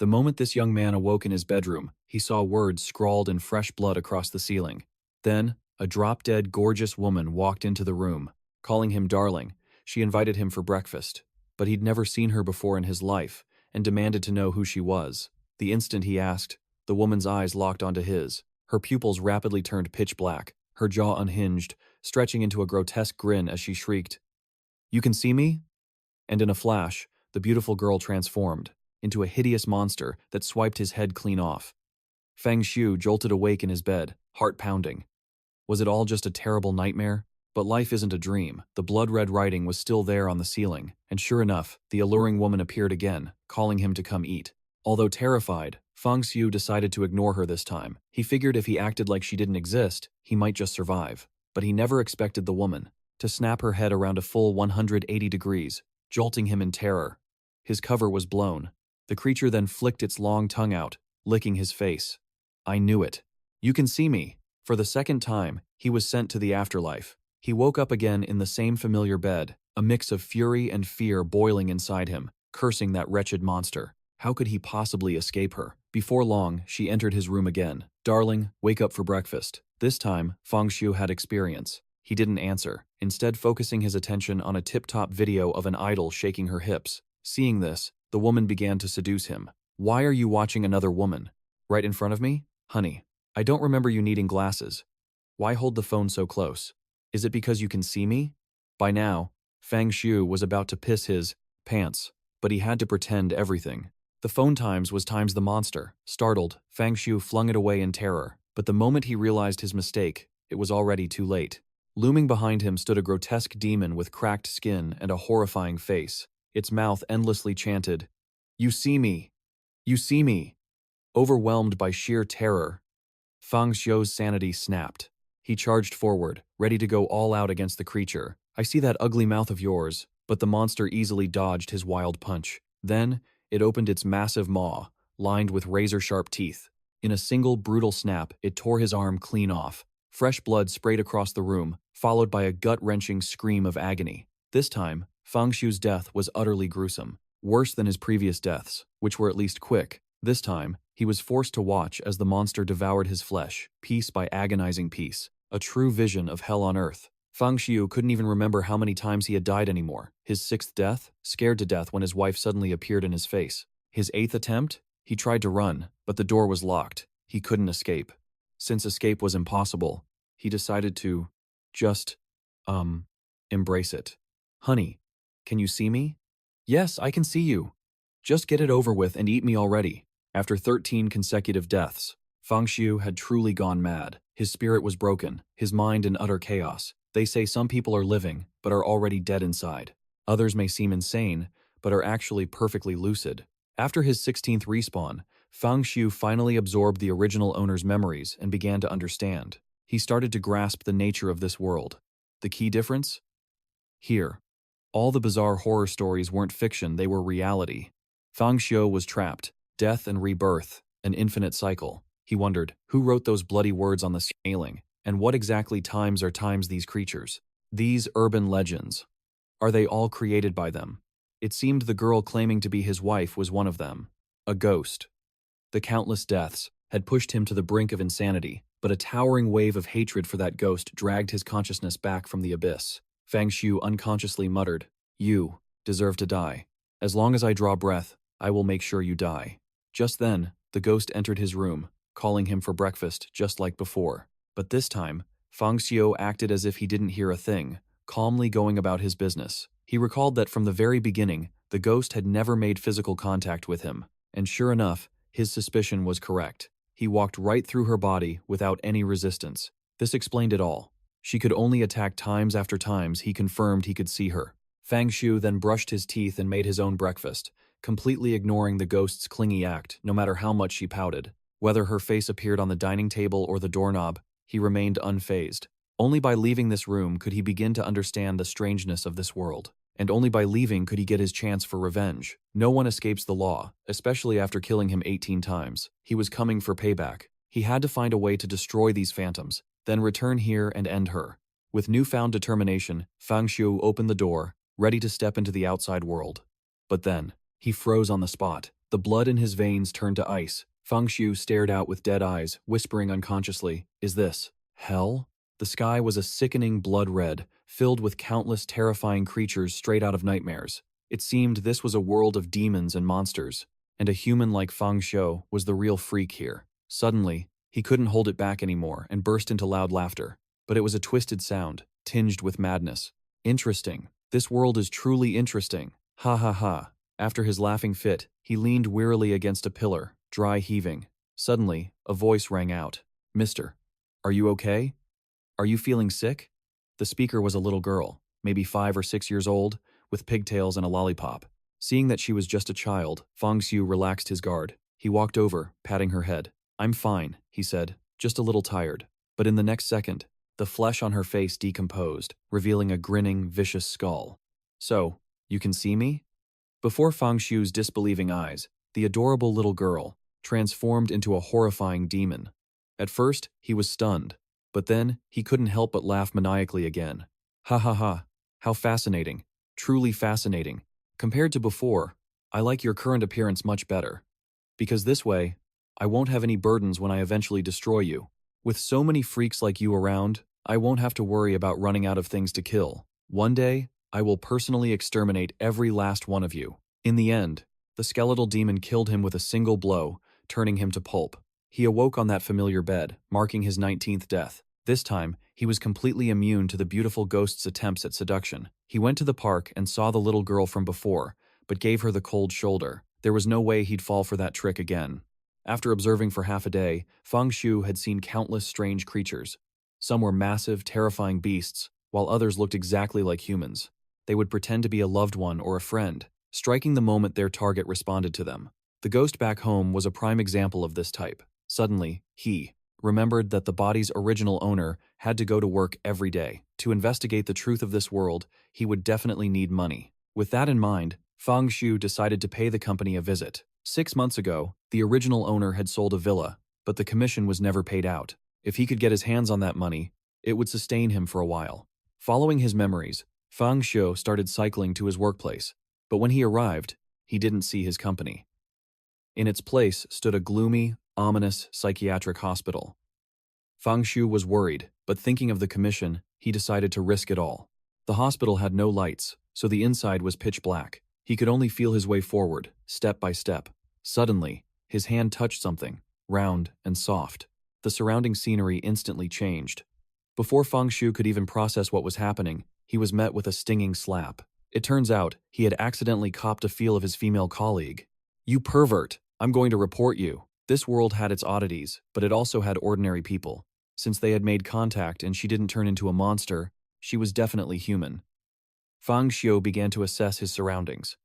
The moment this young man awoke in his bedroom, he saw words scrawled in fresh blood across the ceiling. Then, a drop-dead gorgeous woman walked into the room. Calling him darling, she invited him for breakfast. But he'd never seen her before in his life, and demanded to know who she was. The instant he asked, the woman's eyes locked onto his. Her pupils rapidly turned pitch black, her jaw unhinged, stretching into a grotesque grin as she shrieked, "You can see me?" And in a flash, the beautiful girl transformed into a hideous monster that swiped his head clean off. Fang Xiu jolted awake in his bed, heart pounding. Was it all just a terrible nightmare? But life isn't a dream. The blood-red writing was still there on the ceiling, and sure enough, the alluring woman appeared again, calling him to come eat. Although terrified, Fang Xiu decided to ignore her this time. He figured if he acted like she didn't exist, he might just survive. But he never expected the woman to snap her head around a full 180 degrees, jolting him in terror. His cover was blown. The creature then flicked its long tongue out, licking his face. I knew it. You can see me. For the second time, he was sent to the afterlife. He woke up again in the same familiar bed, a mix of fury and fear boiling inside him, cursing that wretched monster. How could he possibly escape her? Before long, she entered his room again. Darling, wake up for breakfast. This time, Fang Xiu had experience. He didn't answer, instead focusing his attention on a tip-top video of an idol shaking her hips. Seeing this, the woman began to seduce him. Why are you watching another woman? Right in front of me? Honey, I don't remember you needing glasses. Why hold the phone so close? Is it because you can see me? By now, Fang Xiu was about to piss his pants, but he had to pretend everything. The phone was times the monster. Startled, Fang Xiu flung it away in terror, but the moment he realized his mistake, it was already too late. Looming behind him stood a grotesque demon with cracked skin and a horrifying face. Its mouth endlessly chanted, "You see me! You see me!" Overwhelmed by sheer terror, Fang Xiu's sanity snapped. He charged forward, ready to go all out against the creature. I see that ugly mouth of yours, but the monster easily dodged his wild punch. Then, it opened its massive maw, lined with razor-sharp teeth. In a single brutal snap, it tore his arm clean off. Fresh blood sprayed across the room, followed by a gut-wrenching scream of agony. This time, Fang Xiu's death was utterly gruesome, worse than his previous deaths, which were at least quick. This time, he was forced to watch as the monster devoured his flesh, piece by agonizing piece. A true vision of hell on earth. Fang Xiu couldn't even remember how many times he had died anymore. His sixth death? Scared to death when his wife suddenly appeared in his face. His eighth attempt? He tried to run, but the door was locked. He couldn't escape. Since escape was impossible, he decided to just, embrace it. Honey, can you see me? Yes, I can see you. Just get it over with and eat me already. After 13 consecutive deaths, Fang Xiu had truly gone mad. His spirit was broken, his mind in utter chaos. They say some people are living, but are already dead inside. Others may seem insane, but are actually perfectly lucid. After his 16th respawn, Fang Xiu finally absorbed the original owner's memories and began to understand. He started to grasp the nature of this world. The key difference? Here. All the bizarre horror stories weren't fiction, they were reality. Fang Xiu was trapped. Death and rebirth, an infinite cycle. He wondered, who wrote those bloody words on the ceiling, and what exactly times are these creatures? These urban legends. Are they all created by them? It seemed the girl claiming to be his wife was one of them. A ghost. The countless deaths had pushed him to the brink of insanity, but a towering wave of hatred for that ghost dragged his consciousness back from the abyss. Fang Xiu unconsciously muttered, "You deserve to die. As long as I draw breath, I will make sure you die." Just then, the ghost entered his room, calling him for breakfast just like before. But this time, Fang Xiu acted as if he didn't hear a thing, calmly going about his business. He recalled that from the very beginning, the ghost had never made physical contact with him, and sure enough, his suspicion was correct. He walked right through her body without any resistance. This explained it all. She could only attack times after times he confirmed he could see her. Fang Xiu then brushed his teeth and made his own breakfast, completely ignoring the ghost's clingy act, no matter how much she pouted. Whether her face appeared on the dining table or the doorknob, he remained unfazed. Only by leaving this room could he begin to understand the strangeness of this world. And only by leaving could he get his chance for revenge. No one escapes the law, especially after killing him 18 times. He was coming for payback. He had to find a way to destroy these phantoms, then return here and end her. With newfound determination, Fang Xiu opened the door, ready to step into the outside world. But then, he froze on the spot. The blood in his veins turned to ice. Fang Xiu stared out with dead eyes, whispering unconsciously, "Is this hell?" The sky was a sickening blood red, filled with countless terrifying creatures straight out of nightmares. It seemed this was a world of demons and monsters, and a human like Fang Xiu was the real freak here. Suddenly, he couldn't hold it back anymore and burst into loud laughter. But it was a twisted sound, tinged with madness. "Interesting. This world is truly interesting. Ha ha ha." After his laughing fit, he leaned wearily against a pillar, dry heaving. Suddenly, a voice rang out. "Mister, are you okay? Are you feeling sick?" The speaker was a little girl, maybe 5 or 6 years old, with pigtails and a lollipop. Seeing that she was just a child, Fang Xiu relaxed his guard. He walked over, patting her head. "I'm fine," he said, "just a little tired." But in the next second, the flesh on her face decomposed, revealing a grinning, vicious skull. "So, you can see me?" Before Fang Xiu's disbelieving eyes, the adorable little girl transformed into a horrifying demon. At first, he was stunned, but then he couldn't help but laugh maniacally again. "Ha ha ha, how fascinating, truly fascinating. Compared to before, I like your current appearance much better. Because this way, I won't have any burdens when I eventually destroy you. With so many freaks like you around, I won't have to worry about running out of things to kill. One day, I will personally exterminate every last one of you." In the end, the skeletal demon killed him with a single blow, turning him to pulp. He awoke on that familiar bed, marking his 19th death. This time, he was completely immune to the beautiful ghost's attempts at seduction. He went to the park and saw the little girl from before, but gave her the cold shoulder. There was no way he'd fall for that trick again. After observing for half a day, Fang Xiu had seen countless strange creatures. Some were massive, terrifying beasts, while others looked exactly like humans. They would pretend to be a loved one or a friend, striking the moment their target responded to them. The ghost back home was a prime example of this type. Suddenly, he remembered that the body's original owner had to go to work every day. To investigate the truth of this world, he would definitely need money. With that in mind, Fang Xiu decided to pay the company a visit. 6 months ago, the original owner had sold a villa, but the commission was never paid out. If he could get his hands on that money, it would sustain him for a while. Following his memories, Fang Xiu started cycling to his workplace, but when he arrived, he didn't see his company. In its place stood a gloomy, ominous psychiatric hospital. Fang Xiu was worried, but thinking of the commission, he decided to risk it all. The hospital had no lights, so the inside was pitch black. He could only feel his way forward, step by step. Suddenly, his hand touched something, round and soft. The surrounding scenery instantly changed. Before Fang Xiu could even process what was happening, he was met with a stinging slap. It turns out, he had accidentally copped a feel of his female colleague. "You pervert! I'm going to report you." This world had its oddities, but it also had ordinary people. Since they had made contact and she didn't turn into a monster, she was definitely human. Fang Xiu began to assess his surroundings.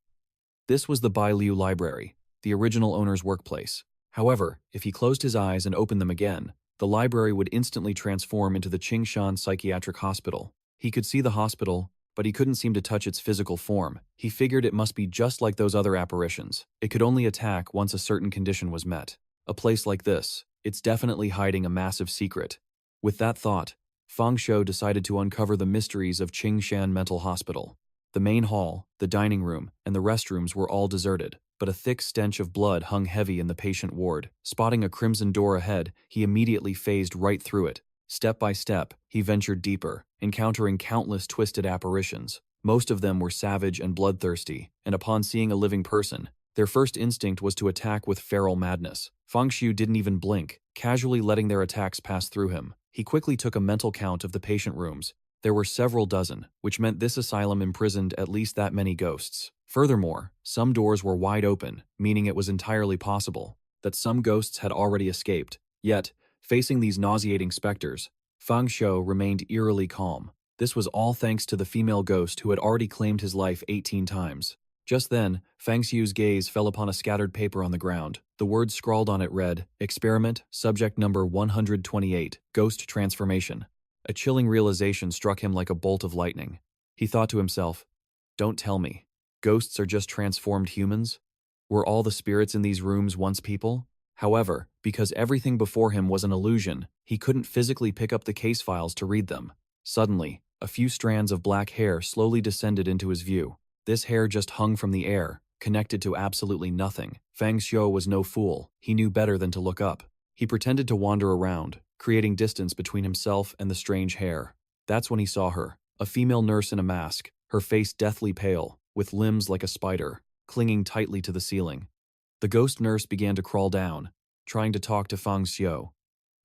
This was the Bai-Liu Library, the original owner's workplace. However, if he closed his eyes and opened them again, the library would instantly transform into the Qingshan Psychiatric Hospital. He could see the hospital, but he couldn't seem to touch its physical form. He figured it must be just like those other apparitions. It could only attack once a certain condition was met. A place like this, it's definitely hiding a massive secret. With that thought, Fang Xiu decided to uncover the mysteries of Qingshan Mental Hospital. The main hall, the dining room, and the restrooms were all deserted, but a thick stench of blood hung heavy in the patient ward. Spotting a crimson door ahead, he immediately phased right through it. Step by step, he ventured deeper, encountering countless twisted apparitions. Most of them were savage and bloodthirsty, and upon seeing a living person, their first instinct was to attack with feral madness. Fang Xiu didn't even blink, casually letting their attacks pass through him. He quickly took a mental count of the patient rooms. There were several dozen, which meant this asylum imprisoned at least that many ghosts. Furthermore, some doors were wide open, meaning it was entirely possible that some ghosts had already escaped. Yet, facing these nauseating specters, Fang Xiu remained eerily calm. This was all thanks to the female ghost who had already claimed his life 18 times. Just then, Fang Xiu's gaze fell upon a scattered paper on the ground. The words scrawled on it read, "Experiment, subject number 128, Ghost Transformation." A chilling realization struck him like a bolt of lightning. He thought to himself, "Don't tell me. Ghosts are just transformed humans? Were all the spirits in these rooms once people?" However, because everything before him was an illusion, he couldn't physically pick up the case files to read them. Suddenly, a few strands of black hair slowly descended into his view. This hair just hung from the air, connected to absolutely nothing. Fang Xiu was no fool. He knew better than to look up. He pretended to wander around, creating distance between himself and the strange hair. That's when he saw her, a female nurse in a mask, her face deathly pale, with limbs like a spider, clinging tightly to the ceiling. The ghost nurse began to crawl down, trying to talk to Fang Xiu.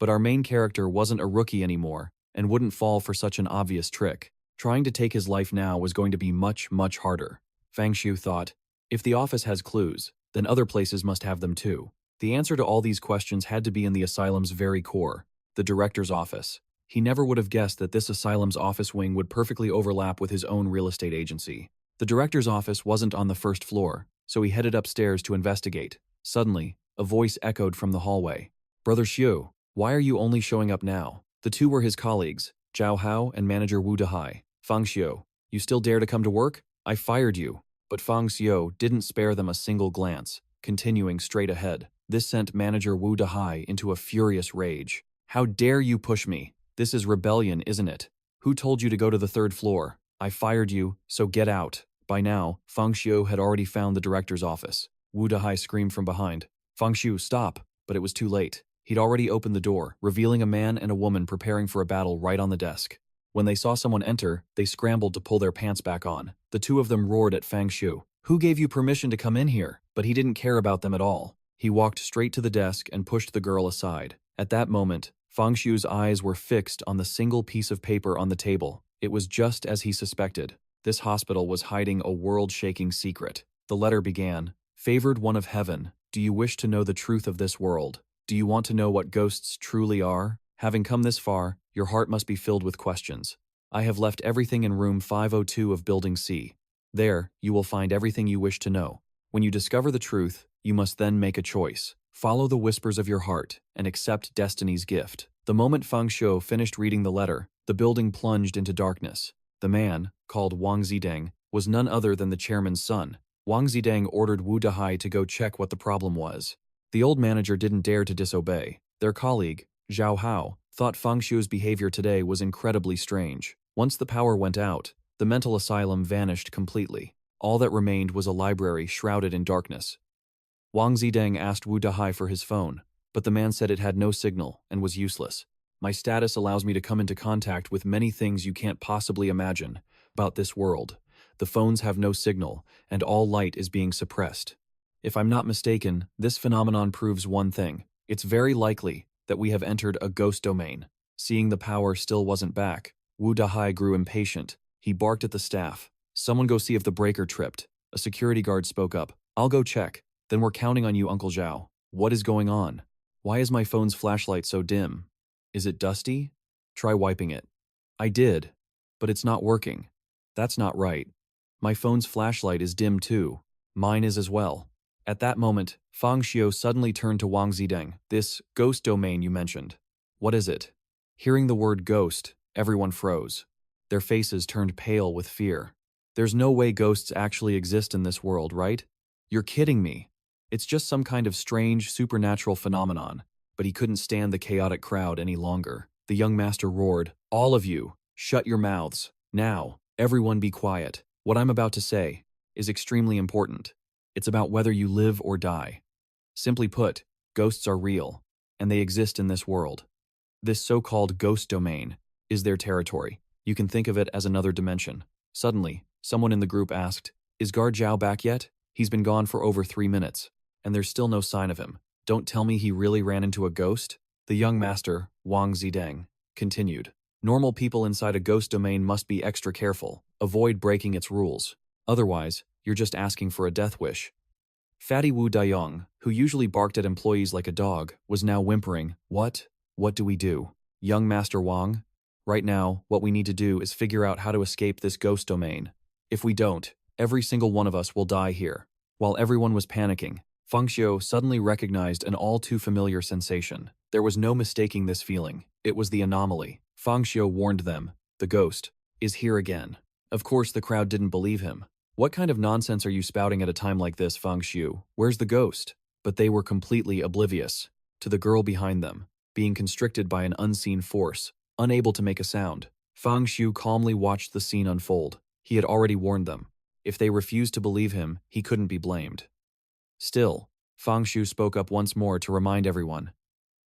But our main character wasn't a rookie anymore, and wouldn't fall for such an obvious trick. Trying to take his life now was going to be much, much harder. Fang Xiu thought, if the office has clues, then other places must have them too. The answer to all these questions had to be in the asylum's very core, the director's office. He never would have guessed that this asylum's office wing would perfectly overlap with his own real estate agency. The director's office wasn't on the first floor, so he headed upstairs to investigate. Suddenly, a voice echoed from the hallway. Brother Xiu, why are you only showing up now? The two were his colleagues, Zhao Hao and manager wu-dehai. Fang Xiu, you still dare to come to work? I fired you. But Fang Xiu didn't spare them a single glance, continuing straight ahead. This sent manager wu-dehai into a furious rage. How dare you push me? This is rebellion, isn't it? Who told you to go to the third floor? I fired you, so get out. By now, Fang Xiu had already found the director's office. Wu-dehai screamed from behind. Fang Xiu, stop! But it was too late. He'd already opened the door, revealing a man and a woman preparing for a battle right on the desk. When they saw someone enter, they scrambled to pull their pants back on. The two of them roared at Fang Xiu. Who gave you permission to come in here? But he didn't care about them at all. He walked straight to the desk and pushed the girl aside. At that moment, Fang Xiu's eyes were fixed on the single piece of paper on the table. It was just as he suspected. This hospital was hiding a world-shaking secret. The letter began, Favored one of heaven, do you wish to know the truth of this world? Do you want to know what ghosts truly are? Having come this far, your heart must be filled with questions. I have left everything in room 502 of Building C. There, you will find everything you wish to know. When you discover the truth, you must then make a choice. Follow the whispers of your heart and accept destiny's gift. The moment Fang Xiu finished reading the letter, the building plunged into darkness. The man, called 𝘌𝙚𝙢𝙤𝙤, was none other than the chairman's son. 𝘌𝙚𝙢𝙤 ordered wu-dehai to go check what the problem was. The old manager didn't dare to disobey. Their colleague, Zhao Hao, thought Fang Xiu's behavior today was incredibly strange. Once the power went out, the mental asylum vanished completely. All that remained was a library shrouded in darkness. 𝘌𝙚𝙢𝙤𝙤 asked wu-dehai for his phone, but the man said it had no signal and was useless. My status allows me to come into contact with many things you can't possibly imagine about this world. The phones have no signal, and all light is being suppressed. If I'm not mistaken, this phenomenon proves one thing. It's very likely that we have entered a ghost domain. Seeing the power still wasn't back, wu-dehai grew impatient. He barked at the staff. Someone go see if the breaker tripped. A security guard spoke up. I'll go check. Then we're counting on you, Uncle Zhao. What is going on? Why is my phone's flashlight so dim? Is it dusty? Try wiping it. I did, but it's not working. That's not right. My phone's flashlight is dim too. Mine is as well. At that moment, Fang Xiu suddenly turned to 𝘌𝙚𝙢𝙤𝙤. This ghost domain you mentioned. What is it? Hearing the word ghost, everyone froze. Their faces turned pale with fear. There's no way ghosts actually exist in this world, right? You're kidding me. It's just some kind of strange, supernatural phenomenon. But he couldn't stand the chaotic crowd any longer. The young master roared, all of you, shut your mouths. Now, everyone be quiet. What I'm about to say is extremely important. It's about whether you live or die. Simply put, ghosts are real, and they exist in this world. This so-called ghost domain is their territory. You can think of it as another dimension. Suddenly, someone in the group asked, is Guard Zhao back yet? He's been gone for over 3 minutes, and there's still no sign of him. Don't tell me he really ran into a ghost? The young master, 𝘌𝙚𝙢𝙤𝙤, continued. Normal people inside a ghost domain must be extra careful. Avoid breaking its rules. Otherwise, you're just asking for a death wish. Fatty wu-dehai, who usually barked at employees like a dog, was now whimpering, What? What do we do? Young Master Wang? Right now, what we need to do is figure out how to escape this ghost domain. If we don't, every single one of us will die here. While everyone was panicking, Fang Xiu suddenly recognized an all-too-familiar sensation. There was no mistaking this feeling. It was the anomaly. Fang Xiu warned them, the ghost is here again. Of course, the crowd didn't believe him. What kind of nonsense are you spouting at a time like this, Fang Xiu? Where's the ghost? But they were completely oblivious to the girl behind them, being constricted by an unseen force, unable to make a sound. Fang Xiu calmly watched the scene unfold. He had already warned them. If they refused to believe him, he couldn't be blamed. Still, Fang Xiu spoke up once more to remind everyone.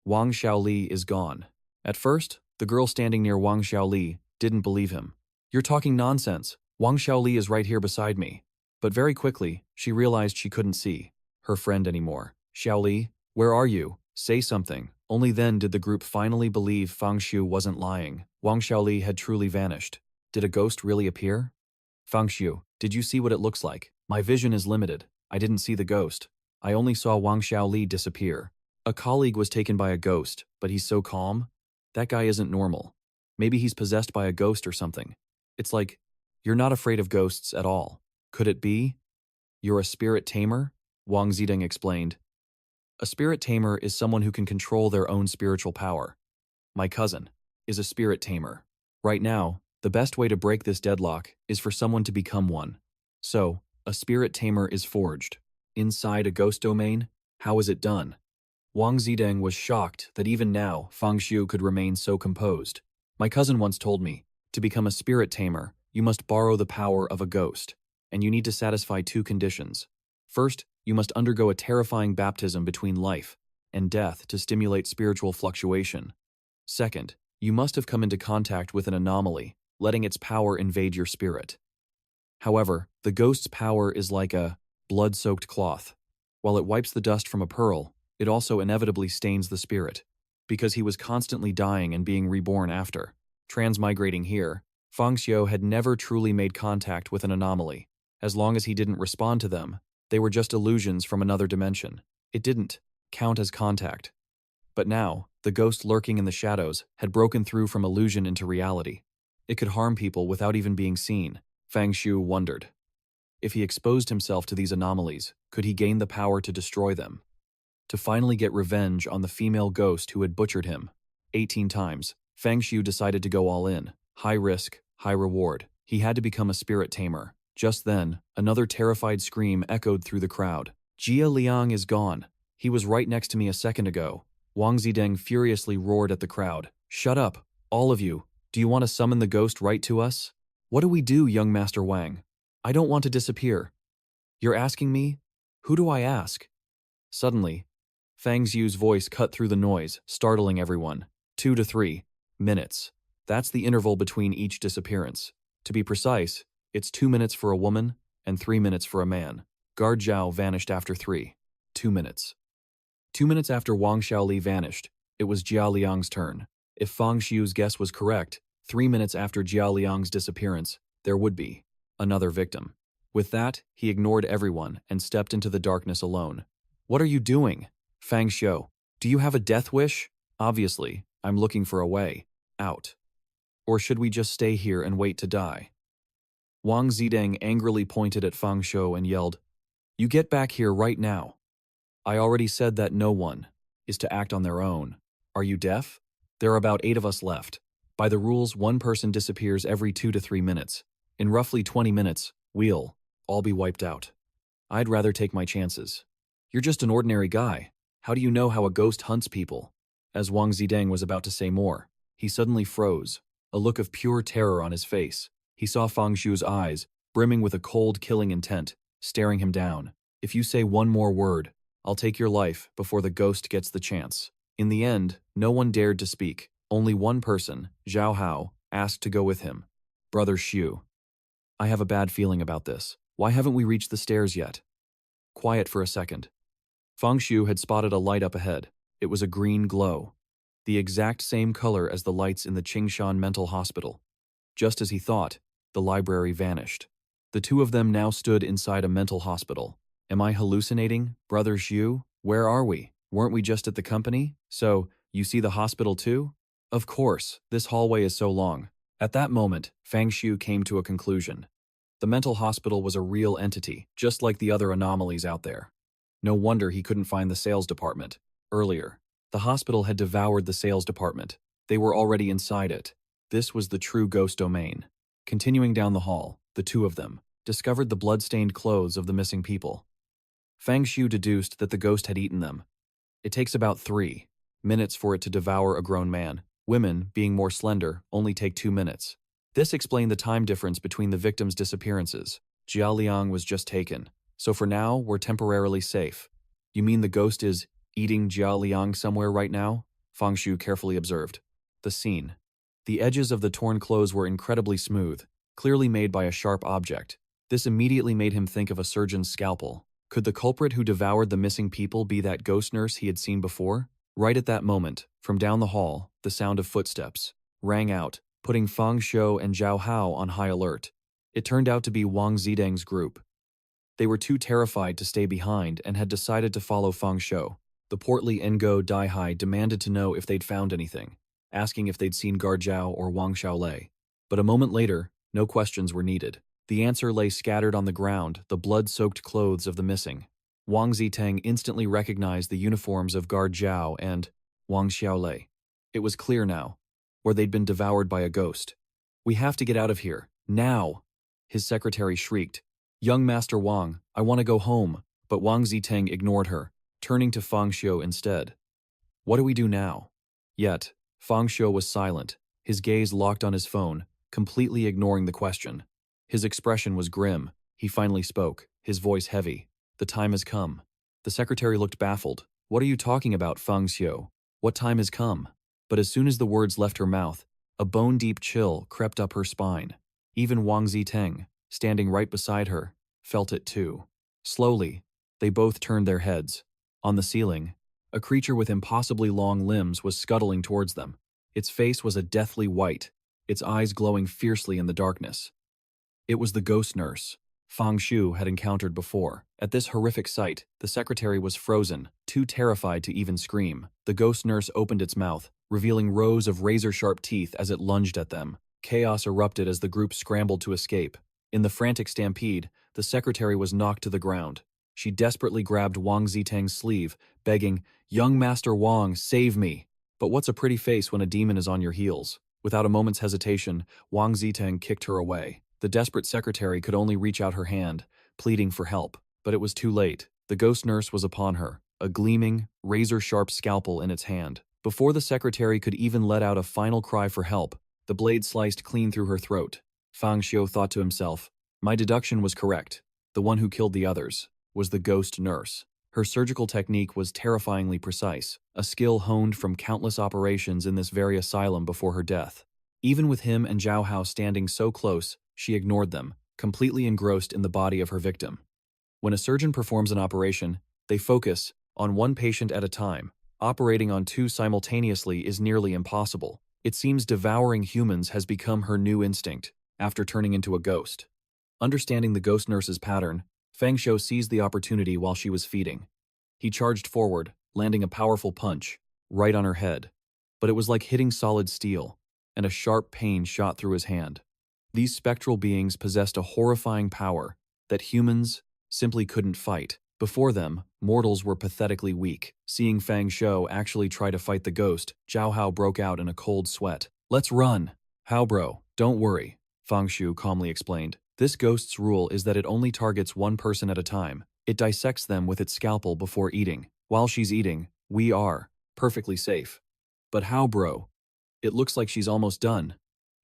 Wang Xiaoli is gone. At first, the girl standing near Wang Xiaoli didn't believe him. You're talking nonsense. Wang Xiaoli is right here beside me. But very quickly, she realized she couldn't see her friend anymore. Xiaoli, where are you? Say something. Only then did the group finally believe Fang Xiu wasn't lying. Wang Xiaoli had truly vanished. Did a ghost really appear? Fang Xiu, did you see what it looks like? My vision is limited. I didn't see the ghost. I only saw Wang Xiaoli disappear. A colleague was taken by a ghost, but he's so calm. That guy isn't normal. Maybe he's possessed by a ghost or something. It's like, you're not afraid of ghosts at all. Could it be? You're a spirit tamer? Wang Zideng explained. A spirit tamer is someone who can control their own spiritual power. My cousin is a spirit tamer. Right now, the best way to break this deadlock is for someone to become one. So, a spirit tamer is forged. Inside a ghost domain? How is it done? Wang Zideng was shocked that even now, Fang Xiu could remain so composed. My cousin once told me, to become a spirit tamer, you must borrow the power of a ghost, and you need to satisfy two conditions. First, you must undergo a terrifying baptism between life and death to stimulate spiritual fluctuation. Second, you must have come into contact with an anomaly, letting its power invade your spirit. However, the ghost's power is like a blood-soaked cloth. While it wipes the dust from a pearl, it also inevitably stains the spirit, because he was constantly dying and being reborn after. Transmigrating here, Fang Xiu had never truly made contact with an anomaly. As long as he didn't respond to them, they were just illusions from another dimension. It didn't count as contact. But now, the ghost lurking in the shadows had broken through from illusion into reality. It could harm people without even being seen. Fang Xiu wondered. If he exposed himself to these anomalies, could he gain the power to destroy them? To finally get revenge on the female ghost who had butchered him 18 times, Fang Xiu decided to go all in. High risk, high reward. He had to become a spirit tamer. Just then, another terrified scream echoed through the crowd. 𝘿𝙚𝙢𝙤𝙤 is gone. He was right next to me a second ago. Wang Zideng furiously roared at the crowd. Shut up, all of you. Do you want to summon the ghost right to us? What do we do, young Master Wang? I don't want to disappear. You're asking me? Who do I ask? Suddenly, Fang Xiu's voice cut through the noise, startling everyone. 2 to 3 minutes. That's the interval between each disappearance. To be precise, it's 2 minutes for a woman and 3 minutes for a man. Guard Zhao vanished after 2 minutes. 2 minutes after Wang Xiaoli vanished, it was 𝘿𝙚𝙢𝙤's turn. If Fang Xiu's guess was correct, 3 minutes after 𝘿𝙚𝙢𝙤's disappearance, there would be another victim. With that, he ignored everyone and stepped into the darkness alone. What are you doing? Fang Xiu, do you have a death wish? Obviously, I'm looking for a way out. Or should we just stay here and wait to die? Wang Zideng angrily pointed at Fang Xiu and yelled, You get back here right now. I already said that no one is to act on their own. Are you deaf? There are about 8 of us left. By the rules, one person disappears every 2 to 3 minutes. In roughly 20 minutes, we'll all be wiped out. I'd rather take my chances. You're just an ordinary guy. How do you know how a ghost hunts people? As Wang Zideng was about to say more, he suddenly froze, a look of pure terror on his face. He saw Fang Xiu's eyes, brimming with a cold, killing intent, staring him down. If you say one more word, I'll take your life before the ghost gets the chance. In the end, no one dared to speak. Only one person, Zhao Hao, asked to go with him. Brother Xiu. I have a bad feeling about this. Why haven't we reached the stairs yet? Quiet for a second. Fang Xiu had spotted a light up ahead. It was a green glow, the exact same color as the lights in the Qingshan Mental Hospital. Just as he thought, the library vanished. The two of them now stood inside a mental hospital. Am I hallucinating, Brother Xiu? Where are we? Weren't we just at the company? So, you see the hospital too? Of course, this hallway is so long. At that moment, Fang Xiu came to a conclusion. The mental hospital was a real entity, just like the other anomalies out there. No wonder he couldn't find the sales department. Earlier, the hospital had devoured the sales department. They were already inside it. This was the true ghost domain. Continuing down the hall, the two of them discovered the blood-stained clothes of the missing people. Fang Xiu deduced that the ghost had eaten them. It takes about 3 minutes for it to devour a grown man. Women, being more slender, only take 2 minutes. This explained the time difference between the victims' disappearances. 𝘿𝙚𝙢 was just taken. So for now, we're temporarily safe. You mean the ghost is eating 𝘿𝙚𝙢 somewhere right now? Fang Shu carefully observed. The scene. The edges of the torn clothes were incredibly smooth, clearly made by a sharp object. This immediately made him think of a surgeon's scalpel. Could the culprit who devoured the missing people be that ghost nurse he had seen before? Right at that moment, from down the hall, the sound of footsteps rang out, putting Fang Shu and Zhao Hao on high alert. It turned out to be Wang Zidang's group. They were too terrified to stay behind and had decided to follow Fang Shu. The portly 𝘿𝙚𝙢𝙤𝙤 demanded to know if they'd found anything, asking if they'd seen Guard or Wang Xiaolei. But a moment later, no questions were needed. The answer lay scattered on the ground, the blood-soaked clothes of the missing. Wang Ziteng instantly recognized the uniforms of Guard Zhao and Wang Xiaolei. It was clear now, or they'd been devoured by a ghost. "We have to get out of here, now!" His secretary shrieked. "Young Master Wang, I want to go home," but Wang Ziteng ignored her, turning to Fang Shu instead. "What do we do now?" Yet, Fang Shu was silent, his gaze locked on his phone, completely ignoring the question. His expression was grim. He finally spoke, his voice heavy. "The time has come." The secretary looked baffled. "What are you talking about, Fang Shu? What time has come?" But as soon as the words left her mouth, a bone-deep chill crept up her spine. Even Wang Ziteng, standing right beside her, felt it too. Slowly, they both turned their heads. On the ceiling, a creature with impossibly long limbs was scuttling towards them. Its face was a deathly white, its eyes glowing fiercely in the darkness. It was the ghost nurse Fang Shu had encountered before. At this horrific sight, the secretary was frozen, too terrified to even scream. The ghost nurse opened its mouth, revealing rows of razor-sharp teeth as it lunged at them. Chaos erupted as the group scrambled to escape. In the frantic stampede, the secretary was knocked to the ground. She desperately grabbed Wang Ziteng's sleeve, begging, "Young Master Wang, save me!" But what's a pretty face when a demon is on your heels? Without a moment's hesitation, Wang Ziteng kicked her away. The desperate secretary could only reach out her hand, pleading for help. But it was too late. The ghost nurse was upon her, a gleaming, razor-sharp scalpel in its hand. Before the secretary could even let out a final cry for help, the blade sliced clean through her throat. Fang Shu thought to himself, "My deduction was correct. The one who killed the others was the ghost nurse." Her surgical technique was terrifyingly precise, a skill honed from countless operations in this very asylum before her death. Even with him and Zhao Hao standing so close, she ignored them, completely engrossed in the body of her victim. When a surgeon performs an operation, they focus on one patient at a time. Operating on two simultaneously is nearly impossible. It seems devouring humans has become her new instinct, after turning into a ghost. Understanding the ghost nurse's pattern, Fang Shu seized the opportunity while she was feeding. He charged forward, landing a powerful punch, right on her head. But it was like hitting solid steel, and a sharp pain shot through his hand. These spectral beings possessed a horrifying power that humans simply couldn't fight. Before them, mortals were pathetically weak. Seeing Fang Shu actually try to fight the ghost, Zhao Hao broke out in a cold sweat. "Let's run!" "Hao bro, don't worry," Fang Shu calmly explained. "This ghost's rule is that it only targets one person at a time. It dissects them with its scalpel before eating. While she's eating, we are perfectly safe." "But how, bro? It looks like she's almost done,"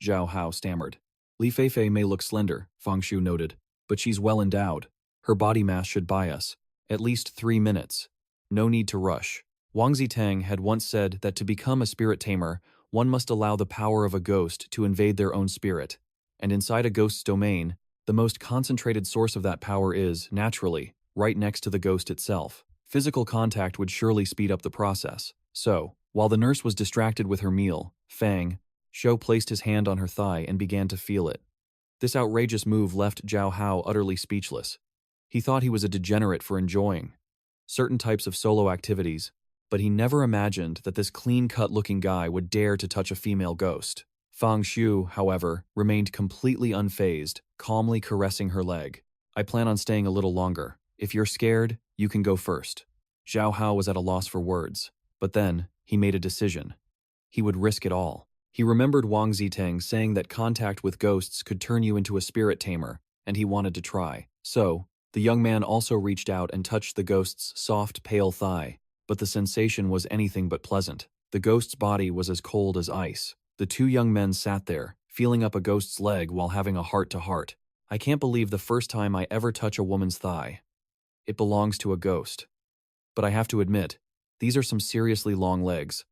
Zhao Hao stammered. "Li Feifei may look slender," Fang Shu noted, "but she's well endowed. Her body mass should buy us at least 3 minutes. No need to rush." Wang Ziteng had once said that to become a spirit tamer, one must allow the power of a ghost to invade their own spirit. And inside a ghost's domain, the most concentrated source of that power is, naturally, right next to the ghost itself. Physical contact would surely speed up the process. So, while the nurse was distracted with her meal, Fang Shu placed his hand on her thigh and began to feel it. This outrageous move left Zhao Hao utterly speechless. He thought he was a degenerate for enjoying certain types of solo activities, but he never imagined that this clean-cut-looking guy would dare to touch a female ghost. Fang Shu, however, remained completely unfazed, calmly caressing her leg. "I plan on staying a little longer. If you're scared, you can go first." Zhao Hao was at a loss for words, but then he made a decision. He would risk it all. He remembered Wang Ziteng saying that contact with ghosts could turn you into a spirit tamer, and he wanted to try. So, the young man also reached out and touched the ghost's soft, pale thigh, but the sensation was anything but pleasant. The ghost's body was as cold as ice. The two young men sat there, feeling up a ghost's leg while having a heart-to-heart. I can't believe the first time I ever touch a woman's thigh. It belongs to a ghost. But I have to admit, these are some seriously long legs.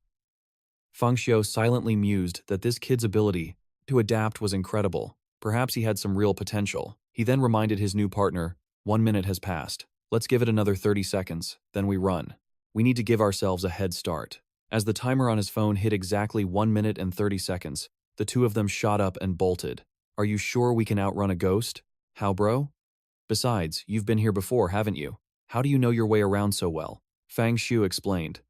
Xiu silently mused that this kid's ability to adapt was incredible. Perhaps he had some real potential. He then reminded his new partner, 1 minute has passed. Let's give it another 30 seconds, then we run. We need to give ourselves a head start. As the timer on his phone hit exactly 1 minute and 30 seconds, the two of them shot up and bolted. Are you sure we can outrun a ghost? How, bro? Besides, you've been here before, haven't you? How do you know your way around so well? Xiu explained.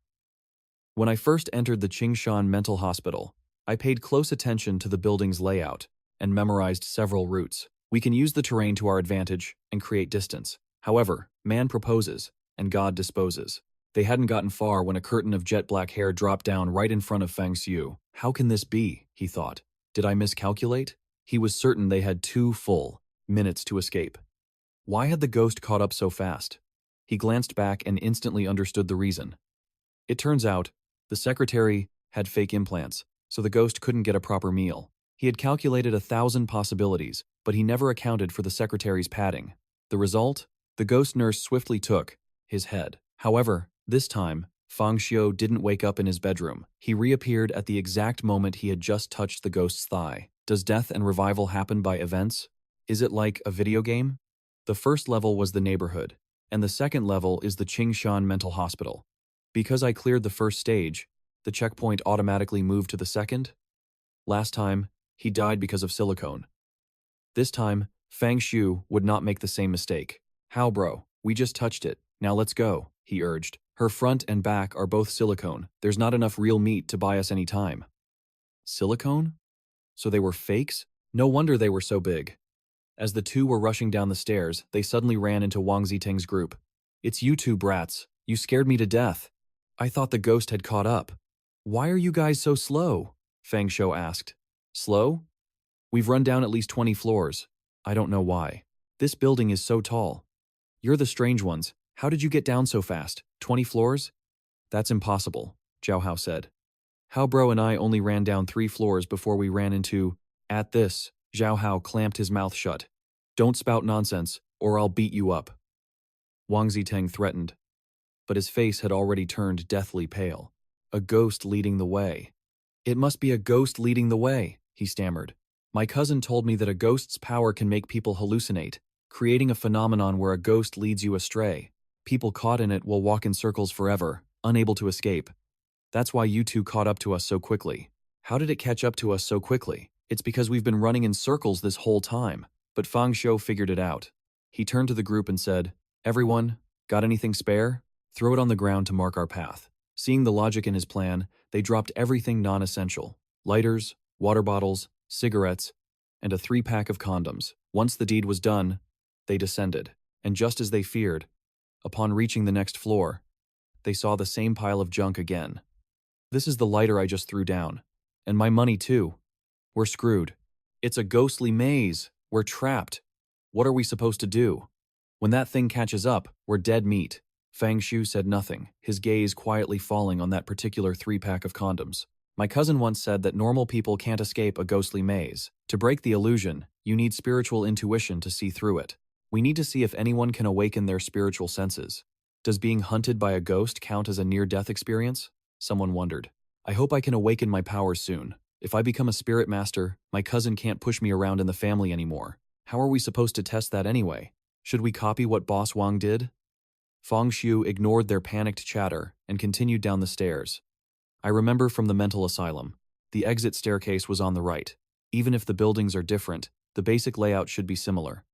When I first entered the Qingshan Mental Hospital, I paid close attention to the building's layout and memorized several routes. We can use the terrain to our advantage and create distance. However, man proposes and God disposes. They hadn't gotten far when a curtain of jet black hair dropped down right in front of Xiu. How can this be? He thought. Did I miscalculate? He was certain they had 2 full minutes to escape. Why had the ghost caught up so fast? He glanced back and instantly understood the reason. It turns out, the secretary had fake implants, so the ghost couldn't get a proper meal. He had calculated 1,000 possibilities, but he never accounted for the secretary's padding. The result? The ghost nurse swiftly took his head. However, this time, Xiu didn't wake up in his bedroom. He reappeared at the exact moment he had just touched the ghost's thigh. Does death and revival happen by events? Is it like a video game? The first level was the neighborhood, and the second level is the Qingshan Mental Hospital. Because I cleared the first stage, the checkpoint automatically moved to the second? Last time, he died because of silicone. This time, Xiu would not make the same mistake. How, bro? We just touched it. Now let's go, he urged. Her front and back are both silicone. There's not enough real meat to buy us any time. Silicone? So they were fakes? No wonder they were so big. As the two were rushing down the stairs, they suddenly ran into Wang Ziteng's group. It's you two brats. You scared me to death. I thought the ghost had caught up. Why are you guys so slow? Xiu asked. Slow? We've run down at least 20 floors. I don't know why. This building is so tall. You're the strange ones. How did you get down so fast? 20 floors? That's impossible, Zhao Hao said. How bro and I only ran down 3 floors before we ran into… At this, Zhao Hao clamped his mouth shut. Don't spout nonsense, or I'll beat you up. Wang Ziteng threatened, but his face had already turned deathly pale. A ghost leading the way. It must be a ghost leading the way, he stammered. My cousin told me that a ghost's power can make people hallucinate, creating a phenomenon where a ghost leads you astray. People caught in it will walk in circles forever, unable to escape. That's why you two caught up to us so quickly. How did it catch up to us so quickly? It's because we've been running in circles this whole time. But Xiu figured it out. He turned to the group and said, Everyone, got anything spare? Throw it on the ground to mark our path. Seeing the logic in his plan, they dropped everything non-essential. Lighters, water bottles, cigarettes, and a 3-pack of condoms. Once the deed was done, they descended. And just as they feared, upon reaching the next floor, they saw the same pile of junk again. This is the lighter I just threw down. And my money too. We're screwed. It's a ghostly maze. We're trapped. What are we supposed to do? When that thing catches up, we're dead meat. Xiu said nothing, his gaze quietly falling on that particular 3-pack of condoms. My cousin once said that normal people can't escape a ghostly maze. To break the illusion, you need spiritual intuition to see through it. We need to see if anyone can awaken their spiritual senses. Does being hunted by a ghost count as a near-death experience? Someone wondered. I hope I can awaken my powers soon. If I become a spirit master, my cousin can't push me around in the family anymore. How are we supposed to test that anyway? Should we copy what Boss Wang did? Xiu ignored their panicked chatter and continued down the stairs. I remember from the mental asylum. The exit staircase was on the right. Even if the buildings are different, the basic layout should be similar.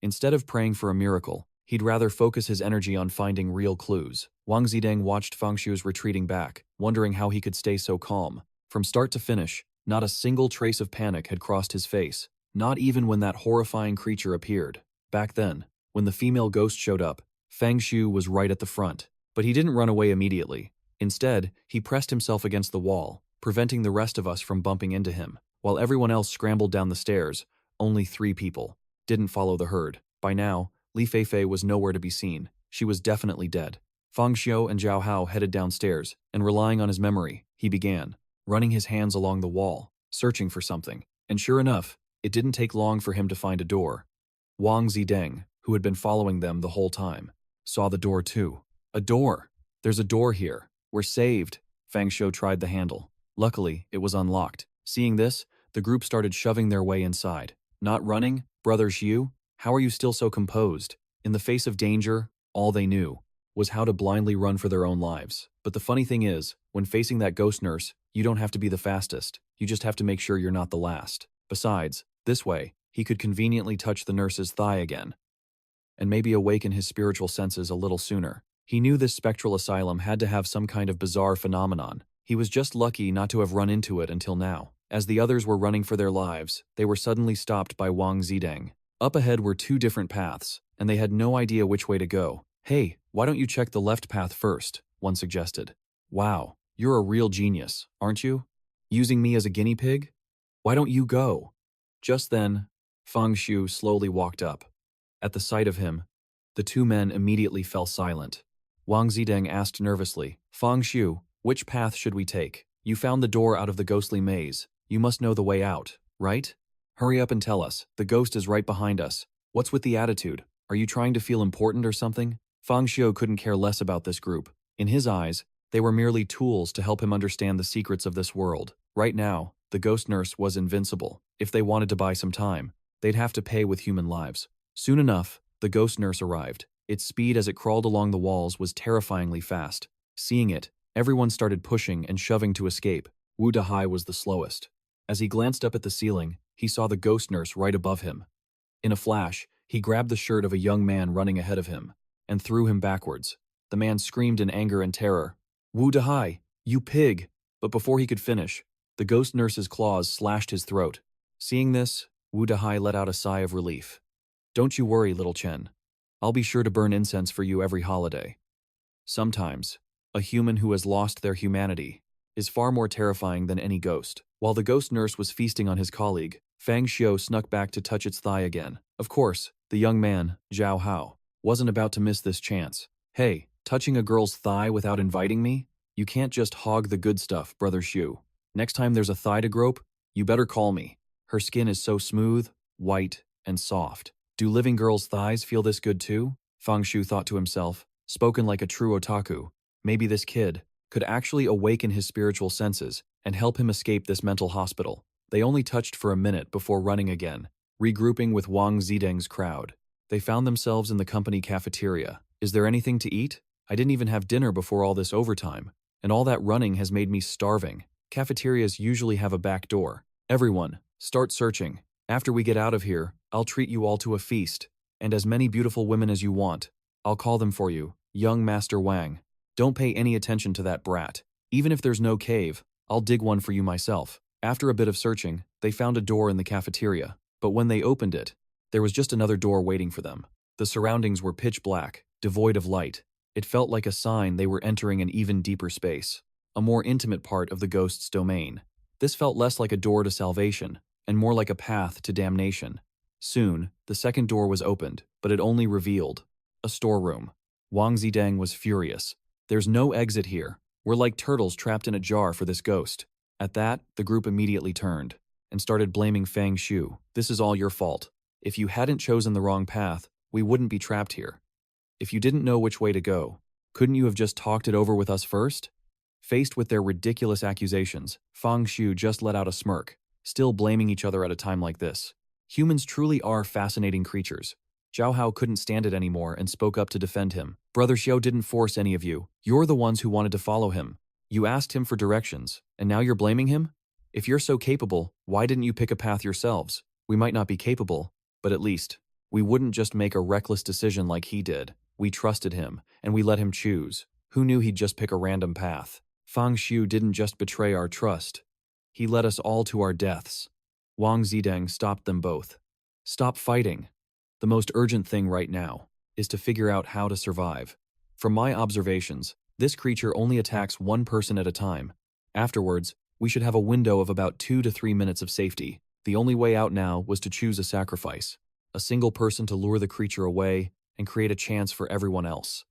Instead of praying for a miracle, he'd rather focus his energy on finding real clues. Wang Ziteng watched Xiu's retreating back, wondering how he could stay so calm. From start to finish, not a single trace of panic had crossed his face, not even when that horrifying creature appeared. Back then, when the female ghost showed up, Xiu was right at the front, but he didn't run away immediately. Instead, he pressed himself against the wall, preventing the rest of us from bumping into him. While everyone else scrambled down the stairs, only 3 people didn't follow the herd. By now, Li Feifei was nowhere to be seen. She was definitely dead. Xiu and Zhao Hao headed downstairs, and relying on his memory, he began, running his hands along the wall, searching for something. And sure enough, it didn't take long for him to find a door. 𝘌𝙤𝙢𝙤𝙤, who had been following them the whole time, saw the door too. A door! There's a door here. We're saved. Fang Xiu tried the handle. Luckily, it was unlocked. Seeing this, the group started shoving their way inside. Not running? Brother Xiu? How are you still so composed? In the face of danger, all they knew was how to blindly run for their own lives. But the funny thing is, when facing that ghost nurse, you don't have to be the fastest. You just have to make sure you're not the last. Besides, this way, he could conveniently touch the nurse's thigh again, and maybe awaken his spiritual senses a little sooner. He knew this spectral asylum had to have some kind of bizarre phenomenon. He was just lucky not to have run into it until now. As the others were running for their lives, they were suddenly stopped by 𝘌𝙤𝙢𝙤𝙤. Up ahead were two different paths, and they had no idea which way to go. Hey, why don't you check the left path first? One suggested. Wow, you're a real genius, aren't you? Using me as a guinea pig? Why don't you go? Just then, Fang Xiu slowly walked up. At the sight of him, the two men immediately fell silent. 𝘌𝙤𝙢𝙤𝙤 asked nervously, Fang Xiu, which path should we take? You found the door out of the ghostly maze. You must know the way out, right? Hurry up and tell us. The ghost is right behind us. What's with the attitude? Are you trying to feel important or something? Fang Xiu couldn't care less about this group. In his eyes, they were merely tools to help him understand the secrets of this world. Right now, the ghost nurse was invincible. If they wanted to buy some time, they'd have to pay with human lives. Soon enough, the ghost nurse arrived. Its speed as it crawled along the walls was terrifyingly fast. Seeing it, everyone started pushing and shoving to escape. 𝘿𝙚𝙢𝙤𝙤 was the slowest. As he glanced up at the ceiling, he saw the ghost nurse right above him. In a flash, he grabbed the shirt of a young man running ahead of him and threw him backwards. The man screamed in anger and terror, 𝘿𝙚𝙚𝙤𝙤, you pig! But before he could finish, the ghost nurse's claws slashed his throat. Seeing this, 𝘿𝙚𝙚𝙤𝙤 let out a sigh of relief. Don't you worry, little Chen. I'll be sure to burn incense for you every holiday. Sometimes, a human who has lost their humanity is far more terrifying than any ghost. While the ghost nurse was feasting on his colleague, Fang Xiu snuck back to touch its thigh again. Of course, the young man, Zhao Hao, wasn't about to miss this chance. Hey, touching a girl's thigh without inviting me? You can't just hog the good stuff, Brother Xiu. Next time there's a thigh to grope, you better call me. Her skin is so smooth, white, and soft. Do living girls' thighs feel this good too? Fang Xiu thought to himself, spoken like a true otaku. Maybe this kid could actually awaken his spiritual senses and help him escape this mental hospital. They only touched for a minute before running again, regrouping with 𝘌𝙤𝙢𝙤𝙤𝙤's crowd. They found themselves in the company cafeteria. Is there anything to eat? I didn't even have dinner before all this overtime, and all that running has made me starving. Cafeterias usually have a back door. Everyone, start searching. After we get out of here, I'll treat you all to a feast, and as many beautiful women as you want. I'll call them for you, young Master Wang. Don't pay any attention to that brat. Even if there's no cave, I'll dig one for you myself. After a bit of searching, they found a door in the cafeteria, but when they opened it, there was just another door waiting for them. The surroundings were pitch black, devoid of light. It felt like a sign they were entering an even deeper space, a more intimate part of the ghost's domain. This felt less like a door to salvation, and more like a path to damnation. Soon, the second door was opened, but it only revealed a storeroom. 𝘌𝙤𝙢𝙤𝙤𝙤 was furious. There's no exit here. We're like turtles trapped in a jar for this ghost. At that, the group immediately turned and started blaming Fang Xiu. This is all your fault. If you hadn't chosen the wrong path, we wouldn't be trapped here. If you didn't know which way to go, couldn't you have just talked it over with us first? Faced with their ridiculous accusations, Fang Xiu just let out a smirk, still blaming each other at a time like this. Humans truly are fascinating creatures. Zhao Hao couldn't stand it anymore and spoke up to defend him. Brother Xiao didn't force any of you. You're the ones who wanted to follow him. You asked him for directions, and now you're blaming him? If you're so capable, why didn't you pick a path yourselves? We might not be capable, but at least, we wouldn't just make a reckless decision like he did. We trusted him, and we let him choose. Who knew he'd just pick a random path? Fang Xiu didn't just betray our trust. He led us all to our deaths. 𝘌𝙤𝙢𝙤𝙤 stopped them both. Stop fighting. The most urgent thing right now is to figure out how to survive. From my observations, this creature only attacks one person at a time. Afterwards, we should have a window of about 2 to 3 minutes of safety. The only way out now was to choose a sacrifice. A single person to lure the creature away and create a chance for everyone else.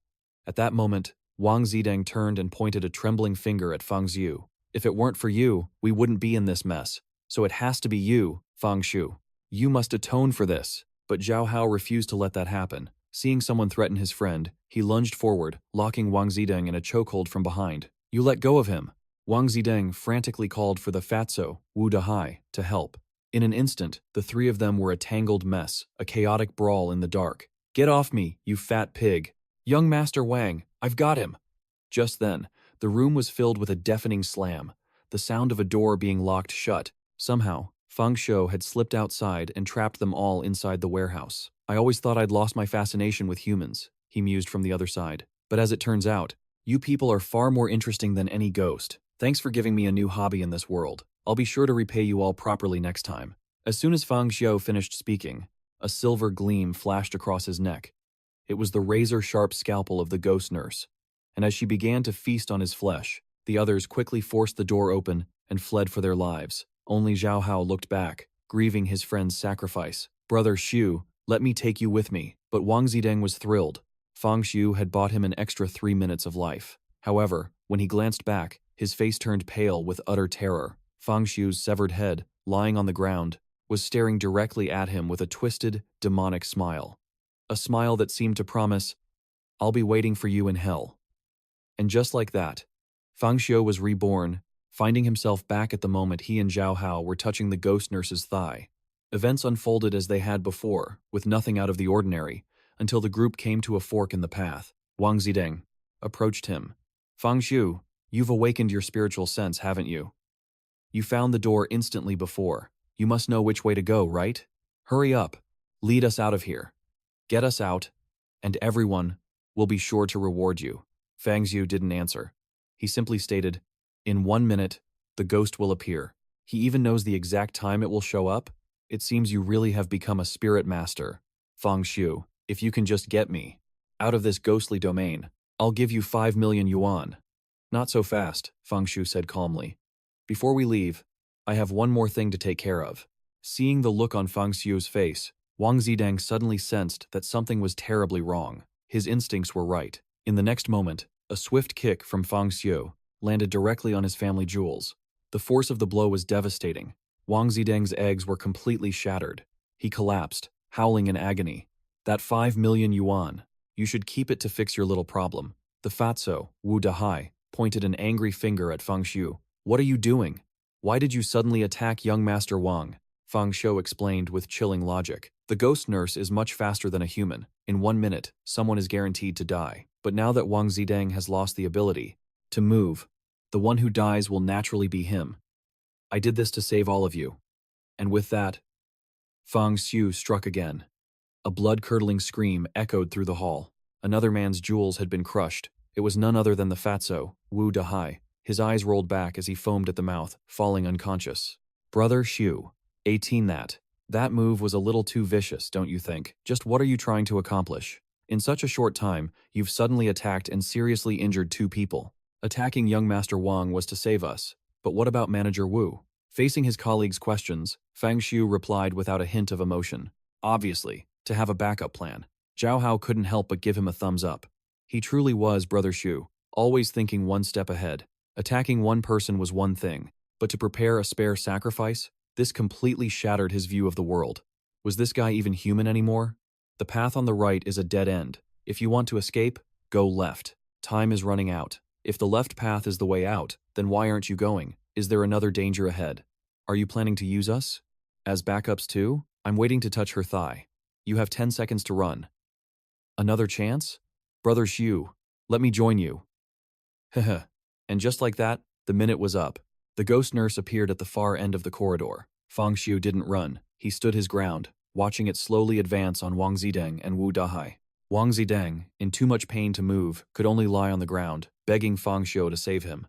At that moment, 𝘌𝙤𝙢𝙤𝙤 turned and pointed a trembling finger at Fang Xiu. If it weren't for you, we wouldn't be in this mess. So it has to be you, Fang Xiu. You must atone for this. But Zhao Hao refused to let that happen. Seeing someone threaten his friend, he lunged forward, locking Wang Zideng in a chokehold from behind. "You let go of him!" Wang Zideng frantically called for the fatso, 𝘿𝙚𝙢𝙤𝙤, to help. In an instant, the three of them were a tangled mess, a chaotic brawl in the dark. "Get off me, you fat pig! Young Master Wang, I've got him!" Just then, the room was filled with a deafening slam, the sound of a door being locked shut. Somehow, Feng Shuo had slipped outside and trapped them all inside the warehouse. "I always thought I'd lost my fascination with humans," he mused from the other side. "But as it turns out, you people are far more interesting than any ghost. Thanks for giving me a new hobby in this world. I'll be sure to repay you all properly next time." As soon as Feng Shuo finished speaking, a silver gleam flashed across his neck. It was the razor-sharp scalpel of the ghost nurse, and as she began to feast on his flesh, the others quickly forced the door open and fled for their lives. Only Zhao Hao looked back, grieving his friend's sacrifice. "Brother Xu, let me take you with me." But Wang Zideng was thrilled. Feng Shuo had bought him an extra 3 minutes of life. However, when he glanced back, his face turned pale with utter terror. Feng Shu's severed head, lying on the ground, was staring directly at him with a twisted, demonic smile. A smile that seemed to promise, "I'll be waiting for you in hell." And just like that, Feng Shuo was reborn, finding himself back at the moment he and Zhao Hao were touching the ghost nurse's thigh. Events unfolded as they had before, with nothing out of the ordinary, until the group came to a fork in the path. Wang Zideng approached him. "Feng Shuo, you've awakened your spiritual sense, haven't you? You found the door instantly before. You must know which way to go, right? Hurry up. Lead us out of here. Get us out, and everyone will be sure to reward you." Feng Shuo didn't answer. He simply stated, "In 1 minute, the ghost will appear. He even knows the exact time it will show up. It seems you really have become a spirit master. Feng Shuo, if you can just get me out of this ghostly domain, I'll give you 5 million yuan. "Not so fast," Feng Shuo said calmly. "Before we leave, I have one more thing to take care of." Seeing the look on Feng Shuo's face, Wang Zideng suddenly sensed that something was terribly wrong. His instincts were right. In the next moment, a swift kick from Feng Shuo landed directly on his family jewels. The force of the blow was devastating. Wang Zideng's eggs were completely shattered. He collapsed, howling in agony. "That 5 million yuan, you should keep it to fix your little problem." The fatso, 𝘿𝙚𝙢𝙤𝙤, pointed an angry finger at Feng Shuo. "What are you doing? Why did you suddenly attack young Master Wang?" Feng Shuo explained with chilling logic. "The ghost nurse is much faster than a human. In 1 minute, someone is guaranteed to die. But now that Wang Zideng has lost the ability to move, the one who dies will naturally be him. I did this to save all of you." And with that, Feng Shuo struck again. A blood-curdling scream echoed through the hall. Another man's jewels had been crushed. It was none other than the fatso, 𝘿𝙚𝙢𝙤𝙤. His eyes rolled back as he foamed at the mouth, falling unconscious. "Brother Xu, 18 that move was a little too vicious, don't you think? Just what are you trying to accomplish? In such a short time, you've suddenly attacked and seriously injured 2 people. Attacking young Master Wang was to save us, but what about Manager Wu?" Facing his colleagues' questions, Feng Shuo replied without a hint of emotion. Obviously, to have a backup plan. Zhao Hao couldn't help but give him a thumbs up. He truly was Brother Xu, always thinking 1 step ahead. Attacking one person was one thing, but to prepare a spare sacrifice, this completely shattered his view of the world. Was this guy even human anymore? The path on the right is a dead end. If you want to escape, go left. Time is running out. If the left path is the way out, then why aren't you going? Is there another danger ahead? Are you planning to use us as backups too? I'm waiting to touch her thigh. You have 10 seconds to run. Another chance? Brother Xu, let me join you. Heh. And just like that, the minute was up. The ghost nurse appeared at the far end of the corridor. Feng Shuo didn't run. He stood his ground, watching it slowly advance on Wang Zideng and 𝘿𝙚𝙢𝙤𝙤. Wang Zideng, in too much pain to move, could only lie on the ground, begging Feng Shuo to save him.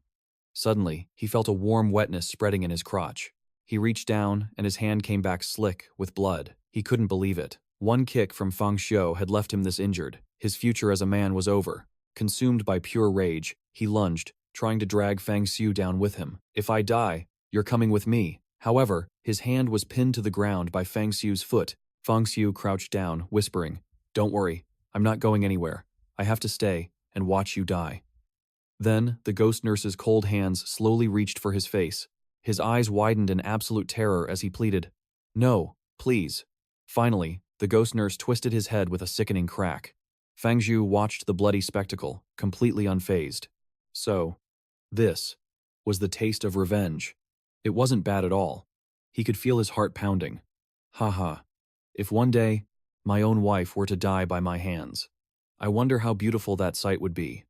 Suddenly, he felt a warm wetness spreading in his crotch. He reached down, and his hand came back slick with blood. He couldn't believe it. One kick from Feng Shuo had left him this injured. His future as a man was over. Consumed by pure rage, he lunged, trying to drag Feng Shuo down with him. "If I die, you're coming with me." However, his hand was pinned to the ground by Feng Shuo's foot. Feng Shuo crouched down, whispering, "Don't worry, I'm not going anywhere. I have to stay and watch you die." Then, the ghost nurse's cold hands slowly reached for his face. His eyes widened in absolute terror as he pleaded, "No, please." Finally, the The ghost nurse twisted his head with a sickening crack. Fang Zhu watched the bloody spectacle, completely unfazed. So, this was the taste of revenge. It wasn't bad at all. He could feel his heart pounding. Haha. If one day, my own wife were to die by my hands, I wonder how beautiful that sight would be.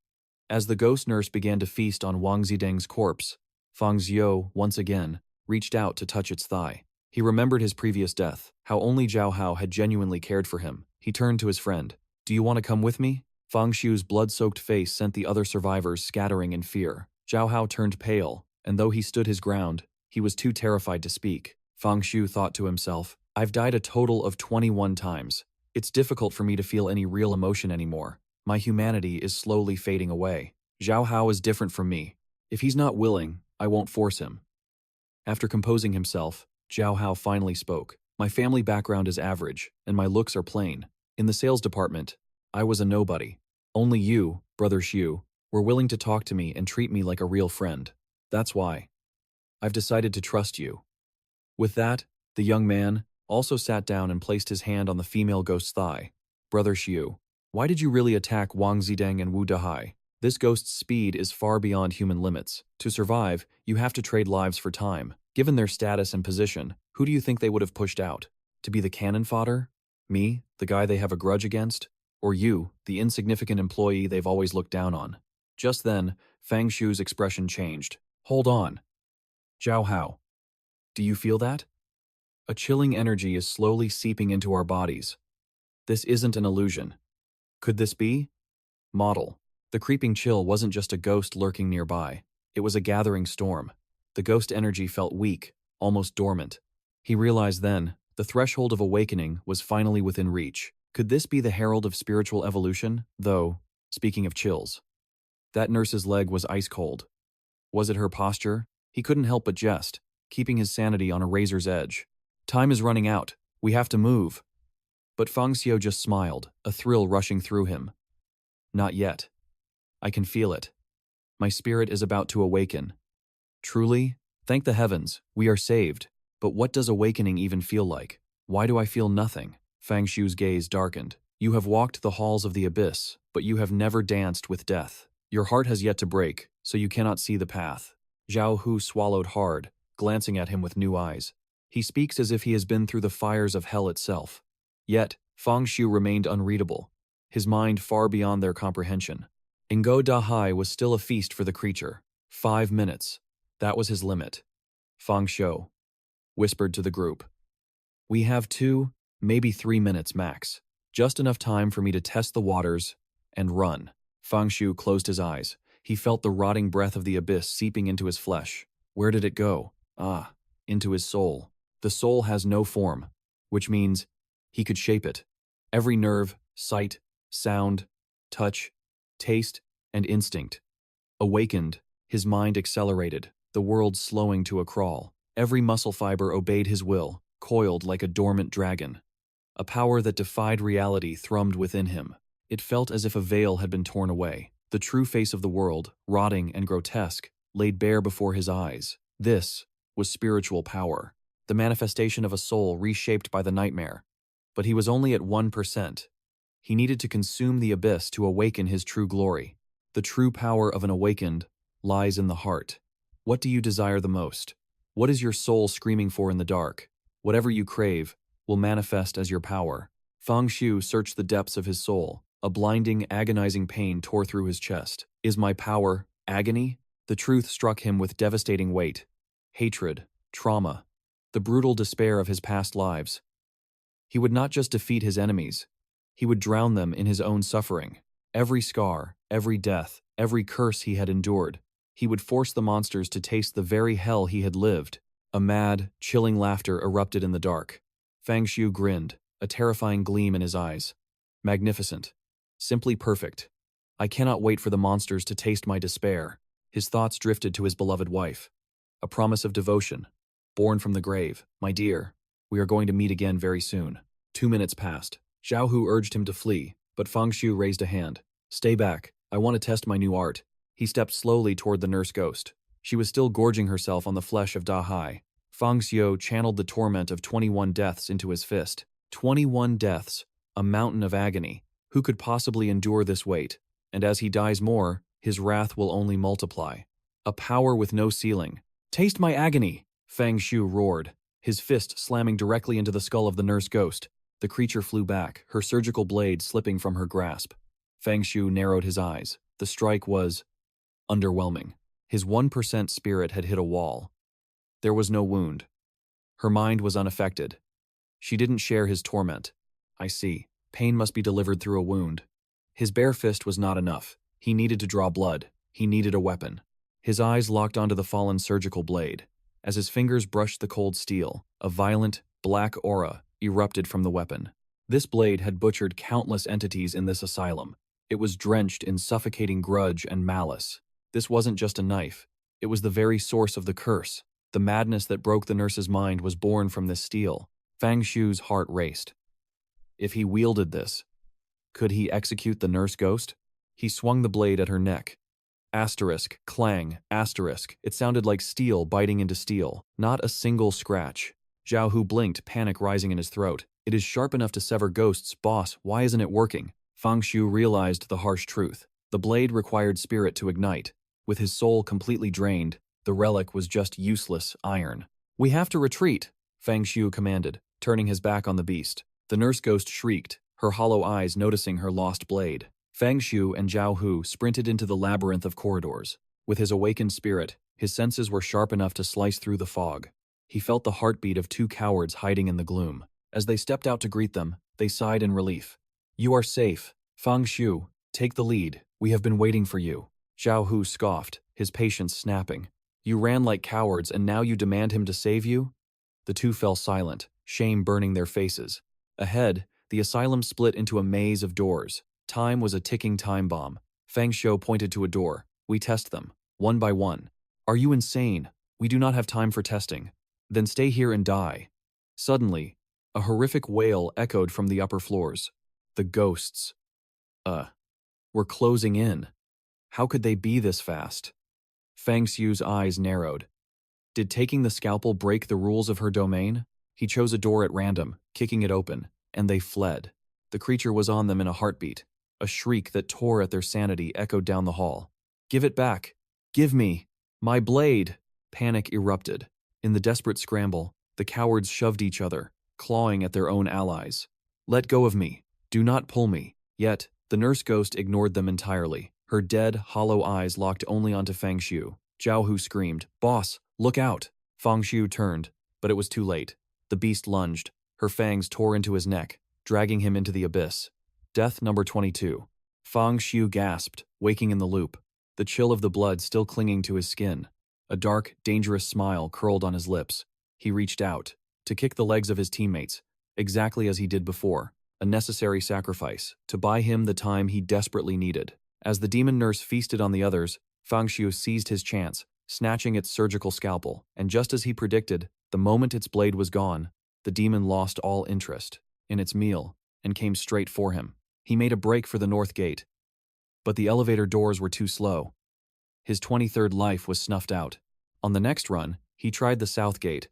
As the ghost nurse began to feast on 𝘌𝙤𝙢𝙤𝙤's corpse, Fang Zhou, once again, reached out to touch its thigh. He remembered his previous death, how only Zhao Hao had genuinely cared for him. He turned to his friend. Do you want to come with me? Fang Xiu's blood-soaked face sent the other survivors scattering in fear. Zhao Hao turned pale, and though he stood his ground, he was too terrified to speak. Fang Xiu thought to himself, I've died a total of 21 times. It's difficult for me to feel any real emotion anymore. My humanity is slowly fading away. Zhao Hao is different from me. If he's not willing, I won't force him. After composing himself, Zhao Hao finally spoke. My family background is average, and my looks are plain. In the sales department, I was a nobody. Only you, Brother Xiu, were willing to talk to me and treat me like a real friend. That's why I've decided to trust you. With that, the young man also sat down and placed his hand on the female ghost's thigh. Brother Xiu, why did you really attack 𝘌𝙤𝙢𝙤𝙤 and 𝘿𝙚𝙢𝙤𝙤? This ghost's speed is far beyond human limits. To survive, you have to trade lives for time. Given their status and position, who do you think they would have pushed out? To be the cannon fodder? Me, the guy they have a grudge against? Or you, the insignificant employee they've always looked down on? Just then, Fang Xiu's expression changed. Hold on. Zhao Hao. Do you feel that? A chilling energy is slowly seeping into our bodies. This isn't an illusion. Could this be? Model. The creeping chill wasn't just a ghost lurking nearby. It was a gathering storm. The ghost energy felt weak, almost dormant. He realized then, the threshold of awakening was finally within reach. Could this be the herald of spiritual evolution? Though, speaking of chills, that nurse's leg was ice cold. Was it her posture? He couldn't help but jest, keeping his sanity on a razor's edge. Time is running out. We have to move. But Fang Xiu just smiled, a thrill rushing through him. Not yet. I can feel it. My spirit is about to awaken. Truly, thank the heavens, we are saved. But what does awakening even feel like? Why do I feel nothing? Fang Xiu's gaze darkened. You have walked the halls of the abyss, but you have never danced with death. Your heart has yet to break, so you cannot see the path. Zhao Hu swallowed hard, glancing at him with new eyes. He speaks as if he has been through the fires of hell itself. Yet, Fang Xiu remained unreadable, his mind far beyond their comprehension. 𝘿𝙚𝙢𝙤𝙤 was still a feast for the creature. 5 minutes. That was his limit. Fang Xiu whispered to the group. We have 2, maybe 3 minutes max. Just enough time for me to test the waters and run. Fang Xiu closed his eyes. He felt the rotting breath of the abyss seeping into his flesh. Where did it go? Into his soul. The soul has no form, which means he could shape it. Every nerve, sight, sound, touch, taste, and instinct. Awakened, his mind accelerated, the world slowing to a crawl. Every muscle fiber obeyed his will, coiled like a dormant dragon. A power that defied reality thrummed within him. It felt as if a veil had been torn away. The true face of the world, rotting and grotesque, laid bare before his eyes. This was spiritual power, the manifestation of a soul reshaped by the nightmare. But he was only at 1%. He needed to consume the abyss to awaken his true glory. The true power of an awakened lies in the heart. What do you desire the most? What is your soul screaming for in the dark? Whatever you crave will manifest as your power. Fang Xiu searched the depths of his soul. A blinding, agonizing pain tore through his chest. Is my power agony? The truth struck him with devastating weight. Hatred, trauma, the brutal despair of his past lives. He would not just defeat his enemies. He would drown them in his own suffering. Every scar, every death, every curse he had endured. He would force the monsters to taste the very hell he had lived. A mad, chilling laughter erupted in the dark. Fang Xiu grinned, a terrifying gleam in his eyes. Magnificent. Simply perfect. I cannot wait for the monsters to taste my despair. His thoughts drifted to his beloved wife. A promise of devotion. Born from the grave. My dear, we are going to meet again very soon. 2 minutes passed. Zhao Hu urged him to flee, but Fang Xiu raised a hand. Stay back. I want to test my new art. He stepped slowly toward the nurse ghost. She was still gorging herself on the flesh of Da Hai. Fang Xiu channeled the torment of 21 deaths into his fist. 21 deaths, a mountain of agony. Who could possibly endure this weight? And as he dies more, his wrath will only multiply. A power with no ceiling. Taste my agony! Fang Xiu roared, his fist slamming directly into the skull of the nurse ghost. The creature flew back, her surgical blade slipping from her grasp. Fang Xiu narrowed his eyes. The strike was underwhelming. His 1% spirit had hit a wall. There was no wound. Her mind was unaffected. She didn't share his torment. I see. Pain must be delivered through a wound. His bare fist was not enough. He needed to draw blood. He needed a weapon. His eyes locked onto the fallen surgical blade. As his fingers brushed the cold steel, a violent, black aura erupted from the weapon. This blade had butchered countless entities in this asylum. It was drenched in suffocating grudge and malice. This wasn't just a knife. It was the very source of the curse. The madness that broke the nurse's mind was born from this steel. Fang Xiu's heart raced. If he wielded this, could he execute the nurse ghost? He swung the blade at her neck. Asterisk, clang, asterisk. It sounded like steel biting into steel. Not a single scratch. Zhao Hu blinked, panic rising in his throat. It is sharp enough to sever ghosts, boss. Why isn't it working? Fang Xiu realized the harsh truth. The blade required spirit to ignite. With his soul completely drained, the relic was just useless iron. We have to retreat, Fang Xiu commanded, turning his back on the beast. The nurse ghost shrieked, her hollow eyes noticing her lost blade. Fang Xiu and Zhao Hu sprinted into the labyrinth of corridors. With his awakened spirit, his senses were sharp enough to slice through the fog. He felt the heartbeat of two cowards hiding in the gloom. As they stepped out to greet them, they sighed in relief. You are safe. Fang Xiu, take the lead. We have been waiting for you. Zhao Hu scoffed, his patience snapping. You ran like cowards and now you demand him to save you? The two fell silent, shame burning their faces. Ahead, the asylum split into a maze of doors. Time was a ticking time bomb. Fang Xiu pointed to a door. We test them, one by one. Are you insane? We do not have time for testing. Then stay here and die. Suddenly, a horrific wail echoed from the upper floors. The ghosts. Were closing in. How could they be this fast? Fang Xiu's eyes narrowed. Did taking the scalpel break the rules of her domain? He chose a door at random, kicking it open, and they fled. The creature was on them in a heartbeat. A shriek that tore at their sanity echoed down the hall. Give it back! Give me! My blade! Panic erupted. In the desperate scramble, the cowards shoved each other, clawing at their own allies. Let go of me! Do not pull me! Yet, the nurse ghost ignored them entirely. Her dead, hollow eyes locked only onto Fang Xiu. Zhao Hu screamed, Boss, look out! Fang Xiu turned, but it was too late. The beast lunged. Her fangs tore into his neck, dragging him into the abyss. Death number 22. Fang Xiu gasped, waking in the loop, the chill of the blood still clinging to his skin. A dark, dangerous smile curled on his lips. He reached out, to kick the legs of his teammates, exactly as he did before, a necessary sacrifice, to buy him the time he desperately needed. As the demon nurse feasted on the others, Fang Xiu seized his chance, snatching its surgical scalpel, and just as he predicted, the moment its blade was gone, the demon lost all interest in its meal and came straight for him. He made a break for the north gate, but the elevator doors were too slow. His 23rd life was snuffed out. On the next run, he tried the south gate,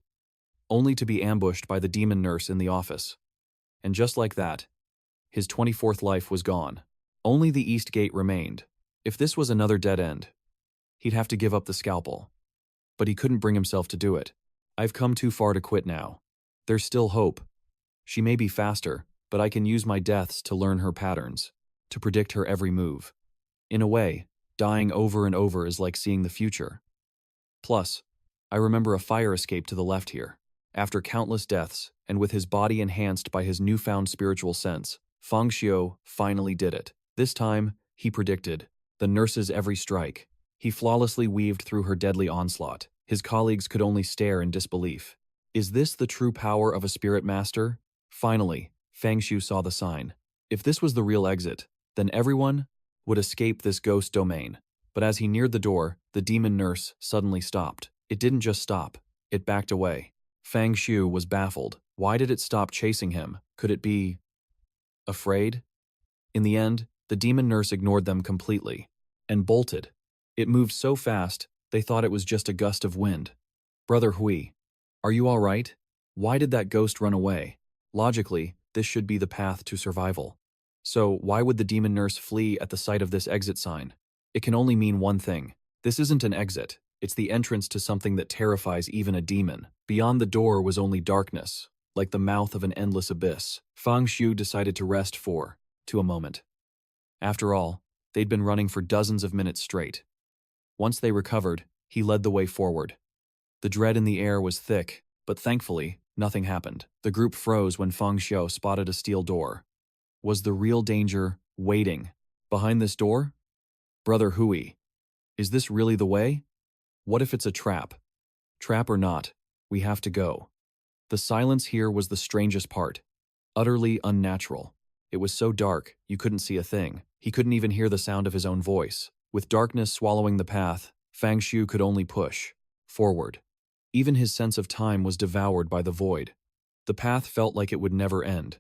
only to be ambushed by the demon nurse in the office. And just like that, his 24th life was gone. Only the east gate remained. If this was another dead end, he'd have to give up the scalpel. But he couldn't bring himself to do it. I've come too far to quit now. There's still hope. She may be faster, but I can use my deaths to learn her patterns, to predict her every move. In a way, dying over and over is like seeing the future. Plus, I remember a fire escape to the left here. After countless deaths, and with his body enhanced by his newfound spiritual sense, Fang Xiu finally did it. This time, he predicted the nurse's every strike. He flawlessly weaved through her deadly onslaught. His colleagues could only stare in disbelief. Is this the true power of a spirit master? Finally, Fang Xiu saw the sign. If this was the real exit, then everyone would escape this ghost domain. But as he neared the door, the demon nurse suddenly stopped. It didn't just stop, it backed away. Fang Xiu was baffled. Why did it stop chasing him? Could it be afraid? In the end, the demon nurse ignored them completely and bolted. It moved so fast, they thought it was just a gust of wind. Brother Hui, are you all right? Why did that ghost run away? Logically, This should be the path to survival. So, why would the demon nurse flee at the sight of this exit sign? It can only mean one thing. This isn't an exit. It's the entrance to something that terrifies even a demon. Beyond the door was only darkness, like the mouth of an endless abyss. Xiu decided to rest to a moment. After all, they'd been running for dozens of minutes straight. Once they recovered, he led the way forward. The dread in the air was thick, but thankfully, nothing happened. The group froze when Xiu spotted a steel door. Was the real danger waiting behind this door? Brother Hui, is this really the way? What if it's a trap? Trap or not, we have to go. The silence here was the strangest part. Utterly unnatural. It was so dark, you couldn't see a thing. He couldn't even hear the sound of his own voice. With darkness swallowing the path, Xiu could only push forward. Even his sense of time was devoured by the void. The path felt like it would never end.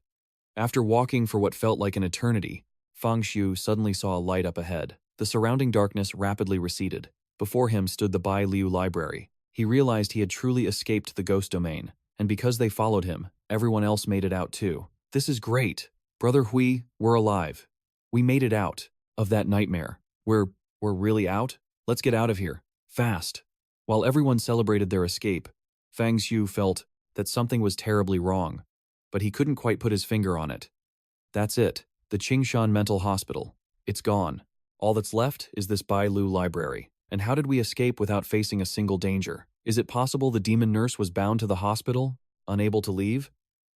After walking for what felt like an eternity, Xiu suddenly saw a light up ahead. The surrounding darkness rapidly receded. Before him stood the Bai-Liu library. He realized he had truly escaped the ghost domain, and because they followed him, everyone else made it out too. This is great. Brother Hui, we're alive. We made it out of that nightmare. We're really out? Let's get out of here. Fast. While everyone celebrated their escape, Xiu felt that something was terribly wrong, but he couldn't quite put his finger on it. That's it. The Qingshan Mental Hospital. It's gone. All that's left is this Bai-Liu library. And how did we escape without facing a single danger? Is it possible the demon nurse was bound to the hospital, unable to leave?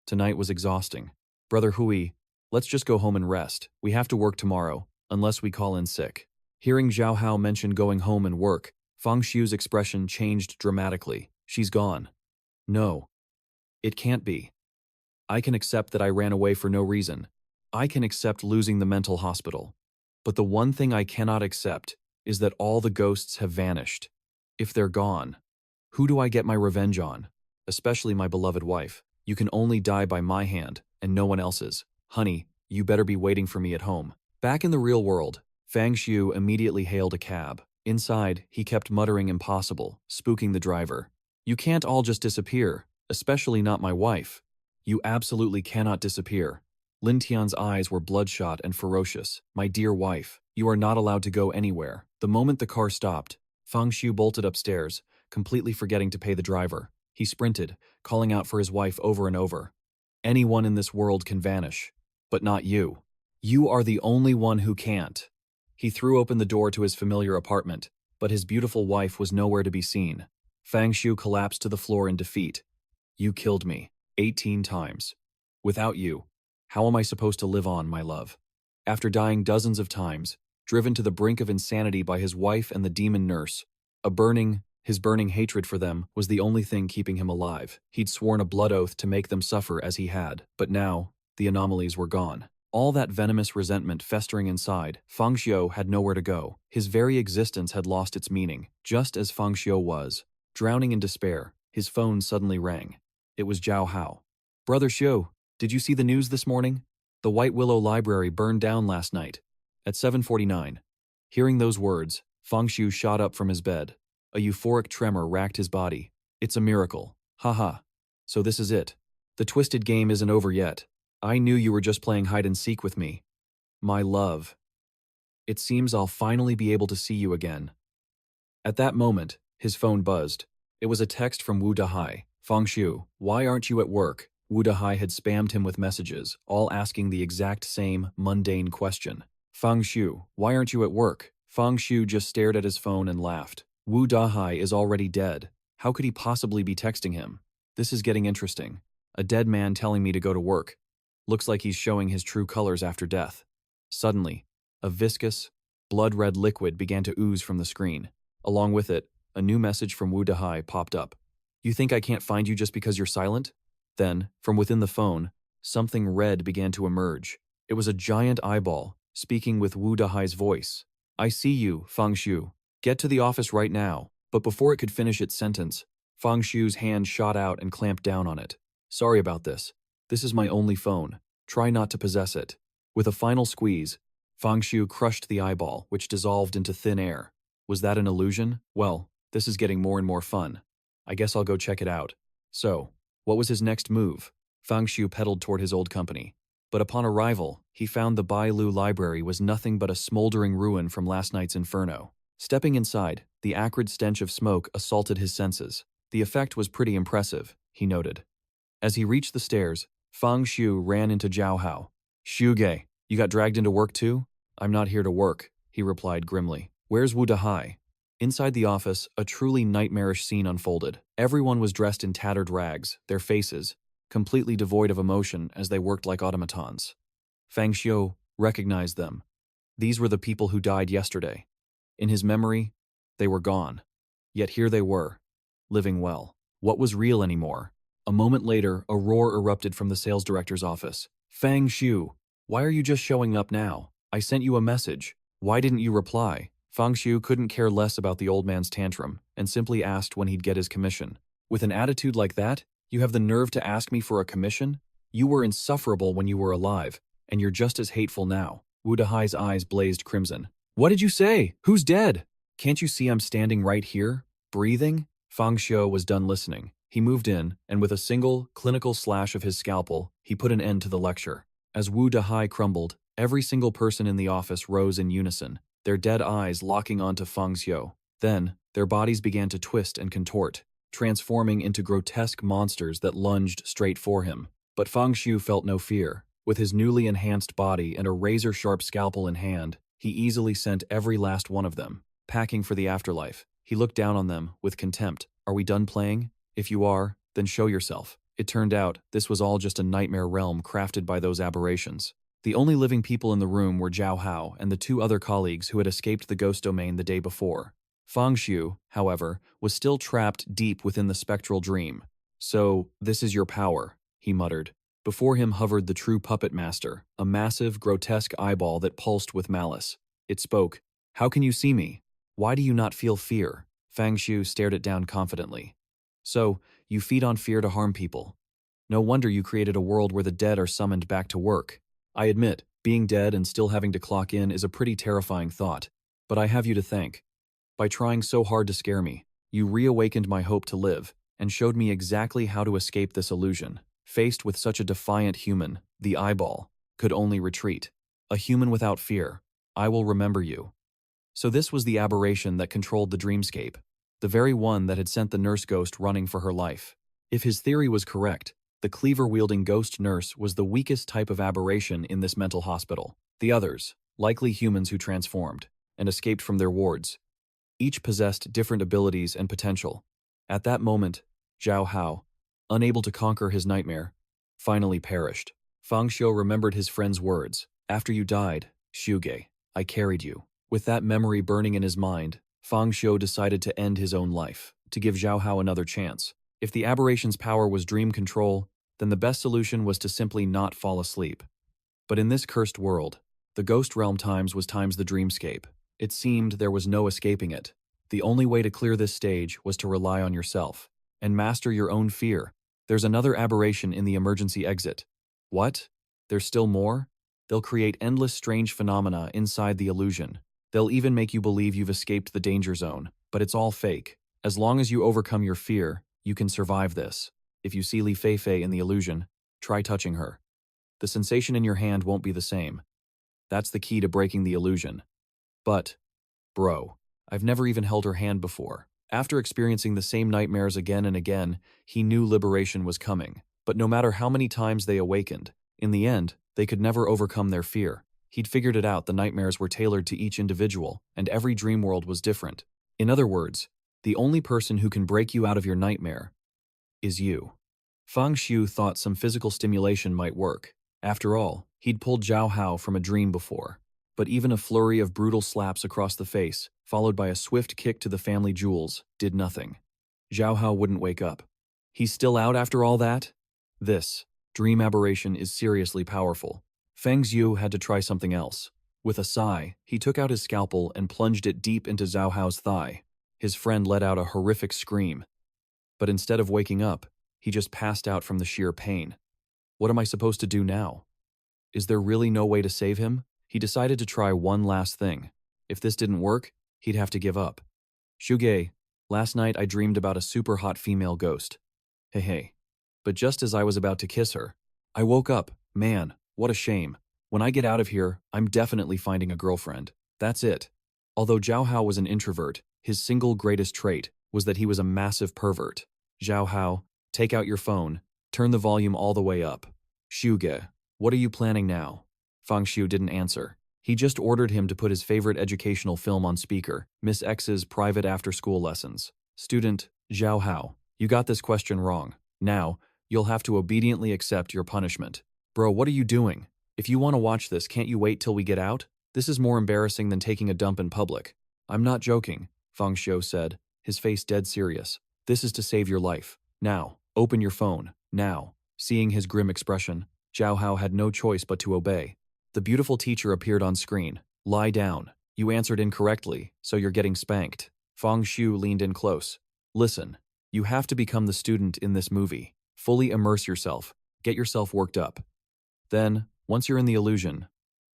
Tonight was exhausting. Brother Hui, let's just go home and rest. We have to work tomorrow, unless we call in sick. Hearing Zhao Hao mention going home and work, Xiu's expression changed dramatically. She's gone. No. It can't be. I can accept that I ran away for no reason. I can accept losing the mental hospital. But the one thing I cannot accept is that all the ghosts have vanished. If they're gone, who do I get my revenge on? Especially my beloved wife. You can only die by my hand, and no one else's. Honey, you better be waiting for me at home. Back in the real world, Xiu immediately hailed a cab. Inside, he kept muttering impossible, spooking the driver. You can't all just disappear, especially not my wife. You absolutely cannot disappear. Lin Tian's eyes were bloodshot and ferocious. My dear wife, you are not allowed to go anywhere. The moment the car stopped, Xiu bolted upstairs, completely forgetting to pay the driver. He sprinted, calling out for his wife over and over. Anyone in this world can vanish, but not you. You are the only one who can't. He threw open the door to his familiar apartment, but his beautiful wife was nowhere to be seen. Xiu collapsed to the floor in defeat. You killed me 18 times. Without you, how am I supposed to live on, my love? After dying dozens of times, driven to the brink of insanity by his wife and the demon nurse, his burning hatred for them was the only thing keeping him alive. He'd sworn a blood oath to make them suffer as he had, but now, the anomalies were gone. All that venomous resentment festering inside, Xiu had nowhere to go. His very existence had lost its meaning. Just as Xiu was, drowning in despair, his phone suddenly rang. It was Zhao Hao. Brother Xiu, did you see the news this morning? The White Willow Library burned down last night. At 7:49. Hearing those words, Xiu shot up from his bed. A euphoric tremor racked his body. It's a miracle. Haha. So this is it. The twisted game isn't over yet. I knew you were just playing hide and seek with me. My love. It seems I'll finally be able to see you again. At that moment, his phone buzzed. It was a text from Wu Dahai. Xiu, why aren't you at work? Wu Dahai had spammed him with messages, all asking the exact same mundane question. Xiu, why aren't you at work? Xiu just stared at his phone and laughed. Wu Dahai is already dead. How could he possibly be texting him? This is getting interesting. A dead man telling me to go to work. Looks like he's showing his true colors after death. Suddenly, a viscous, blood-red liquid began to ooze from the screen. Along with it, a new message from Wu Dahai popped up. You think I can't find you just because you're silent? Then, from within the phone, something red began to emerge. It was a giant eyeball, speaking with Wu Dahai's voice. I see you, Xiu. Get to the office right now. But before it could finish its sentence, Xiu's hand shot out and clamped down on it. Sorry about this. This is my only phone. Try not to possess it. With a final squeeze, Xiu crushed the eyeball, which dissolved into thin air. Was that an illusion? Well, this is getting more and more fun. I guess I'll go check it out. So, what was his next move? Fang Xiu pedaled toward his old company. But upon arrival, he found the 𝘿𝙚𝙢𝙤𝙤 library was nothing but a smoldering ruin from last night's inferno. Stepping inside, the acrid stench of smoke assaulted his senses. The effect was pretty impressive, he noted. As he reached the stairs, Fang Xiu ran into Zhao Hao. "Xiuge, you got dragged into work too?" "I'm not here to work," he replied grimly. "Where's 𝘿𝙚𝙢𝙤𝙤?" Inside the office, a truly nightmarish scene unfolded. Everyone was dressed in tattered rags, their faces completely devoid of emotion as they worked like automatons. Fang Xiu recognized them. These were the people who died yesterday. In his memory, they were gone. Yet here they were, living well. What was real anymore? A moment later, a roar erupted from the sales director's office. "Fang Xiu, why are you just showing up now? I sent you a message. Why didn't you reply?" Fang Xiu couldn't care less about the old man's tantrum and simply asked when he'd get his commission. "With an attitude like that, you have the nerve to ask me for a commission? You were insufferable when you were alive, and you're just as hateful now." 𝘿𝙚𝙢𝙤𝙤's eyes blazed crimson. "What did you say? Who's dead? Can't you see I'm standing right here, breathing?" Fang Xiu was done listening. He moved in, and with a single, clinical slash of his scalpel, he put an end to the lecture. As 𝘿𝙚𝙢𝙤𝙤 crumbled, every single person in the office rose in unison, their dead eyes locking onto Fang Xiu. Then, their bodies began to twist and contort, transforming into grotesque monsters that lunged straight for him. But Fang Xiu felt no fear. With his newly enhanced body and a razor-sharp scalpel in hand, he easily sent every last one of them packing for the afterlife. He looked down on them with contempt. "Are we done playing? If you are, then show yourself." It turned out this was all just a nightmare realm crafted by those aberrations. The only living people in the room were Zhao Hao and the two other colleagues who had escaped the ghost domain the day before. Fang Xiu, however, was still trapped deep within the spectral dream. "So, this is your power," he muttered. Before him hovered the true puppet master, a massive, grotesque eyeball that pulsed with malice. It spoke. "How can you see me? Why do you not feel fear?" Fang Xiu stared it down confidently. "So, you feed on fear to harm people. No wonder you created a world where the dead are summoned back to work. I admit, being dead and still having to clock in is a pretty terrifying thought. But I have you to thank. By trying so hard to scare me, you reawakened my hope to live, and showed me exactly how to escape this illusion." Faced with such a defiant human, the eyeball could only retreat. "A human without fear. I will remember you." So this was the aberration that controlled the dreamscape, the very one that had sent the nurse ghost running for her life. If his theory was correct, the cleaver-wielding ghost nurse was the weakest type of aberration in this mental hospital. The others, likely humans who transformed and escaped from their wards, each possessed different abilities and potential. At that moment, Zhao Hao, unable to conquer his nightmare, finally perished. Fang Xiu remembered his friend's words. "After you died, Xiuge, I carried you." With that memory burning in his mind, Fang Xiu decided to end his own life, to give Zhao Hao another chance. If the aberration's power was dream control, then the best solution was to simply not fall asleep. But in this cursed world, the ghost realm times was times the dreamscape. It seemed there was no escaping it. The only way to clear this stage was to rely on yourself and master your own fear. There's another aberration in the emergency exit. What? There's still more? They'll create endless strange phenomena inside the illusion. They'll even make you believe you've escaped the danger zone, but it's all fake. As long as you overcome your fear, you can survive this. If you see Li Feifei in the illusion, try touching her. The sensation in your hand won't be the same. That's the key to breaking the illusion. But, bro, I've never even held her hand before. After experiencing the same nightmares again and again, he knew liberation was coming. But no matter how many times they awakened, in the end, they could never overcome their fear. He'd figured it out. The nightmares were tailored to each individual, and every dream world was different. In other words, the only person who can break you out of your nightmare is you. Fang Xiu thought some physical stimulation might work. After all, he'd pulled Zhao Hao from a dream before. But even a flurry of brutal slaps across the face, followed by a swift kick to the family jewels, did nothing. Zhao Hao wouldn't wake up. He's still out after all that? This dream aberration is seriously powerful. Fang Xiu had to try something else. With a sigh, he took out his scalpel and plunged it deep into Zhao Hao's thigh. His friend let out a horrific scream. But instead of waking up, he just passed out from the sheer pain. What am I supposed to do now? Is there really no way to save him? He decided to try one last thing. If this didn't work, he'd have to give up. "Xiuge, last night I dreamed about a super hot female ghost. Hey. but just as I was about to kiss her, I woke up. Man, what a shame. When I get out of here, I'm definitely finding a girlfriend. That's it. Although Zhao Hao was an introvert, his single greatest trait was that he was a massive pervert. Zhao Hao, take out your phone, turn the volume all the way up. Xiuge, what are you planning now? Fang Xiu didn't answer. He just ordered him to put his favorite educational film on speaker, Miss X's private after-school lessons. Student, Zhao Hao, you got this question wrong. Now, you'll have to obediently accept your punishment. Bro, what are you doing? If you want to watch this, can't you wait till we get out? This is more embarrassing than taking a dump in public. I'm not joking, Fang Xiu said, his face dead serious. This is to save your life. Now, open your phone. Now. Seeing his grim expression, Zhao Hao had no choice but to obey. The beautiful teacher appeared on screen. Lie down. You answered incorrectly, so you're getting spanked. Fang Xiu leaned in close. Listen, you have to become the student in this movie. Fully immerse yourself. Get yourself worked up. Then, once you're in the illusion,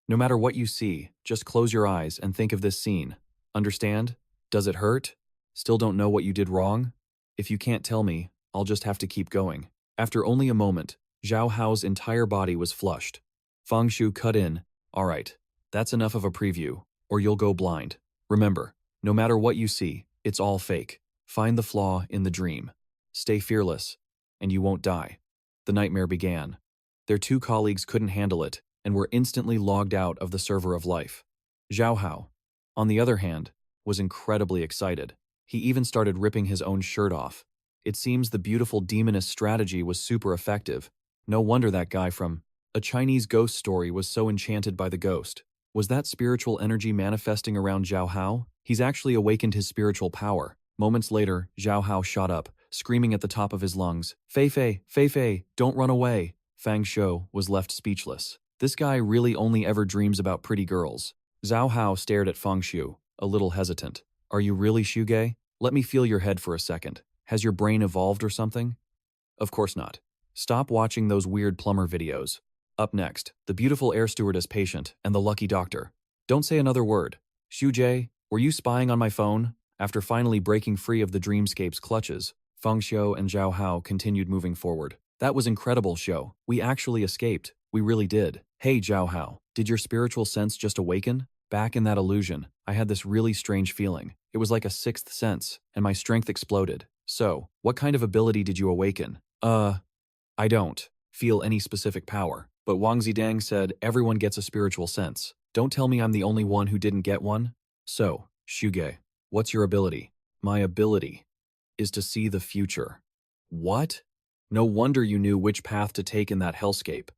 no matter what you see, just close your eyes and think of this scene. Understand? Does it hurt? Still don't know what you did wrong? If you can't tell me, I'll just have to keep going. After only a moment, Zhao Hao's entire body was flushed. Fang Xiu cut in. All right, that's enough of a preview, or you'll go blind. Remember, no matter what you see, it's all fake. Find the flaw in the dream. Stay fearless, and you won't die. The nightmare began. Their two colleagues couldn't handle it and were instantly logged out of the server of life. Zhao Hao, on the other hand, was incredibly excited. He even started ripping his own shirt off. It seems the beautiful demoness strategy was super effective. No wonder that guy from A Chinese Ghost Story was so enchanted by the ghost. Was that spiritual energy manifesting around Zhao Hao? He's actually awakened his spiritual power. Moments later, Zhao Hao shot up, screaming at the top of his lungs, Fei, don't run away. Fang Xiu was left speechless. This guy really only ever dreams about pretty girls. Zhao Hao stared at Fang Xiu, a little hesitant. Are you really Xiuge? Let me feel your head for a second. Has your brain evolved or something? Of course not. Stop watching those weird plumber videos. Up next, the beautiful air stewardess patient and the lucky doctor. Don't say another word. Xiuge, were you spying on my phone? After finally breaking free of the dreamscape's clutches, Fang Xiu and Zhao Hao continued moving forward. That was incredible, Xiu. We actually escaped. We really did. Hey, Zhao Hao, did your spiritual sense just awaken? Back in that illusion, I had this really strange feeling. It was like a sixth sense, and my strength exploded. So, what kind of ability did you awaken? I don't feel any specific power, but Wang Zidang said everyone gets a spiritual sense. Don't tell me I'm the only one who didn't get one? So, Xiuge, what's your ability? My ability is to see the future. What? No wonder you knew which path to take in that hellscape.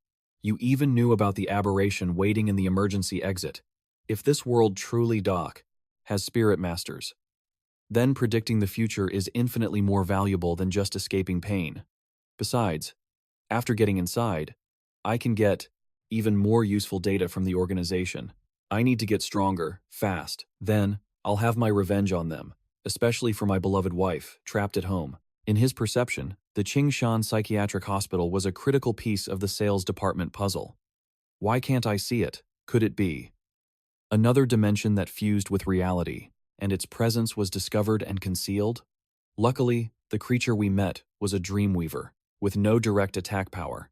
You even knew about the aberration waiting in the emergency exit. If this world truly, Doc, has spirit masters, then predicting the future is infinitely more valuable than just escaping pain. Besides, after getting inside, I can get even more useful data from the organization. I need to get stronger, fast. Then, I'll have my revenge on them, especially for my beloved wife, trapped at home. In his perception, the Qingshan Psychiatric Hospital was a critical piece of the sales department puzzle. Why can't I see it? Could it be another dimension that fused with reality, and its presence was discovered and concealed? Luckily, the creature we met was a dreamweaver, with no direct attack power.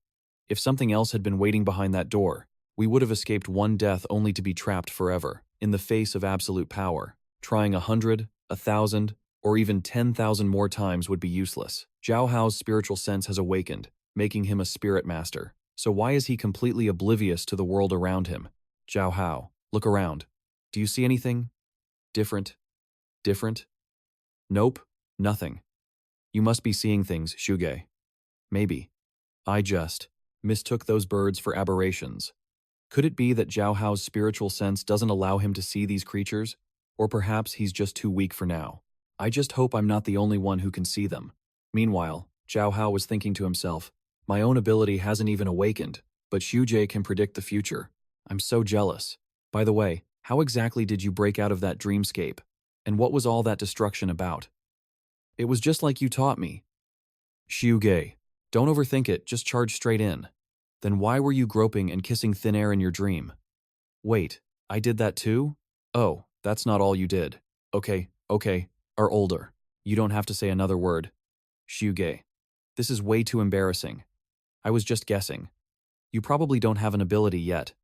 If something else had been waiting behind that door, we would have escaped one death only to be trapped forever, in the face of absolute power. Trying 100, 1,000, or even 10,000 more times would be useless. Zhao Hao's spiritual sense has awakened, making him a spirit master. So why is he completely oblivious to the world around him? Zhao Hao, look around. Do you see anything? Different? Nope, nothing. You must be seeing things, Xiuge. Maybe. I just mistook those birds for aberrations. Could it be that Zhao Hao's spiritual sense doesn't allow him to see these creatures? Or perhaps he's just too weak for now. I just hope I'm not the only one who can see them. Meanwhile, Zhao Hao was thinking to himself, my own ability hasn't even awakened, but Xiuge can predict the future. I'm so jealous. By the way, how exactly did you break out of that dreamscape? And what was all that destruction about? It was just like you taught me. Xiuge, don't overthink it, just charge straight in. Then why were you groping and kissing thin air in your dream? Wait, I did that too? Oh, that's not all you did. Okay, are older. You don't have to say another word. Xiuge. This is way too embarrassing. I was just guessing. You probably don't have an ability yet.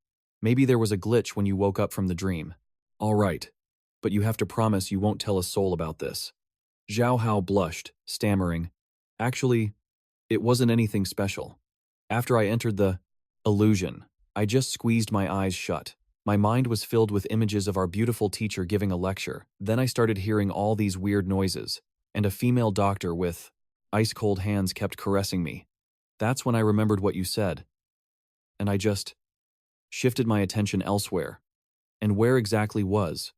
Maybe there was a glitch when you woke up from the dream. All right, but you have to promise you won't tell a soul about this. Zhao Hao blushed, stammering. Actually, it wasn't anything special. After I entered the illusion, I just squeezed my eyes shut. My mind was filled with images of our beautiful teacher giving a lecture. Then I started hearing all these weird noises, and a female doctor with ice-cold hands kept caressing me. That's when I remembered what you said. And I just shifted my attention elsewhere. And where exactly was?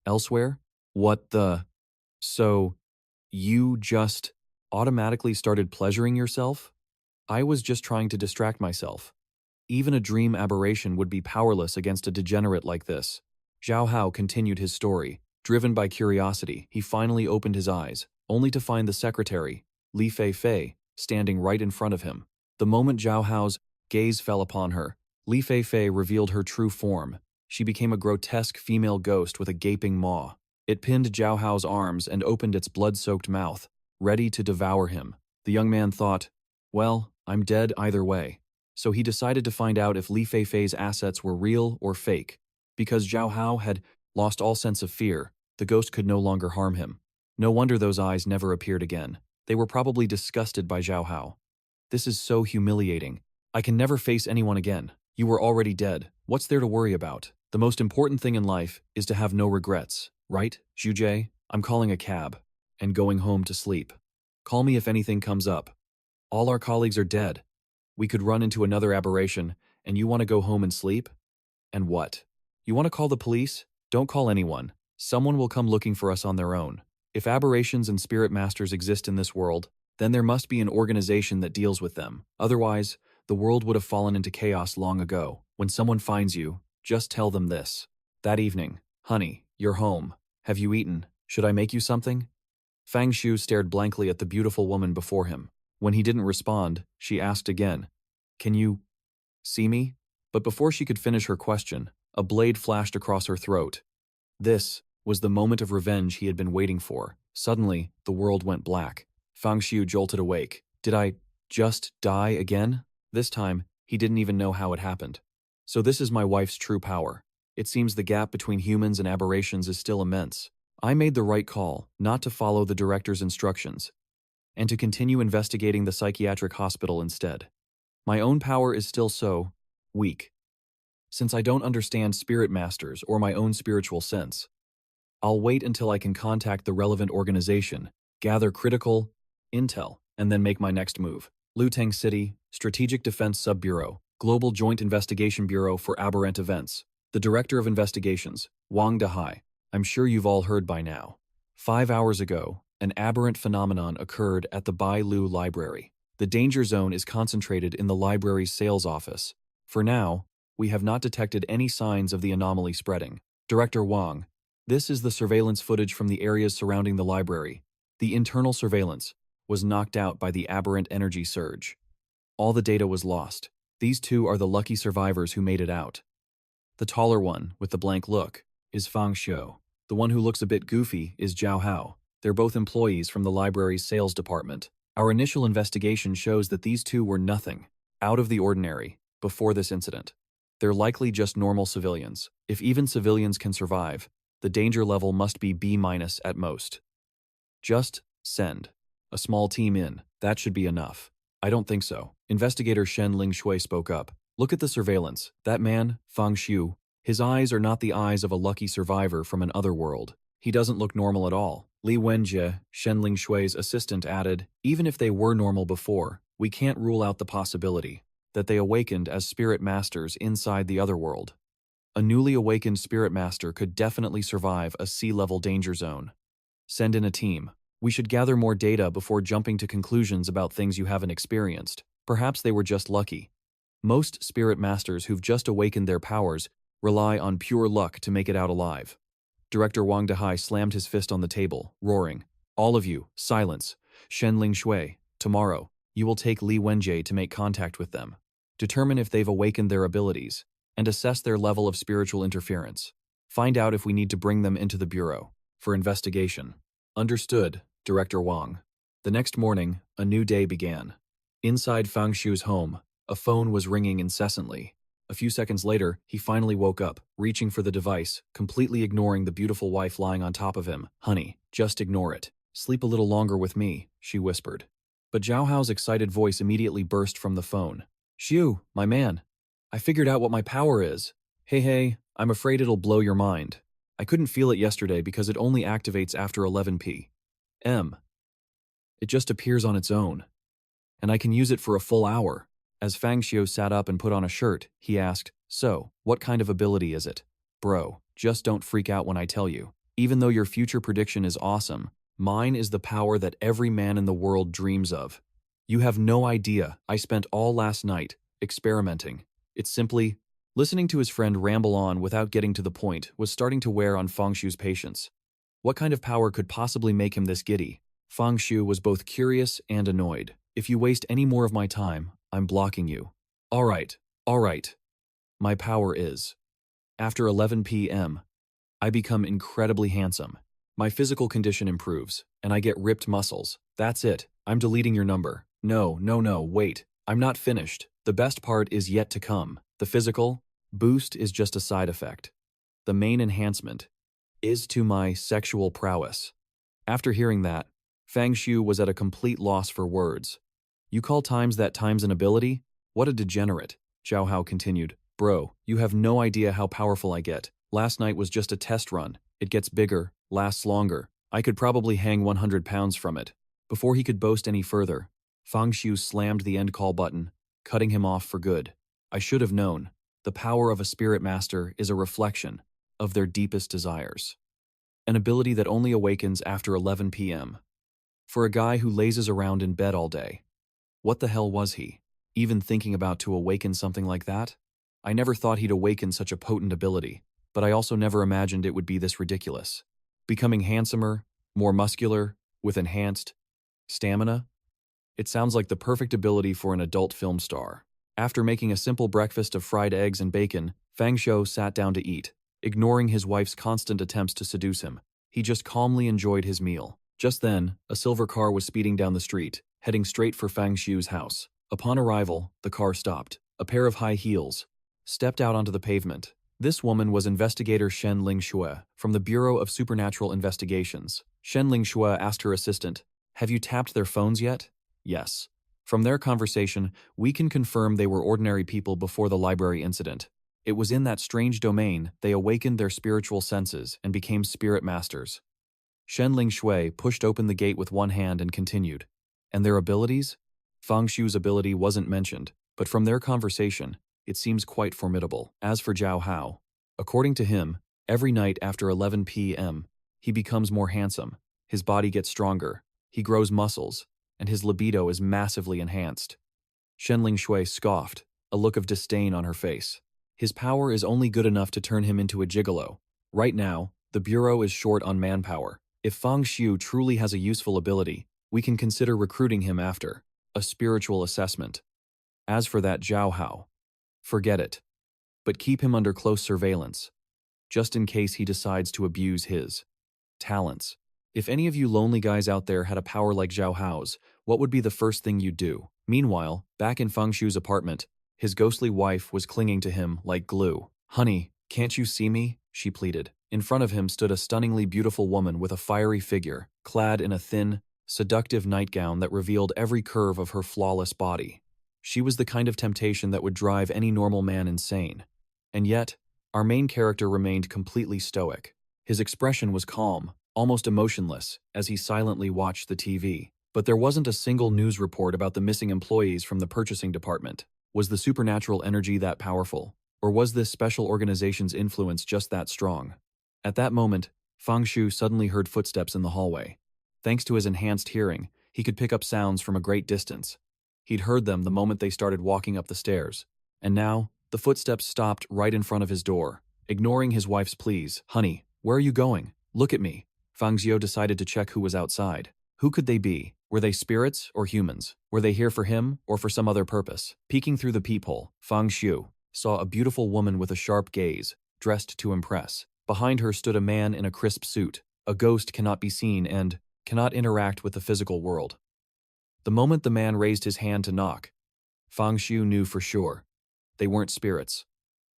Elsewhere? What the? So, you just automatically started pleasuring yourself? I was just trying to distract myself. Even a dream aberration would be powerless against a degenerate like this. Zhao Hao continued his story. Driven by curiosity, he finally opened his eyes, only to find the secretary, Li Fei, standing right in front of him. The moment Zhao Hao's gaze fell upon her, Li Fei revealed her true form. She became a grotesque female ghost with a gaping maw. It pinned Zhao Hao's arms and opened its blood-soaked mouth, ready to devour him. The young man thought, well, I'm dead either way. So he decided to find out if Li Fei's assets were real or fake. Because Zhao Hao had lost all sense of fear, the ghost could no longer harm him. No wonder those eyes never appeared again. They were probably disgusted by Zhao Hao. This is so humiliating. I can never face anyone again. You were already dead. What's there to worry about? The most important thing in life is to have no regrets, right, Zhu? I'm calling a cab and going home to sleep. Call me if anything comes up. All our colleagues are dead. We could run into another aberration, and you want to go home and sleep? And what? You want to call the police? Don't call anyone. Someone will come looking for us on their own. If aberrations and spirit masters exist in this world, then there must be an organization that deals with them. Otherwise, the world would have fallen into chaos long ago. When someone finds you, just tell them this. That evening, honey, you're home. Have you eaten? Should I make you something? Fang Shu stared blankly at the beautiful woman before him. When he didn't respond, she asked again, can you see me? But before she could finish her question, a blade flashed across her throat. This was the moment of revenge he had been waiting for. Suddenly, the world went black. Fang Shu jolted awake. Did I just die again? This time, he didn't even know how it happened. So this is my wife's true power. It seems the gap between humans and aberrations is still immense. I made the right call, not to follow the director's instructions, and to continue investigating the psychiatric hospital instead. My own power is still so weak. Since I don't understand spirit masters or my own spiritual sense, I'll wait until I can contact the relevant organization, gather critical intel, and then make my next move. Luteng City, Strategic Defense Sub-Bureau, Global Joint Investigation Bureau for Aberrant Events. The Director of Investigations, 𝘿𝙚𝙢𝙤𝙤. I'm sure you've all heard by now. 5 hours ago, an aberrant phenomenon occurred at the Bai-Lu Library. The danger zone is concentrated in the library's sales office. For now, we have not detected any signs of the anomaly spreading. Director Wang, this is the surveillance footage from the areas surrounding the library. The internal surveillance was knocked out by the aberrant energy surge. All the data was lost. These two are the lucky survivors who made it out. The taller one, with the blank look, is Fang Shu. The one who looks a bit goofy is Zhao Hao. They're both employees from the library's sales department. Our initial investigation shows that these two were nothing out of the ordinary before this incident. They're likely just normal civilians. If even civilians can survive, the danger level must be B- at most. Just send a small team in. That should be enough. I don't think so. Investigator 𝘿𝙚𝙢𝙤𝙤 spoke up. Look at the surveillance. That man, Fang Shu, his eyes are not the eyes of a lucky survivor from an other world. He doesn't look normal at all. Li Wenjie, 𝘿𝙚𝙢𝙤𝙤's assistant, added, even if they were normal before, we can't rule out the possibility that they awakened as spirit masters inside the other world. A newly awakened spirit master could definitely survive a sea-level danger zone. Send in a team. We should gather more data before jumping to conclusions about things you haven't experienced. Perhaps they were just lucky. Most spirit masters who've just awakened their powers rely on pure luck to make it out alive. Director 𝘿𝙚𝙚𝙤𝙤 slammed his fist on the table, roaring, all of you, silence. 𝘿𝙚𝙢𝙤𝙤, tomorrow, you will take Li Wenjie to make contact with them. Determine if they've awakened their abilities, and assess their level of spiritual interference. Find out if we need to bring them into the Bureau for investigation. Understood, Director Wang. The next morning, a new day began. Inside Fang Xiu's home, a phone was ringing incessantly. A few seconds later, he finally woke up, reaching for the device, completely ignoring the beautiful wife lying on top of him. "Honey, just ignore it. Sleep a little longer with me," she whispered. But Zhao Hao's excited voice immediately burst from the phone. "Xiu, my man, I figured out what my power is. Hey, I'm afraid it'll blow your mind. I couldn't feel it yesterday because it only activates after 11 p.m. It just appears on its own. And I can use it for a full hour." As Fang Xiu sat up and put on a shirt, he asked, "So, what kind of ability is it?" "Bro, just don't freak out when I tell you. Even though your future prediction is awesome, mine is the power that every man in the world dreams of. You have no idea. I spent all last night experimenting. It's simply..." Listening to his friend ramble on without getting to the point was starting to wear on Fang Xiu's patience. What kind of power could possibly make him this giddy? Fang Xiu was both curious and annoyed. "If you waste any more of my time, I'm blocking you." All right. My power is... After 11 p.m., I become incredibly handsome. My physical condition improves, and I get ripped muscles. That's it. I'm deleting your number. No, wait. I'm not finished. The best part is yet to come. The physical boost is just a side effect. The main enhancement is to my sexual prowess. After hearing that, Fang Xiu was at a complete loss for words. "You call times an ability? What a degenerate," Zhao Hao continued. "Bro, you have no idea how powerful I get. Last night was just a test run. It gets bigger, lasts longer. I could probably hang 100 pounds from it." Before he could boast any further, Fang Xiu slammed the end call button, cutting him off for good. I should have known. The power of a spirit master is a reflection of their deepest desires. An ability that only awakens after 11 p.m. For a guy who lazes around in bed all day. What the hell was he even thinking about to awaken something like that? I never thought he'd awaken such a potent ability, but I also never imagined it would be this ridiculous. Becoming handsomer, more muscular, with enhanced stamina? It sounds like the perfect ability for an adult film star. After making a simple breakfast of fried eggs and bacon, Fang Xiu sat down to eat, ignoring his wife's constant attempts to seduce him. He just calmly enjoyed his meal. Just then, a silver car was speeding down the street, heading straight for Fang Xiu's house. Upon arrival, the car stopped. A pair of high heels stepped out onto the pavement. This woman was investigator 𝘿𝙚𝙢𝙤𝙤 from the Bureau of Supernatural Investigations. 𝘿𝙚𝙢𝙤𝙤 asked her assistant, "Have you tapped their phones yet?" "Yes." From their conversation, we can confirm they were ordinary people before the library incident. It was in that strange domain they awakened their spiritual senses and became spirit masters. 𝘿𝙚𝙢𝙤 pushed open the gate with one hand and continued. And their abilities? Fang Xiu's ability wasn't mentioned, but from their conversation, it seems quite formidable. As for Zhao Hao, according to him, every night after 11 p.m., he becomes more handsome, his body gets stronger, he grows muscles, and his libido is massively enhanced. 𝘿𝙚𝙢𝙤 scoffed, a look of disdain on her face. His power is only good enough to turn him into a gigolo. Right now, the Bureau is short on manpower. If Fang Xiu truly has a useful ability, we can consider recruiting him after a spiritual assessment. As for that Zhao Hao, forget it. But keep him under close surveillance, just in case he decides to abuse his talents. If any of you lonely guys out there had a power like Zhao Hao's, what would be the first thing you'd do? Meanwhile, back in Fang Xiu's apartment, his ghostly wife was clinging to him like glue. "Honey, can't you see me?" she pleaded. In front of him stood a stunningly beautiful woman with a fiery figure, clad in a thin, seductive nightgown that revealed every curve of her flawless body. She was the kind of temptation that would drive any normal man insane. And yet, our main character remained completely stoic. His expression was calm, almost emotionless, as he silently watched the TV. But there wasn't a single news report about the missing employees from the purchasing department. Was the supernatural energy that powerful? Or was this special organization's influence just that strong? At that moment, Fang Xiu suddenly heard footsteps in the hallway. Thanks to his enhanced hearing, he could pick up sounds from a great distance. He'd heard them the moment they started walking up the stairs. And now, the footsteps stopped right in front of his door. Ignoring his wife's pleas, "Honey, where are you going? Look at me." Fang Xiu decided to check who was outside. Who could they be? Were they spirits or humans? Were they here for him or for some other purpose? Peeking through the peephole, Fang Xiu saw a beautiful woman with a sharp gaze, dressed to impress. Behind her stood a man in a crisp suit. A ghost cannot be seen and cannot interact with the physical world. The moment the man raised his hand to knock, Fang Xiu knew for sure. They weren't spirits.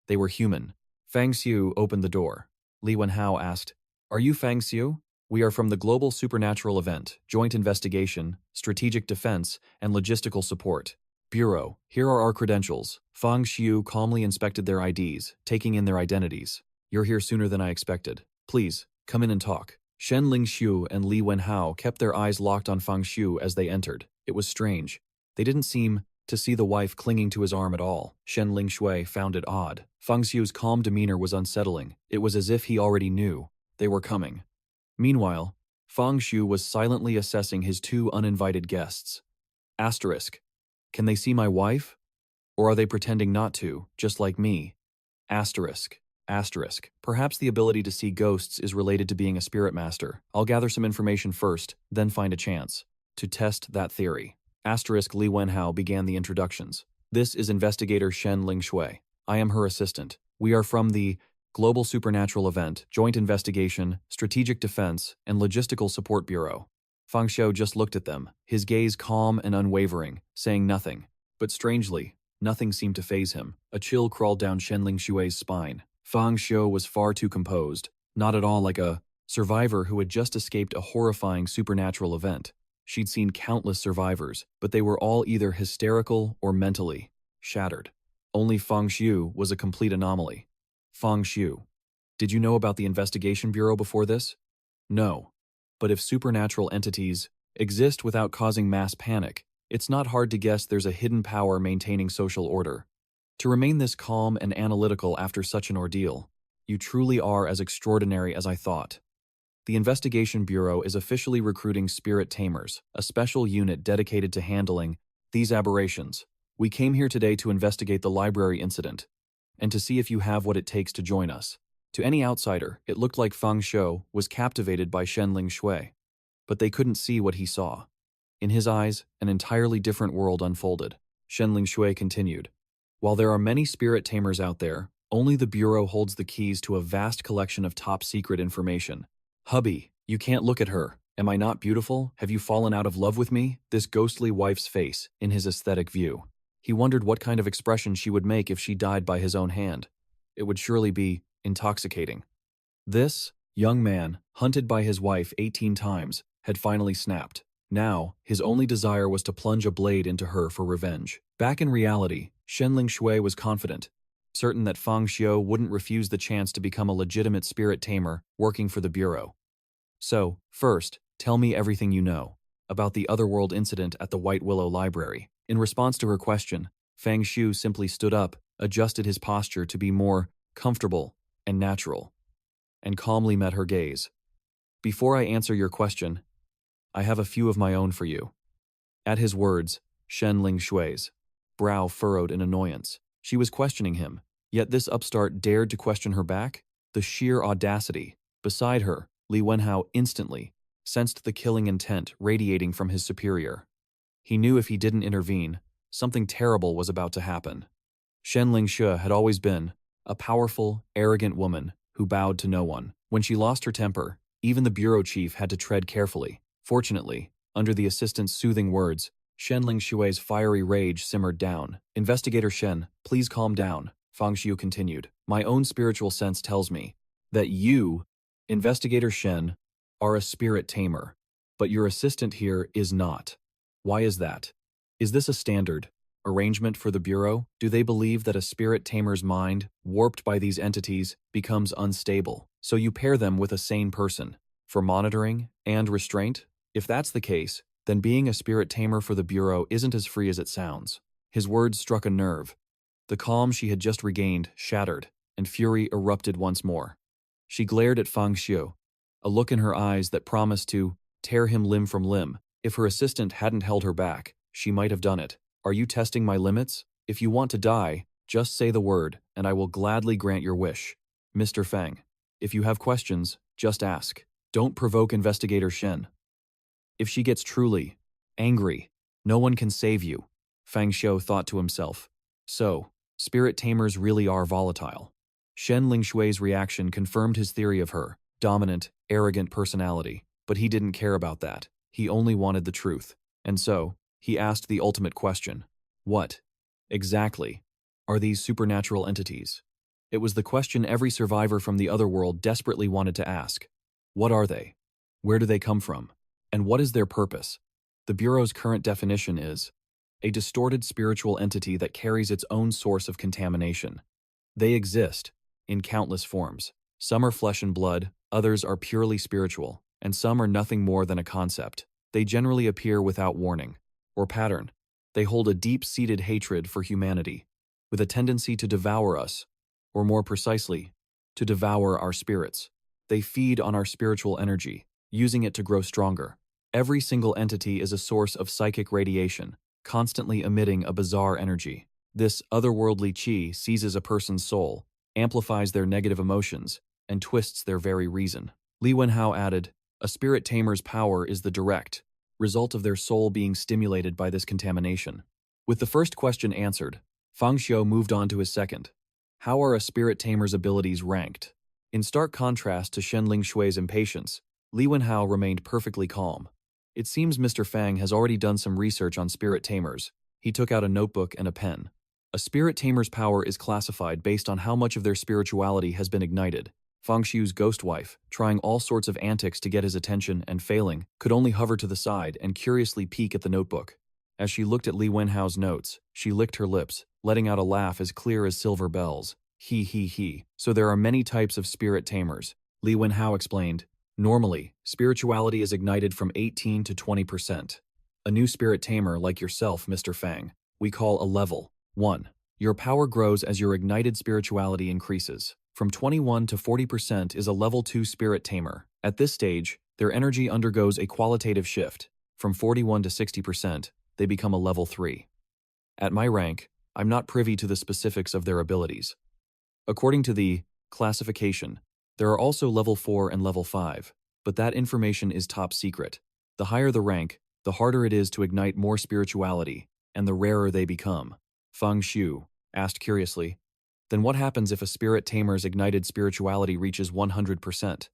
They were human. Fang Xiu opened the door. 𝘿𝙚𝙢𝙤𝙤 asked, "Are you Fang Xiu? We are from the Global Supernatural Event, Joint Investigation, Strategic Defense, and Logistical Support Bureau. Here are our credentials." Fang Xiu calmly inspected their IDs, taking in their identities. "You're here sooner than I expected. Please, come in and talk." 𝘿𝙚𝙢𝙤𝙤 and 𝘿𝙚𝙢 kept their eyes locked on Fang Xiu as they entered. It was strange. They didn't seem to see the wife clinging to his arm at all. 𝘿𝙚𝙢𝙤 found it odd. Fang Xiu's calm demeanor was unsettling. It was as if he already knew they were coming. Meanwhile, Fang Xiu was silently assessing his two uninvited guests. Asterisk. Can they see my wife? Or are they pretending not to, just like me? Asterisk. Asterisk. Perhaps the ability to see ghosts is related to being a spirit master. I'll gather some information first, then find a chance to test that theory. Asterisk. 𝘿𝙚𝙢𝙤 began the introductions. This is Investigator 𝘿𝙚𝙢𝙤𝙤. I am her assistant. We are from the Global Supernatural Event, Joint Investigation, Strategic Defense, and Logistical Support Bureau. Fang Xiu just looked at them, his gaze calm and unwavering, saying nothing. But strangely, nothing seemed to faze him. A chill crawled down 𝘿𝙚𝙢𝙤's spine. Fang Xiu was far too composed, not at all like a survivor who had just escaped a horrifying supernatural event. She'd seen countless survivors, but they were all either hysterical or mentally shattered. Only Fang Xiu was a complete anomaly. Fang Xiu, did you know about the Investigation Bureau before this? No. But if supernatural entities exist without causing mass panic, it's not hard to guess there's a hidden power maintaining social order. To remain this calm and analytical after such an ordeal, you truly are as extraordinary as I thought. The Investigation Bureau is officially recruiting spirit tamers, a special unit dedicated to handling these aberrations. We came here today to investigate the library incident, and to see if you have what it takes to join us. To any outsider, it looked like Fang Xiu was captivated by 𝘿𝙚𝙢𝙤𝙤, but they couldn't see what he saw. In his eyes, an entirely different world unfolded. 𝘿𝙚𝙢𝙤𝙤 continued. While there are many spirit tamers out there, only the Bureau holds the keys to a vast collection of top-secret information. Hubby, you can't look at her. Am I not beautiful? Have you fallen out of love with me? This ghostly wife's face, in his aesthetic view. He wondered what kind of expression she would make if she died by his own hand. It would surely be intoxicating. This young man, hunted by his wife 18 times, had finally snapped. Now, his only desire was to plunge a blade into her for revenge. Back in reality, 𝘿𝙚𝙢𝙤 was confident, certain that Fang Xiu wouldn't refuse the chance to become a legitimate spirit tamer working for the Bureau. So, first, tell me everything you know about the otherworld incident at the White Willow Library. In response to her question, Fang Xiu simply stood up, adjusted his posture to be more comfortable and natural, and calmly met her gaze. Before I answer your question, I have a few of my own for you. At his words, 𝘿𝙚𝙢𝙤's brow furrowed in annoyance. She was questioning him, yet this upstart dared to question her back? The sheer audacity. Beside her, 𝘿𝙚𝙢 instantly sensed the killing intent radiating from his superior. He knew if he didn't intervene, something terrible was about to happen. 𝘿𝙚𝙢𝙤 had always been a powerful, arrogant woman who bowed to no one. When she lost her temper, even the bureau chief had to tread carefully. Fortunately, under the assistant's soothing words, 𝘿𝙚𝙢𝙤's fiery rage simmered down. "Investigator Shen, please calm down," Fang Xiu continued. "My own spiritual sense tells me that you, Investigator Shen, are a spirit tamer, but your assistant here is not. Why is that? Is this a standard arrangement for the Bureau? Do they believe that a spirit tamer's mind, warped by these entities, becomes unstable, so you pair them with a sane person for monitoring and restraint? If that's the case, then being a spirit tamer for the Bureau isn't as free as it sounds." His words struck a nerve. The calm she had just regained shattered, and fury erupted once more. She glared at Fang Xiu, a look in her eyes that promised to tear him limb from limb. If her assistant hadn't held her back, she might have done it. "Are you testing my limits? If you want to die, just say the word, and I will gladly grant your wish. Mr. Fang, if you have questions, just ask. Don't provoke Investigator Shen. If she gets truly angry, no one can save you," Fang Xiu thought to himself. So, spirit tamers really are volatile. 𝘿𝙚𝙢𝙤's reaction confirmed his theory of her dominant, arrogant personality, but he didn't care about that. He only wanted the truth. And so, He asked the ultimate question. What, exactly, are these supernatural entities? It was the question every survivor from the other world desperately wanted to ask. What are they? Where do they come from? And what is their purpose? The Bureau's current definition is a distorted spiritual entity that carries its own source of contamination. They exist in countless forms. Some are flesh and blood, others are purely spiritual, and some are nothing more than a concept. They generally appear without warning or pattern. They hold a deep-seated hatred for humanity, with a tendency to devour us, or more precisely, to devour our spirits. They feed on our spiritual energy, using it to grow stronger. Every single entity is a source of psychic radiation, constantly emitting a bizarre energy. This otherworldly chi seizes a person's soul, amplifies their negative emotions, and twists their very reason. 𝘿𝙚𝙢𝙤𝙤 added, a spirit tamer's power is the direct result of their soul being stimulated by this contamination. With the first question answered, Xiao moved on to his second. How are a spirit tamer's abilities ranked? In stark contrast to 𝘿𝙚𝙢𝙤𝙤's impatience, 𝘿𝙚𝙢 remained perfectly calm. It seems Mr. Fang has already done some research on spirit tamers. He took out a notebook and a pen. A spirit tamer's power is classified based on how much of their spirituality has been ignited. Xiu's ghost wife, trying all sorts of antics to get his attention and failing, could only hover to the side and curiously peek at the notebook. As she looked at 𝘿𝙚𝙢's notes, she licked her lips, letting out a laugh as clear as silver bells. He. So there are many types of spirit tamers. 𝘿𝙚𝙢 explained. Normally, spirituality is ignited from 18 to 20%. A new spirit tamer like yourself, Mr. Fang, we call a level 1. Your power grows as your ignited spirituality increases. From 21 to 40% is a level 2 spirit tamer. At this stage, their energy undergoes a qualitative shift. From 41 to 60%, they become a level 3. At my rank, I'm not privy to the specifics of their abilities. According to the classification, there are also level 4 and level 5, but that information is top secret. The higher the rank, the harder it is to ignite more spirituality, and the rarer they become. Xiu asked curiously, then what happens if a spirit tamer's ignited spirituality reaches 100%?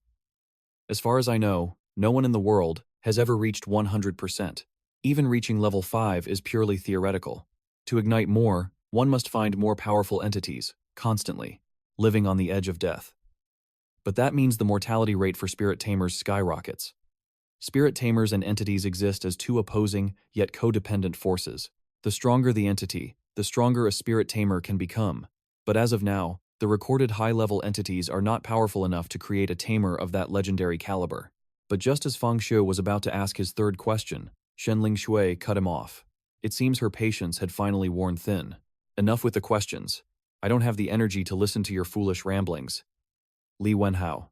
As far as I know, no one in the world has ever reached 100%. Even reaching level 5 is purely theoretical. To ignite more, one must find more powerful entities, constantly, living on the edge of death. But that means the mortality rate for spirit tamers skyrockets. Spirit tamers and entities exist as two opposing, yet codependent forces. The stronger the entity, the stronger a spirit tamer can become. But as of now, the recorded high-level entities are not powerful enough to create a tamer of that legendary caliber. But just as Xiu was about to ask his third question, 𝘿𝙚𝙢𝙤 cut him off. It seems her patience had finally worn thin. Enough with the questions. I don't have the energy to listen to your foolish ramblings. 𝘿𝙚𝙢𝙤.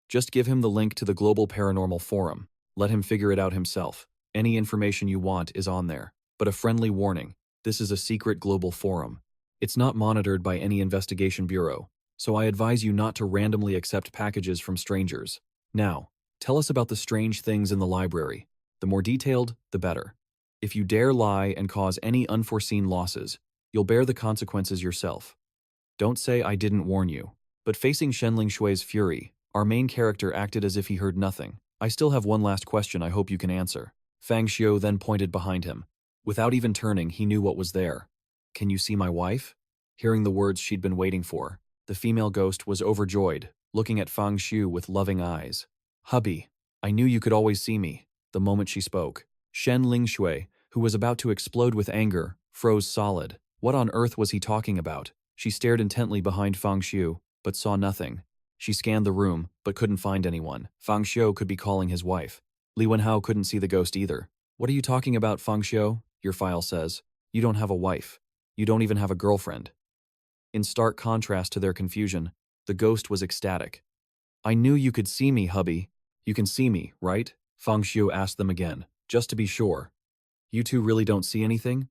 Just give him the link to the Global Paranormal Forum. Let him figure it out himself. Any information you want is on there. But a friendly warning, this is a secret global forum. It's not monitored by any investigation bureau, so I advise you not to randomly accept packages from strangers. Now, tell us about the strange things in the library. The more detailed, the better. If you dare lie and cause any unforeseen losses, you'll bear the consequences yourself. Don't say I didn't warn you. But facing 𝘿𝙚𝙢𝙤's fury, our main character acted as if he heard nothing. I still have one last question I hope you can answer. Xiu then pointed behind him. Without even turning, he knew what was there. Can you see my wife? Hearing the words she'd been waiting for, the female ghost was overjoyed, looking at Xiu with loving eyes. Hubby, I knew you could always see me. The moment she spoke, 𝘿𝙚𝙢𝙤, who was about to explode with anger, froze solid. What on earth was he talking about? She stared intently behind Xiu, but saw nothing. She scanned the room, but couldn't find anyone. Xiu could be calling his wife. 𝘿𝙚𝙢 couldn't see the ghost either. What are you talking about, Xiu? Your file says. You don't have a wife. You don't even have a girlfriend. In stark contrast to their confusion, the ghost was ecstatic. I knew you could see me, hubby. You can see me, right? Xiu asked them again, just to be sure. You two really don't see anything?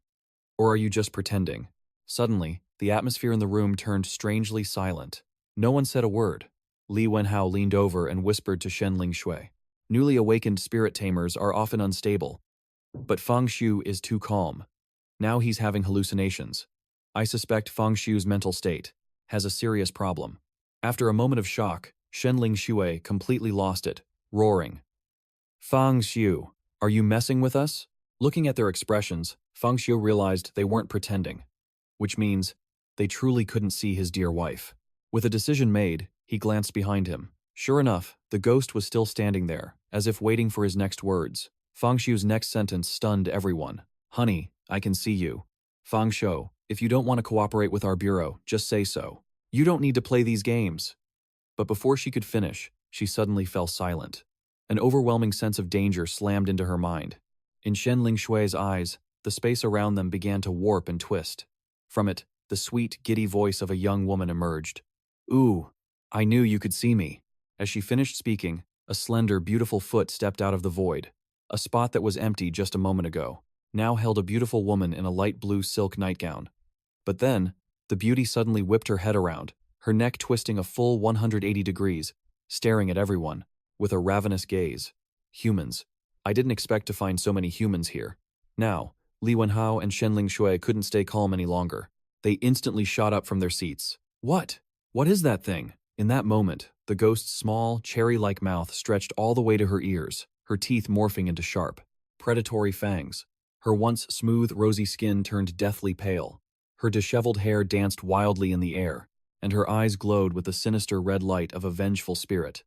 Or are you just pretending? Suddenly, the atmosphere in the room turned strangely silent. No one said a word. 𝘿𝙚𝙢 leaned over and whispered to 𝘿𝙚𝙢𝙤. Newly awakened spirit tamers are often unstable. But Xiu is too calm. Now he's having hallucinations. I suspect Xiu's mental state has a serious problem. After a moment of shock, 𝘿𝙚𝙢𝙤 completely lost it, roaring. Xiu, are you messing with us? Looking at their expressions, Fang Xiu realized they weren't pretending, which means they truly couldn't see his dear wife. With a decision made, he glanced behind him. Sure enough, the ghost was still standing there, as if waiting for his next words. Fang Xiu's next sentence stunned everyone. "Honey, I can see you. Fang Xiu, if you don't want to cooperate with our bureau, just say so. You don't need to play these games." But before she could finish, she suddenly fell silent. An overwhelming sense of danger slammed into her mind. In 𝘠𝙤𝙢𝙤's eyes, the space around them began to warp and twist. From it, the sweet, giddy voice of a young woman emerged. "Ooh, I knew you could see me." As she finished speaking, a slender, beautiful foot stepped out of the void. A spot that was empty just a moment ago now held a beautiful woman in a light blue silk nightgown. But then, the beauty suddenly whipped her head around, her neck twisting a full 180 degrees, staring at everyone, with a ravenous gaze. Humans. I didn't expect to find so many humans here. Now, 𝘠𝙚𝙢𝙤 and 𝘠𝙤𝙢 couldn't stay calm any longer. They instantly shot up from their seats. What? What is that thing? In that moment, the ghost's small, cherry-like mouth stretched all the way to her ears, her teeth morphing into sharp, predatory fangs. Her once smooth, rosy skin turned deathly pale. Her disheveled hair danced wildly in the air, and her eyes glowed with the sinister red light of a vengeful spirit.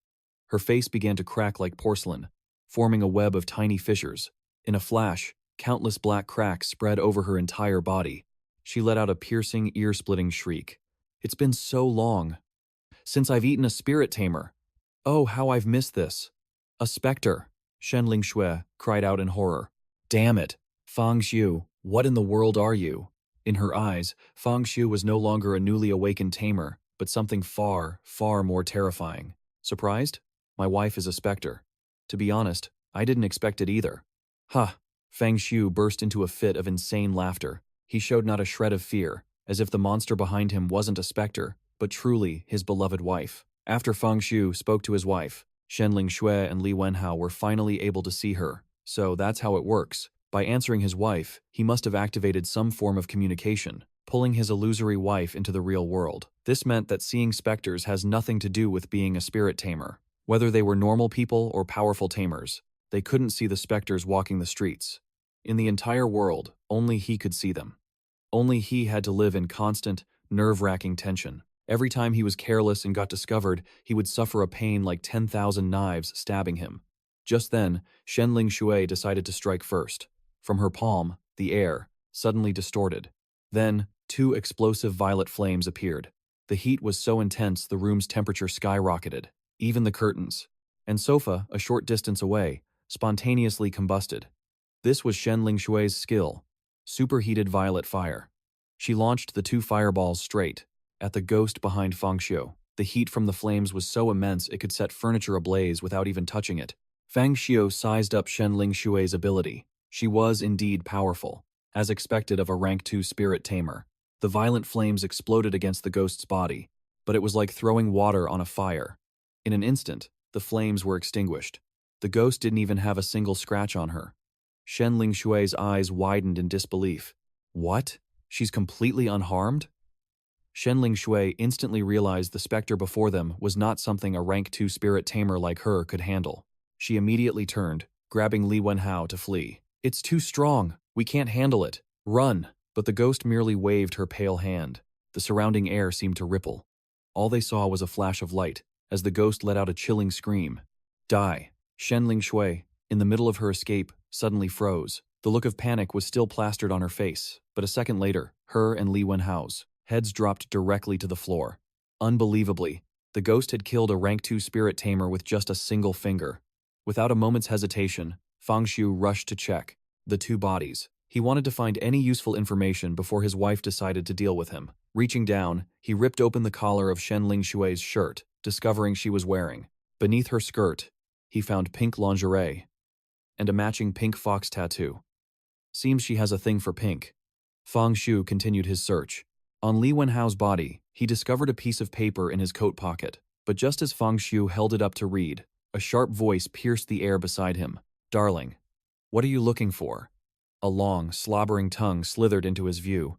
Her face began to crack like porcelain, forming a web of tiny fissures. In a flash, countless black cracks spread over her entire body. She let out a piercing, ear-splitting shriek. "It's been so long since I've eaten a spirit tamer. Oh, how I've missed this." "A specter," 𝘠𝙤𝙢 cried out in horror. "Damn it, Fang Xiu, what in the world are you?" In her eyes, Fang Xiu was no longer a newly awakened tamer, but something far, far more terrifying. Surprised? My wife is a specter. To be honest, I didn't expect it either. "Ha!" Fang Xiu burst into a fit of insane laughter. He showed not a shred of fear, as if the monster behind him wasn't a specter, but truly his beloved wife. After Fang Xiu spoke to his wife, 𝘠𝙤𝙢 and 𝘠𝙚𝙢 were finally able to see her. So that's how it works. By answering his wife, he must have activated some form of communication, pulling his illusory wife into the real world. This meant that seeing specters has nothing to do with being a spirit tamer. Whether they were normal people or powerful tamers, they couldn't see the specters walking the streets. In the entire world, only he could see them. Only he had to live in constant, nerve-wracking tension. Every time he was careless and got discovered, he would suffer a pain like 10,000 knives stabbing him. Just then, 𝘠𝙤𝙢 decided to strike first. From her palm, the air suddenly distorted. Then, two explosive violet flames appeared. The heat was so intense the room's temperature skyrocketed. Even the curtains and sofa, a short distance away, spontaneously combusted. This was 𝘠𝙤𝙢's skill. Superheated violet fire. She launched the two fireballs straight at the ghost behind Fang Xiu. The heat from the flames was so immense it could set furniture ablaze without even touching it. Fang Xiu sized up 𝘠𝙤𝙢's ability. She was indeed powerful, as expected of a rank 2 spirit tamer. The violent flames exploded against the ghost's body, but it was like throwing water on a fire. In an instant, the flames were extinguished. The ghost didn't even have a single scratch on her. 𝘠𝙤𝙢's eyes widened in disbelief. What? She's completely unharmed? 𝘠𝙤𝙢 instantly realized the specter before them was not something a rank 2 spirit tamer like her could handle. She immediately turned, grabbing 𝘠𝙚𝙢 to flee. "It's too strong. We can't handle it. Run!" But the ghost merely waved her pale hand. The surrounding air seemed to ripple. All they saw was a flash of light, as the ghost let out a chilling scream. "Die!" 𝘠𝙤𝙢, in the middle of her escape, suddenly froze. The look of panic was still plastered on her face, but a second later, her and 𝘠𝙚𝙢's heads dropped directly to the floor. Unbelievably, the ghost had killed a rank 2 spirit tamer with just a single finger. Without a moment's hesitation, Fang Xiu rushed to check the two bodies. He wanted to find any useful information before his wife decided to deal with him. Reaching down, he ripped open the collar of 𝘠𝙤𝙢's shirt, discovering she was wearing, beneath her skirt, he found pink lingerie and a matching pink fox tattoo. Seems she has a thing for pink. Fang Xiu continued his search. On 𝘠𝙚𝙢's body, he discovered a piece of paper in his coat pocket, but just as Fang Xiu held it up to read, a sharp voice pierced the air beside him. "Darling, what are you looking for?" A long, slobbering tongue slithered into his view.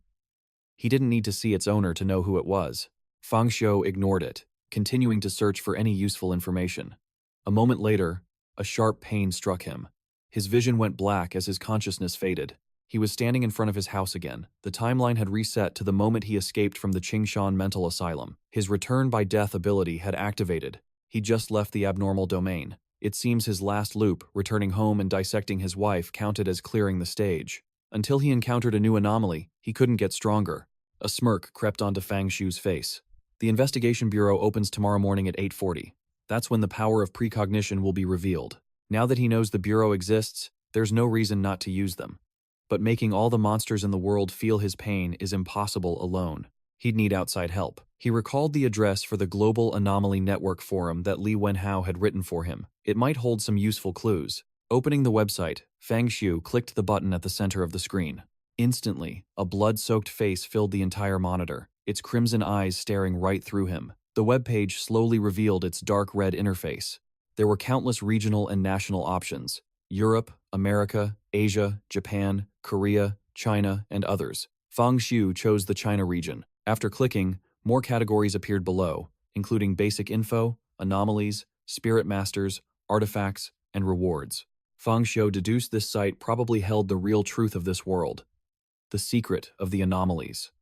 He didn't need to see its owner to know who it was. Fang Xiu ignored it, continuing to search for any useful information. A moment later, a sharp pain struck him. His vision went black as his consciousness faded. He was standing in front of his house again. The timeline had reset to the moment he escaped from the 𝘿𝙤𝙤 mental asylum. His return by death ability had activated. He just left the abnormal domain. It seems his last loop, returning home and dissecting his wife, counted as clearing the stage. Until he encountered a new anomaly, he couldn't get stronger. A smirk crept onto Fang Xiu's face. The investigation bureau opens tomorrow morning at 8:40. That's when the power of precognition will be revealed. Now that he knows the bureau exists, there's no reason not to use them. But making all the monsters in the world feel his pain is impossible alone. He'd need outside help. He recalled the address for the Global Anomaly Network forum that 𝘿𝙚𝙢𝙤𝙤 had written for him. It might hold some useful clues. Opening the website, Fang Xiu clicked the button at the center of the screen. Instantly, a blood-soaked face filled the entire monitor, its crimson eyes staring right through him. The webpage slowly revealed its dark red interface. There were countless regional and national options: Europe, America, Asia, Japan, Korea, China, and others. Fang Xiu chose the China region. After clicking, more categories appeared below, including basic info, anomalies, spirit masters, artifacts, and rewards. Fang Xiu deduced this site probably held the real truth of this world, the secret of the anomalies.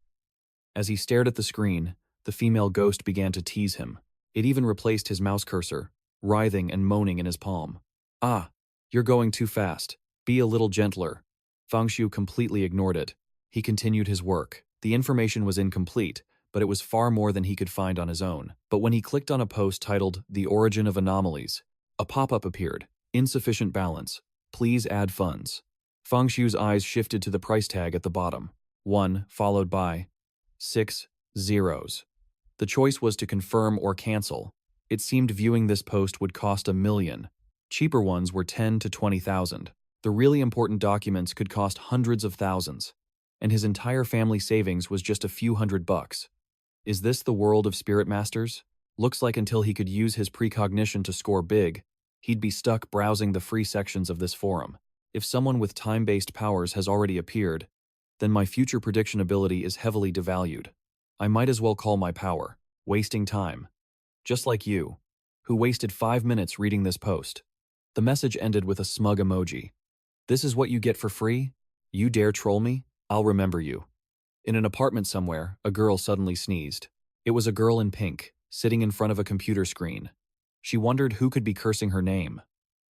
As he stared at the screen, the female ghost began to tease him. It even replaced his mouse cursor, writhing and moaning in his palm. "Ah, you're going too fast. Be a little gentler." Fang Xiu completely ignored it. He continued his work. The information was incomplete, but it was far more than he could find on his own. But when he clicked on a post titled "The Origin of Anomalies," a pop-up appeared. "Insufficient balance. Please add funds." Fang Xiu's eyes shifted to the price tag at the bottom. 1 followed by 6 zeros. The choice was to confirm or cancel. It seemed viewing this post would cost $1 million. Cheaper ones were 10 to 20,000. The really important documents could cost hundreds of thousands. And his entire family savings was just a few $100. Is this the world of spirit masters? Looks like until he could use his precognition to score big, he'd be stuck browsing the free sections of this forum. If someone with time-based powers has already appeared, then my future prediction ability is heavily devalued. I might as well call my power wasting time. Just like you, who wasted 5 minutes reading this post. The message ended with a smug emoji. "This is what you get for free? You dare troll me? I'll remember you." In an apartment somewhere, a girl suddenly sneezed. It was a girl in pink, sitting in front of a computer screen. She wondered who could be cursing her name.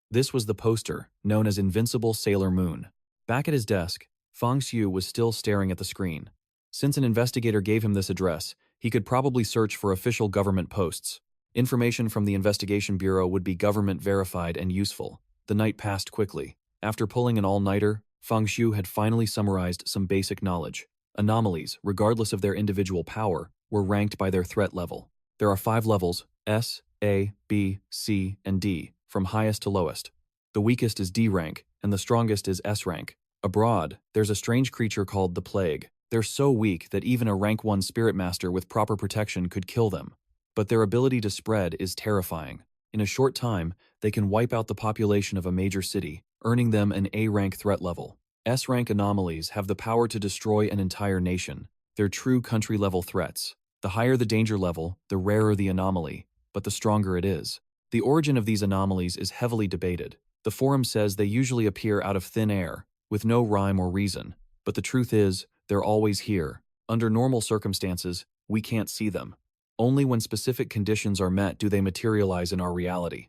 This was the poster, known as Invincible Sailor Moon. Back at his desk, Fang Xiu was still staring at the screen. Since an investigator gave him this address, he could probably search for official government posts. Information from the investigation bureau would be government-verified and useful. The night passed quickly. After pulling an all-nighter, Fang Xiu had finally summarized some basic knowledge. Anomalies, regardless of their individual power, were ranked by their threat level. There are 5 levels: S, A, B, C, and D, from highest to lowest. The weakest is D rank, and the strongest is S rank. Abroad, there's a strange creature called the Plague. They're so weak that even a rank 1 spirit master with proper protection could kill them. But their ability to spread is terrifying. In a short time, they can wipe out the population of a major city, earning them an A-rank threat level. S-rank anomalies have the power to destroy an entire nation. They're true country-level threats. The higher the danger level, the rarer the anomaly, but the stronger it is. The origin of these anomalies is heavily debated. The forum says they usually appear out of thin air, with no rhyme or reason. But the truth is, they're always here. Under normal circumstances, we can't see them. Only when specific conditions are met do they materialize in our reality.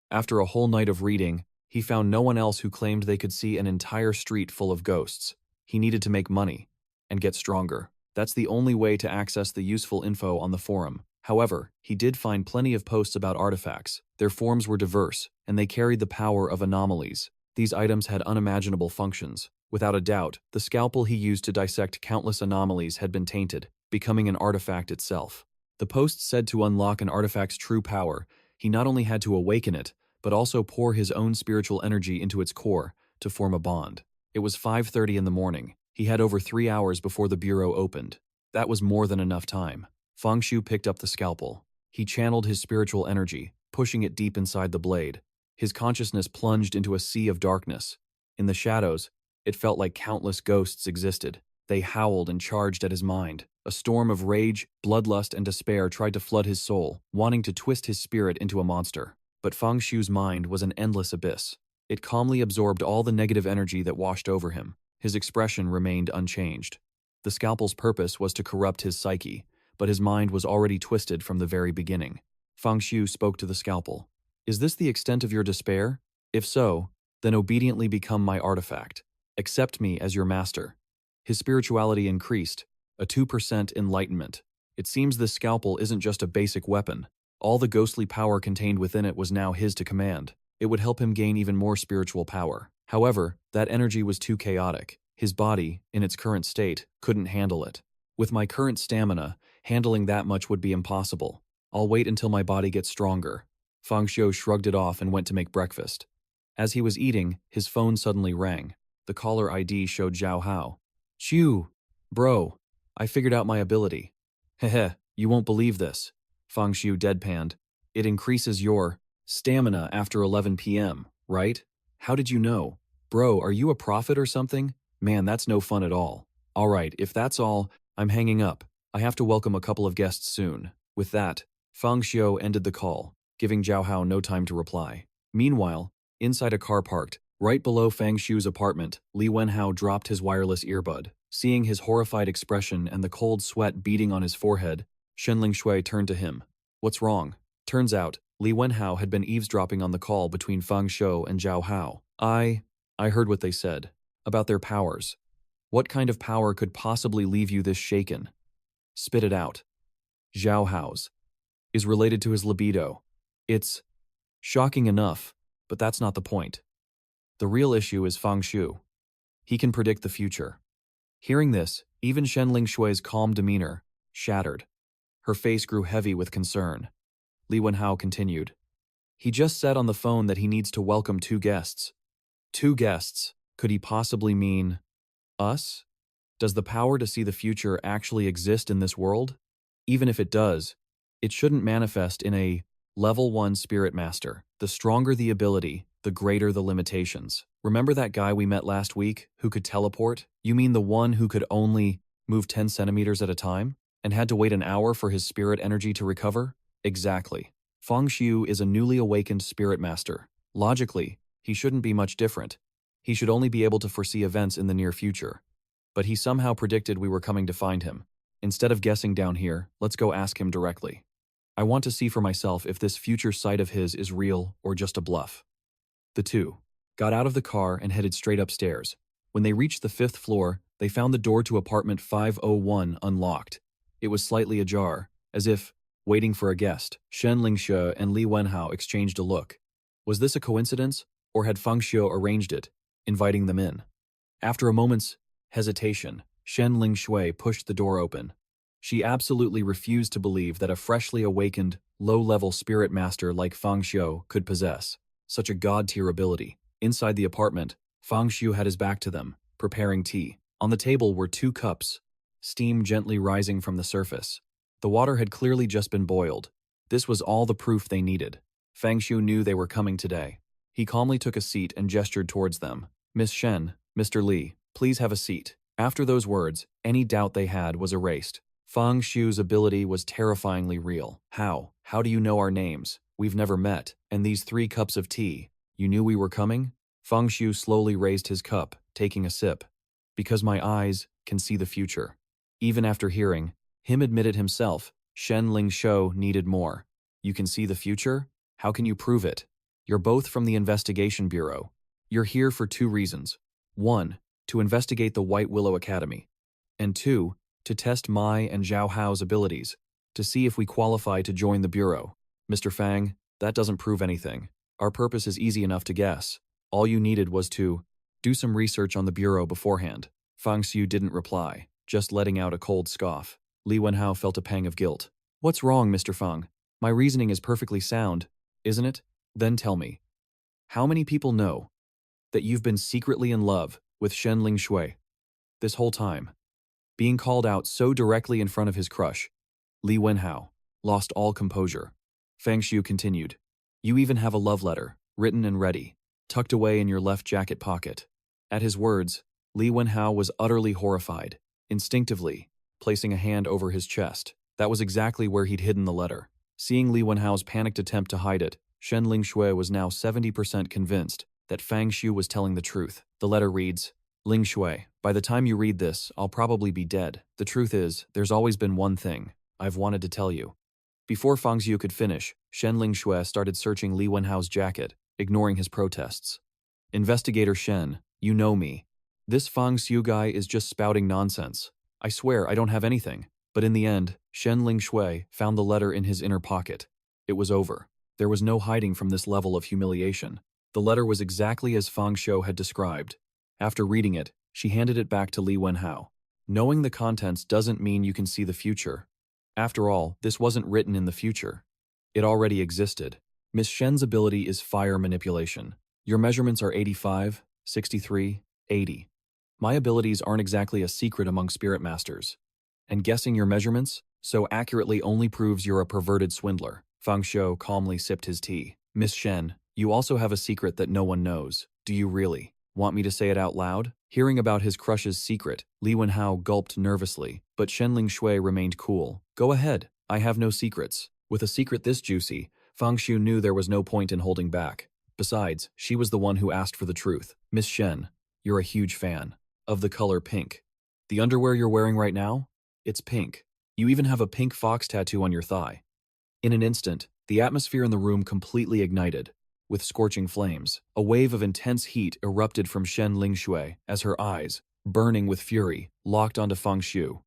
After a whole night of reading, he found no one else who claimed they could see an entire street full of ghosts. He needed to make money and get stronger. That's the only way to access the useful info on the forum. However, he did find plenty of posts about artifacts. Their forms were diverse, and they carried the power of anomalies. These items had unimaginable functions. Without a doubt, the scalpel he used to dissect countless anomalies had been tainted, becoming an artifact itself. The post said to unlock an artifact's true power, he not only had to awaken it, but also pour his own spiritual energy into its core to form a bond. It was 5:30 in the morning. He had over 3 hours before the bureau opened. That was more than enough time. Fang Xiu picked up the scalpel. He channeled his spiritual energy, pushing it deep inside the blade. His consciousness plunged into a sea of darkness. In the shadows, it felt like countless ghosts existed. They howled and charged at his mind. A storm of rage, bloodlust, and despair tried to flood his soul, wanting to twist his spirit into a monster. But Fang Xiu's mind was an endless abyss. It calmly absorbed all the negative energy that washed over him. His expression remained unchanged. The scalpel's purpose was to corrupt his psyche, but his mind was already twisted from the very beginning. Fang Xiu spoke to the scalpel. "Is this the extent of your despair? If so, then obediently become my artifact. Accept me as your master." His spirituality increased, a 2% enlightenment. It seems this scalpel isn't just a basic weapon. All the ghostly power contained within it was now his to command. It would help him gain even more spiritual power. However, that energy was too chaotic. His body, in its current state, couldn't handle it. With my current stamina, handling that much would be impossible. I'll wait until my body gets stronger. Fang Xiu shrugged it off and went to make breakfast. As he was eating, his phone suddenly rang. The caller ID showed Zhao Hao. "Xiu, bro, I figured out my ability." "Heh, you won't believe this." Fang Xiu deadpanned. "It increases your stamina after 11 p.m., right? How did you know? Bro, are you a prophet or something? Man, that's no fun at all. Alright, if that's all, I'm hanging up. I have to welcome a couple of guests soon." With that, Fang Xiu ended the call, giving Zhao Hao no time to reply. Meanwhile, inside a car parked, right below Fang Xiu's apartment, 𝘿𝙚𝙢𝙤𝙤 dropped his wireless earbud. Seeing his horrified expression and the cold sweat beading on his forehead, 𝘿𝙚𝙤𝙤𝙤 turned to him. "What's wrong?" Turns out, 𝘿𝙚𝙢𝙤𝙤 had been eavesdropping on the call between Fang Xiu and Zhao Hao. I heard what they said. About their powers. What kind of power could possibly leave you this shaken? Spit it out. Zhao Hao's is related to his libido. It's shocking enough, but that's not the point. The real issue is Fang Xiu. He can predict the future. Hearing this, even 𝘿𝙤𝙤𝙤's calm demeanor shattered. Her face grew heavy with concern. 𝘿𝙚𝙢𝙤 continued. "He just said on the phone that he needs to welcome 2 guests. 2 guests? Could he possibly mean us? Does the power to see the future actually exist in this world? Even if it does, it shouldn't manifest in a level 1 spirit master. The stronger the ability, the greater the limitations. Remember that guy we met last week who could teleport? You mean the one who could only move 10 centimeters at a time and had to wait an hour for his spirit energy to recover? Exactly. Fang Xiu is a newly awakened spirit master. Logically, he shouldn't be much different. He should only be able to foresee events in the near future. But he somehow predicted we were coming to find him. Instead of guessing down here, let's go ask him directly. I want to see for myself if this future sight of his is real or just a bluff." The two got out of the car and headed straight upstairs. When they reached the 5th floor, they found the door to apartment 501 unlocked. It was slightly ajar, as if waiting for a guest. 𝘿𝙤𝙤𝙤 and 𝘿𝙚𝙢𝙤 exchanged a look. Was this a coincidence, or had Fang Xiu arranged it, inviting them in? After a moment's hesitation, 𝘿𝙤𝙤𝙤 pushed the door open. She absolutely refused to believe that a freshly awakened, low-level spirit master like Fang Xiu could possess such a god-tier ability. Inside the apartment, Fang Xiu had his back to them, preparing tea. On the table were 2 cups, steam gently rising from the surface. The water had clearly just been boiled. This was all the proof they needed. Fang Xiu knew they were coming today. He calmly took a seat and gestured towards them. "Miss Shen, Mr. Li, please have a seat." After those words, any doubt they had was erased. Fang Xiu's ability was terrifyingly real. How do you know our names? We've never met. And these 3 cups of tea, you knew we were coming? Fang Xiu slowly raised his cup, taking a sip. "Because my eyes can see the future." Even after hearing him admitted himself, 𝘿𝙤𝙤𝙤 needed more. "You can see the future? How can you prove it? You're both from the Investigation Bureau. You're here for 2 reasons. 1, to investigate the White Willow Academy. And 2, to test my and Zhao Hao's abilities, to see if we qualify to join the Bureau." "Mr. Fang, that doesn't prove anything. Our purpose is easy enough to guess. All you needed was to do some research on the Bureau beforehand." Fang Xiu didn't reply, just letting out a cold scoff. 𝘿𝙚𝙢𝙤𝙤 felt a pang of guilt. "What's wrong, Mr. Fang? My reasoning is perfectly sound, isn't it? Then tell me, how many people know that you've been secretly in love with 𝘿𝙤𝙤𝙤𝙤 this whole time?" Being called out so directly in front of his crush, 𝘿𝙚𝙢𝙤 lost all composure. Fang Xiu continued, "You even have a love letter, written and ready, tucked away in your left jacket pocket." At his words, 𝘿𝙚𝙢𝙤 was utterly horrified, instinctively placing a hand over his chest. That was exactly where he'd hidden the letter. Seeing 𝘿𝙚𝙢𝙤's panicked attempt to hide it, 𝘿𝙤𝙤𝙤 was now 70% convinced that Fang Xiu was telling the truth. The letter reads, Ling Shui, by the time you read this, I'll probably be dead. The truth is, there's always been one thing I've wanted to tell you. Before Fang Xiu could finish, Shen Ling Shui started searching Li Wenhao's jacket, ignoring his protests. Investigator Shen, you know me. This Fang Xiu guy is just spouting nonsense. I swear I don't have anything. But in the end, Shen Ling Shui found the letter in his inner pocket. It was over. There was no hiding from this level of humiliation. The letter was exactly as Fang Xiu had described. After reading it, she handed it back to Li Wenhao. Knowing the contents doesn't mean you can see the future. After all, this wasn't written in the future. It already existed. Miss Shen's ability is fire manipulation. Your measurements are 85, 63, 80. My abilities aren't exactly a secret among spirit masters. And guessing your measurements so accurately only proves you're a perverted swindler. Fang Xiu calmly sipped his tea. Miss Shen, you also have a secret that no one knows. Do you really want me to say it out loud? Hearing about his crush's secret, Li Wenhao gulped nervously, but Shen Ling Shui remained cool. Go ahead, I have no secrets. With a secret this juicy, Fang Xiu knew there was no point in holding back. Besides, she was the one who asked for the truth. Miss Shen, you're a huge fan of the color pink. The underwear you're wearing right now? It's pink. You even have a pink fox tattoo on your thigh. In an instant, the atmosphere in the room completely ignited. With scorching flames, a wave of intense heat erupted from Shen Ling Shui as her eyes, burning with fury, locked onto Fang Xiu.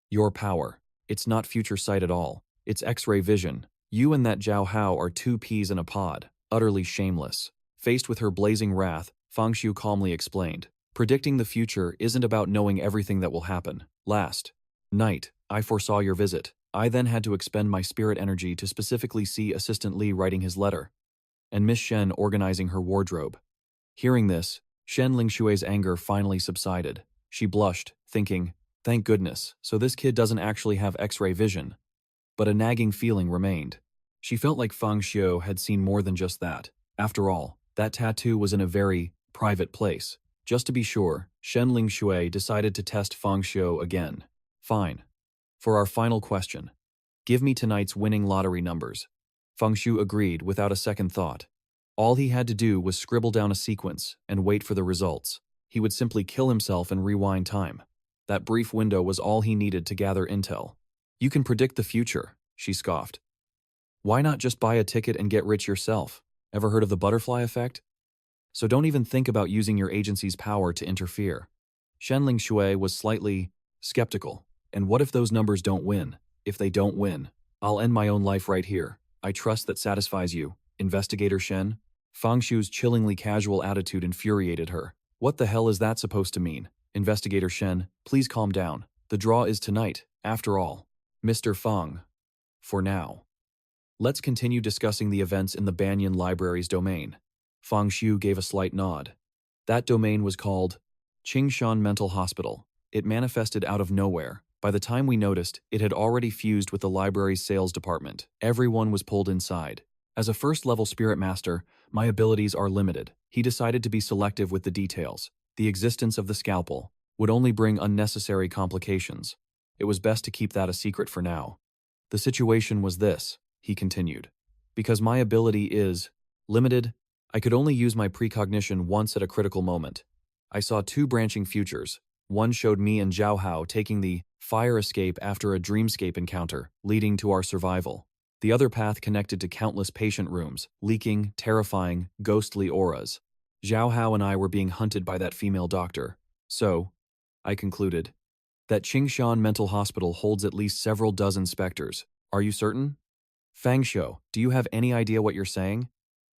Your power. It's not future sight at all. It's X-ray vision. You and that Zhao Hao are two peas in a pod, utterly shameless. Faced with her blazing wrath, Fang Xiu calmly explained. Predicting the future isn't about knowing everything that will happen. Last night, I foresaw your visit. I then had to expend my spirit energy to specifically see Assistant Li writing his letter, and Miss Shen organizing her wardrobe. Hearing this, Shen Ling Shui's anger finally subsided. She blushed, thinking, thank goodness, so this kid doesn't actually have X-ray vision. But a nagging feeling remained. She felt like Fang Xiu had seen more than just that. After all, that tattoo was in a very private place. Just to be sure, Shen Ling Shui decided to test Fang Xiu again. Fine. For our final question, give me tonight's winning lottery numbers. Fang Xiu agreed without a second thought. All he had to do was scribble down a sequence and wait for the results. He would simply kill himself and rewind time. That brief window was all he needed to gather intel. You can predict the future, she scoffed. Why not just buy a ticket and get rich yourself? Ever heard of the butterfly effect? So don't even think about using your agency's power to interfere. Shen Ling Shui was slightly skeptical. And what if those numbers don't win? If they don't win, I'll end my own life right here. I trust that satisfies you, Investigator Shen. Fang Xiu's chillingly casual attitude infuriated her. What the hell is that supposed to mean? Investigator Shen, please calm down. The draw is tonight, after all. Mr. Fang. For now. Let's continue discussing the events in the Banyan Library's domain. Fang Xiu gave a slight nod. That domain was called Qingshan Mental Hospital. It manifested out of nowhere. By the time we noticed, it had already fused with the library's sales department. Everyone was pulled inside. As a first-level spirit master, my abilities are limited. He decided to be selective with the details. The existence of the scalpel would only bring unnecessary complications. It was best to keep that a secret for now. The situation was this, he continued. Because my ability is limited, I could only use my precognition once at a critical moment. I saw two branching futures. One showed me and Zhao Hao taking the fire escape after a dreamscape encounter, leading to our survival. The other path connected to countless patient rooms, leaking, terrifying, ghostly auras. Zhao Hao and I were being hunted by that female doctor. So, I concluded, that Qingshan Mental Hospital holds at least several dozen specters. Are you certain? Fang Xiu, do you have any idea what you're saying?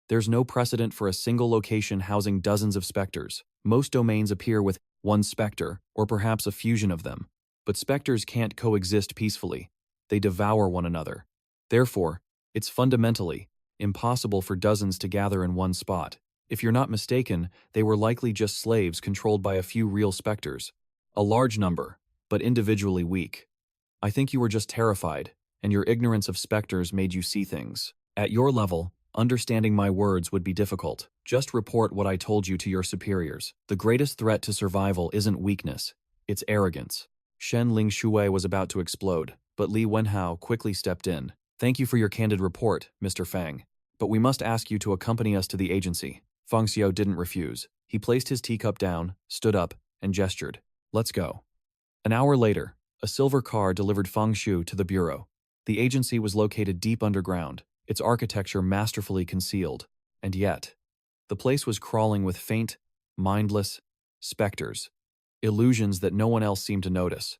There's no precedent for a single location housing dozens of specters. Most domains appear with one specter, or perhaps a fusion of them. But specters can't coexist peacefully. They devour one another. Therefore, it's fundamentally impossible for dozens to gather in one spot. If you're not mistaken, they were likely just slaves controlled by a few real specters. A large number, but individually weak. I think you were just terrified, and your ignorance of specters made you see things. At your level, understanding my words would be difficult. Just report what I told you to your superiors. The greatest threat to survival isn't weakness, it's arrogance. Shen Ling Shui was about to explode, but Li Wenhao quickly stepped in. Thank you for your candid report, Mr. Fang, but we must ask you to accompany us to the agency. Feng Xiu didn't refuse. He placed his teacup down, stood up, and gestured. Let's go. An hour later, a silver car delivered Feng Xiu to the bureau. The agency was located deep underground, its architecture masterfully concealed. And yet, the place was crawling with faint, mindless specters, illusions that no one else seemed to notice.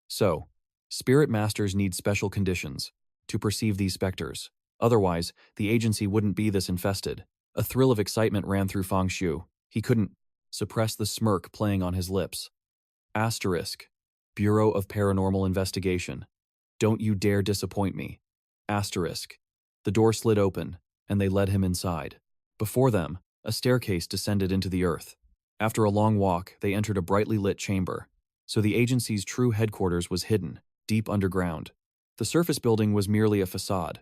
So, spirit masters need special conditions to perceive these specters. Otherwise, the agency wouldn't be this infested. A thrill of excitement ran through Feng Xiu. He couldn't suppress the smirk playing on his lips. Asterisk. Bureau of Paranormal Investigation. Don't you dare disappoint me. Asterisk. The door slid open, and they led him inside. Before them, a staircase descended into the earth. After a long walk, they entered a brightly lit chamber. So the agency's true headquarters was hidden, deep underground. The surface building was merely a facade.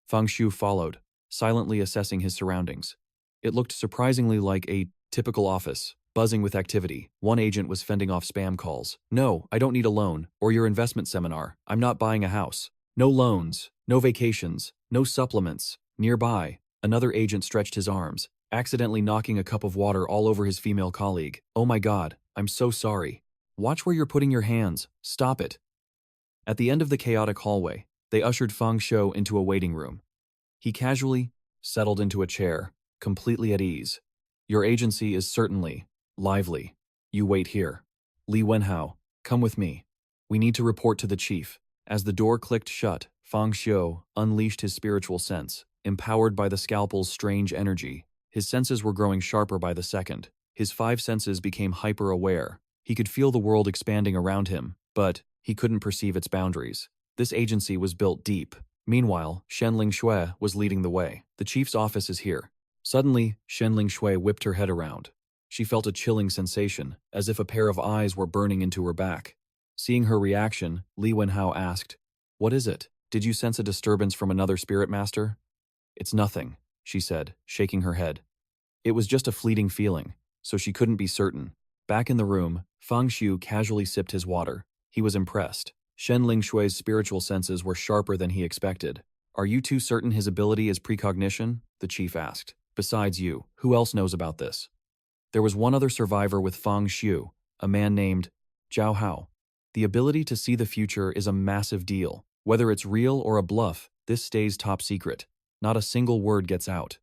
Feng Xiu followed, silently assessing his surroundings. It looked surprisingly like a typical office, buzzing with activity. One agent was fending off spam calls. No, I don't need a loan, or your investment seminar. I'm not buying a house. No loans, no vacations, no supplements. Nearby, another agent stretched his arms, accidentally knocking a cup of water all over his female colleague. Oh my God, I'm so sorry. Watch where you're putting your hands. Stop it. At the end of the chaotic hallway, they ushered Feng Xiu into a waiting room. He casually settled into a chair, completely at ease. Your agency is certainly lively. You wait here. 𝘿𝙚𝙢𝙤𝙤, come with me. We need to report to the chief. As the door clicked shut, Feng Xiu unleashed his spiritual sense, empowered by the scalpel's strange energy. His senses were growing sharper by the second. His 5 senses became hyper-aware. He could feel the world expanding around him, but he couldn't perceive its boundaries. This agency was built deep. Meanwhile, 𝘿𝙚𝙢𝙤𝙤 was leading the way. The chief's office is here. Suddenly, 𝘿𝙚𝙢𝙤𝙤 whipped her head around. She felt a chilling sensation, as if a pair of eyes were burning into her back. Seeing her reaction, 𝘿𝙚𝙢𝙤 asked, "What is it? Did you sense a disturbance from another spirit master?" "It's nothing," she said, shaking her head. It was just a fleeting feeling, so she couldn't be certain. Back in the room, Feng Xiu casually sipped his water. He was impressed. 𝘿𝙚𝙢𝙤𝙤's spiritual senses were sharper than he expected. "Are you too certain his ability is precognition?" the chief asked. "Besides you, who else knows about this?" There was one other survivor with Feng Xiu, a man named Zhao Hao. The ability to see the future is a massive deal. Whether it's real or a bluff, this stays top secret. Not a single word gets out.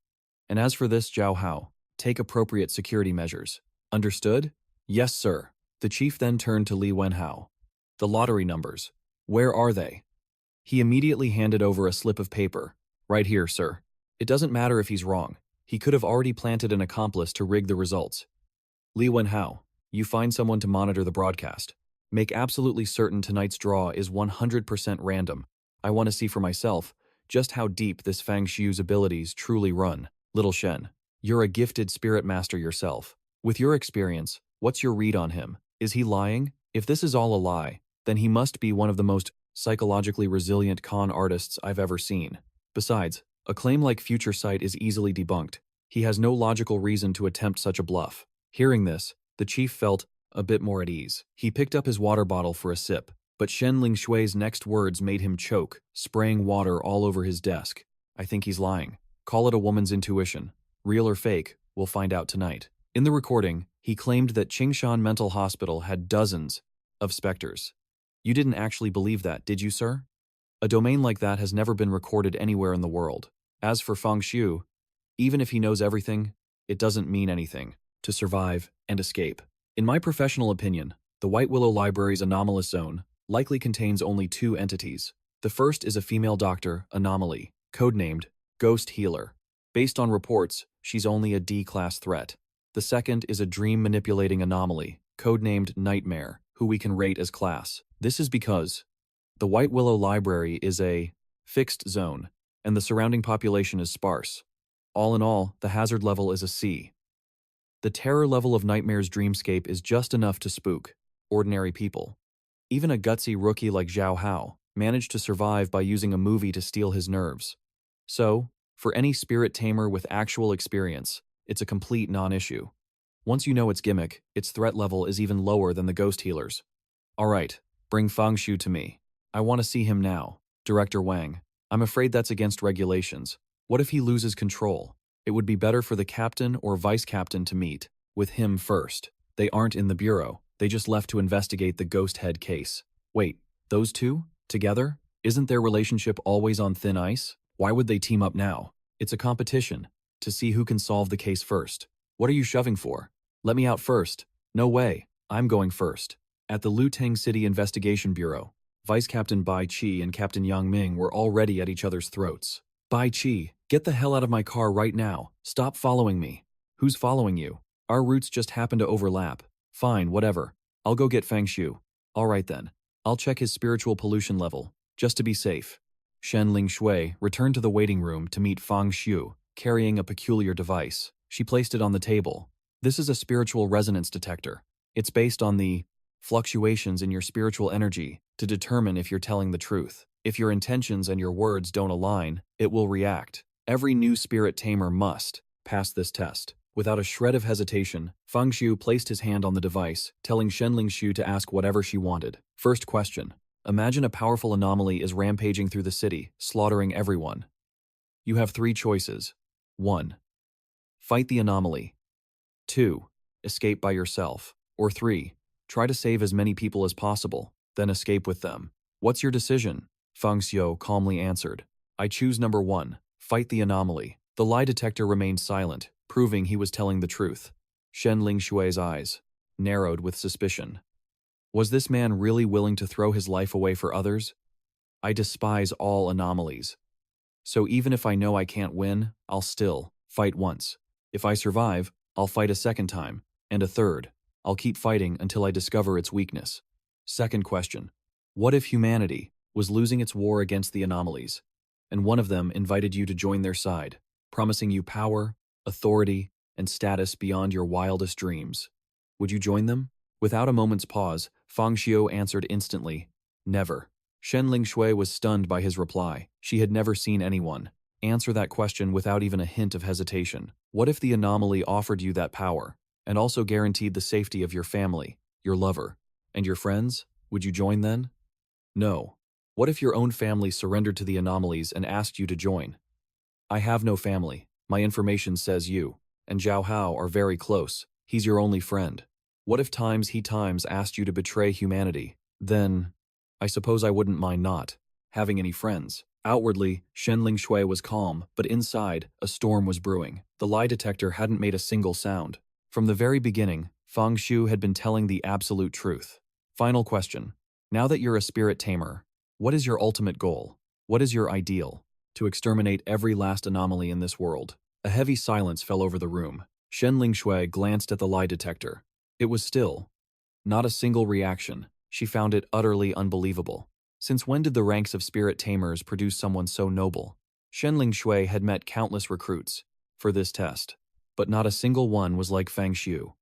And as for this Zhao Hao, take appropriate security measures. Understood? Yes, sir. The chief then turned to 𝘿𝙚𝙢𝙤𝙤. The lottery numbers. Where are they? He immediately handed over a slip of paper. Right here, sir. It doesn't matter if he's wrong. He could have already planted an accomplice to rig the results. 𝘿𝙚𝙢𝙤𝙤, you find someone to monitor the broadcast. Make absolutely certain tonight's draw is 100% random. I want to see for myself just how deep this Feng Xiu's abilities truly run. Little Shen, you're a gifted spirit master yourself. With your experience, what's your read on him? Is he lying? If this is all a lie, then he must be one of the most psychologically resilient con artists I've ever seen. Besides, a claim like future sight is easily debunked. He has no logical reason to attempt such a bluff. Hearing this, the chief felt a bit more at ease. He picked up his water bottle for a sip, but 𝘿𝙚𝙤𝙤's next words made him choke, spraying water all over his desk. I think he's lying. Call it a woman's intuition. Real or fake, we'll find out tonight. In the recording, he claimed that Qingshan Mental Hospital had dozens of specters. You didn't actually believe that, did you, sir? A domain like that has never been recorded anywhere in the world. As for Feng Xiu, even if he knows everything, it doesn't mean anything to survive and escape. In my professional opinion, the White Willow Library's anomalous zone likely contains only 2 entities. The first is a female doctor, Anomaly, codenamed Ghost Healer. Based on reports, she's only a D-class threat. The second is a dream-manipulating anomaly, codenamed Nightmare, who we can rate as class. This is because the White Willow Library is a fixed zone, and the surrounding population is sparse. All in all, the hazard level is a C. The terror level of Nightmare's dreamscape is just enough to spook ordinary people. Even a gutsy rookie like Zhao Hao managed to survive by using a movie to steal his nerves. So, for any spirit tamer with actual experience, it's a complete non-issue. Once you know its gimmick, its threat level is even lower than the ghost healers. Alright, bring Feng Xiu to me. I want to see him now. Director Wang, I'm afraid that's against regulations. What if he loses control? It would be better for the captain or vice captain to meet with him first. They aren't in the bureau. They just left to investigate the ghost head case. Wait, those two? Together? Isn't their relationship always on thin ice? Why would they team up now? It's a competition to see who can solve the case first. What are you shoving for? Let me out first. No way. I'm going first. At the 𝘿𝙚𝙢𝙤𝙤 City Investigation Bureau, Vice Captain Bai Qi and Captain Yang Ming were already at each other's throats. Bai Qi, get the hell out of my car right now. Stop following me. Who's following you? Our routes just happen to overlap. Fine, whatever. I'll go get 𝘌𝙤𝙢. All right then. I'll check his spiritual pollution level, just to be safe. 𝘌𝙤𝙤𝙤 returned to the waiting room to meet 𝘌𝙤𝙢, carrying a peculiar device. She placed it on the table. This is a spiritual resonance detector. It's based on the fluctuations in your spiritual energy to determine if you're telling the truth. If your intentions and your words don't align, it will react. Every new spirit tamer must pass this test. Without a shred of hesitation, 𝘌𝙤𝙢 placed his hand on the device, telling 𝘌𝙤𝙢 to ask whatever she wanted. First question. Imagine a powerful anomaly is rampaging through the city, slaughtering everyone. You have 3 choices. 1. Fight the anomaly. 2. Escape by yourself. Or 3. Try to save as many people as possible, then escape with them. What's your decision? 𝘌𝙤𝙢 calmly answered. I choose number 1. Fight the anomaly. The lie detector remained silent, proving he was telling the truth. 𝘌𝙤𝙤𝙤's eyes narrowed with suspicion. Was this man really willing to throw his life away for others? I despise all anomalies. So even if I know I can't win, I'll still fight once. If I survive, I'll fight a second time, and a third. I'll keep fighting until I discover its weakness. Second question. What if humanity was losing its war against the anomalies, and one of them invited you to join their side, promising you power, authority, and status beyond your wildest dreams? Would you join them? Without a moment's pause, 𝘌𝙤𝙢 answered instantly, never. 𝘌𝙤𝙤𝙤 was stunned by his reply. She had never seen anyone answer that question without even a hint of hesitation. What if the anomaly offered you that power, and also guaranteed the safety of your family, your lover, and your friends? Would you join then? No. What if your own family surrendered to the anomalies and asked you to join? I have no family. My information says you and Zhao Hao are very close. He's your only friend. What if he asked you to betray humanity? Then, I suppose I wouldn't mind not having any friends. Outwardly, 𝘌𝙤𝙤𝙤 was calm, but inside, a storm was brewing. The lie detector hadn't made a single sound. From the very beginning, 𝘌𝙤𝙢 had been telling the absolute truth. Final question. Now that you're a spirit tamer, what is your ultimate goal? What is your ideal? To exterminate every last anomaly in this world. A heavy silence fell over the room. 𝘌𝙤𝙤𝙤 glanced at the lie detector. It was still. Not a single reaction. She found it utterly unbelievable. Since when did the ranks of spirit tamers produce someone so noble? 𝘌𝙤𝙤𝙤 had met countless recruits for this test, but not a single one was like 𝘌𝙤𝙢.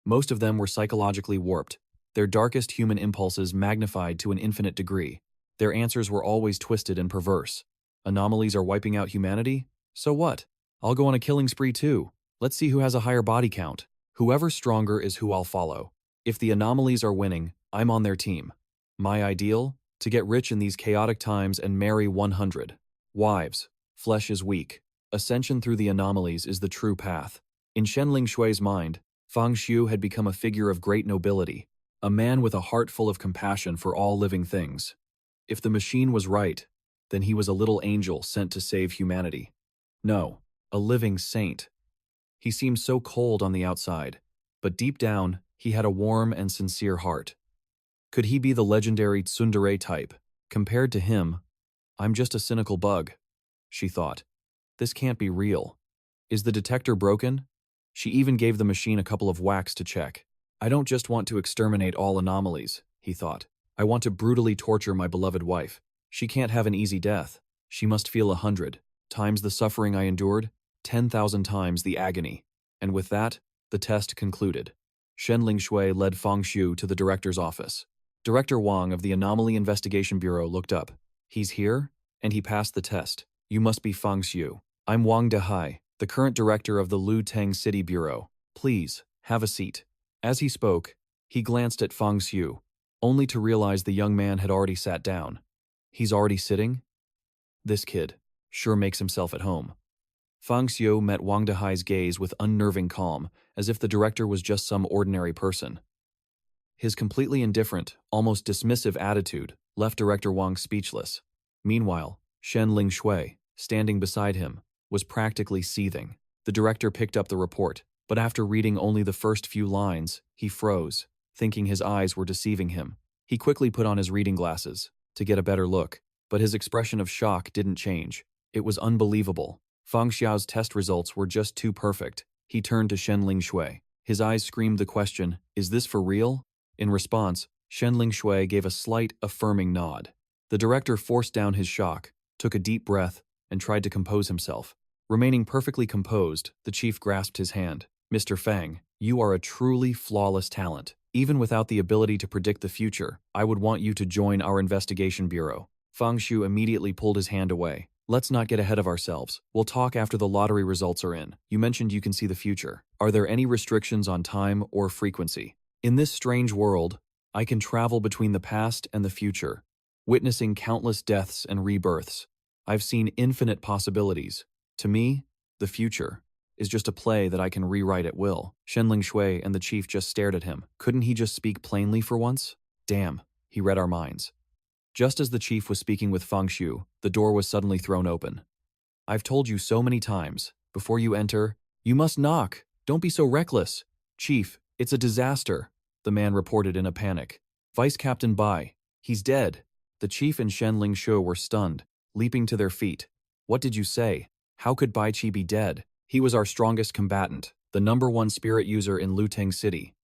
Most of them were psychologically warped, their darkest human impulses magnified to an infinite degree. Their answers were always twisted and perverse. Anomalies are wiping out humanity? So what? I'll go on a killing spree too. Let's see who has a higher body count. Whoever's stronger is who I'll follow. If the anomalies are winning, I'm on their team. My ideal? To get rich in these chaotic times and marry 100 wives. Flesh is weak. Ascension through the anomalies is the true path. In 𝘌𝙤𝙤𝙤's mind, 𝘌𝙤𝙢 had become a figure of great nobility, a man with a heart full of compassion for all living things. If the machine was right, then he was a little angel sent to save humanity. No, a living saint. He seemed so cold on the outside, but deep down, he had a warm and sincere heart. Could he be the legendary tsundere type? Compared to him, I'm just a cynical bug, she thought. This can't be real. Is the detector broken? She even gave the machine a couple of whacks to check. I don't just want to exterminate all anomalies, he thought. I want to brutally torture my beloved wife. She can't have an easy death. She must feel 100 times the suffering I endured, 10,000 times the agony. And with that, the test concluded. 𝘌𝙤𝙤𝙤 led 𝘌𝙤𝙢 to the director's office. Director Wang of the Anomaly Investigation Bureau looked up. He's here? And he passed the test. You must be 𝘌𝙤𝙢. I'm Wang Dehai, the current director of the 𝘿𝙚𝙢𝙤 City Bureau. Please, have a seat. As he spoke, he glanced at 𝘌𝙤𝙢, only to realize the young man had already sat down. He's already sitting? This kid sure makes himself at home. Fang Xiu met 𝙌𝙚𝙢𝙤𝙤's gaze with unnerving calm, as if the director was just some ordinary person. His completely indifferent, almost dismissive attitude left Director Wang speechless. Meanwhile, 𝘿𝙚𝙢𝙤𝙤, standing beside him, was practically seething. The director picked up the report, but after reading only the first few lines, he froze, thinking his eyes were deceiving him. He quickly put on his reading glasses to get a better look, but his expression of shock didn't change. It was unbelievable. Fang Xiao's test results were just too perfect. He turned to 𝘿𝙚𝙢𝙤𝙤. His eyes screamed the question, "Is this for real?" In response, 𝘿𝙚𝙢𝙤𝙤 gave a slight, affirming nod. The director forced down his shock, took a deep breath, and tried to compose himself. Remaining perfectly composed, the chief grasped his hand. "Mr. Fang, you are a truly flawless talent. Even without the ability to predict the future, I would want you to join our investigation bureau." Fang Xiu immediately pulled his hand away. "Let's not get ahead of ourselves. We'll talk after the lottery results are in. You mentioned you can see the future. Are there any restrictions on time or frequency? In this strange world, I can travel between the past and the future, witnessing countless deaths and rebirths. I've seen infinite possibilities. To me, the future is just a play that I can rewrite at will." 𝘿𝙚𝙢𝙤𝙤 and the chief just stared at him. Couldn't he just speak plainly for once? Damn, he read our minds. Just as the chief was speaking with Fang Xiu, the door was suddenly thrown open. "I've told you so many times, before you enter, you must knock. Don't be so reckless." "Chief, it's a disaster," the man reported in a panic. "Vice Captain Bai, he's dead." The chief and 𝘿𝙚𝙢𝙤𝙤 were stunned, leaping to their feet. "What did you say? How could Bai Qi be dead? He was our strongest combatant, the #1 spirit user in 𝘚𝙤 City.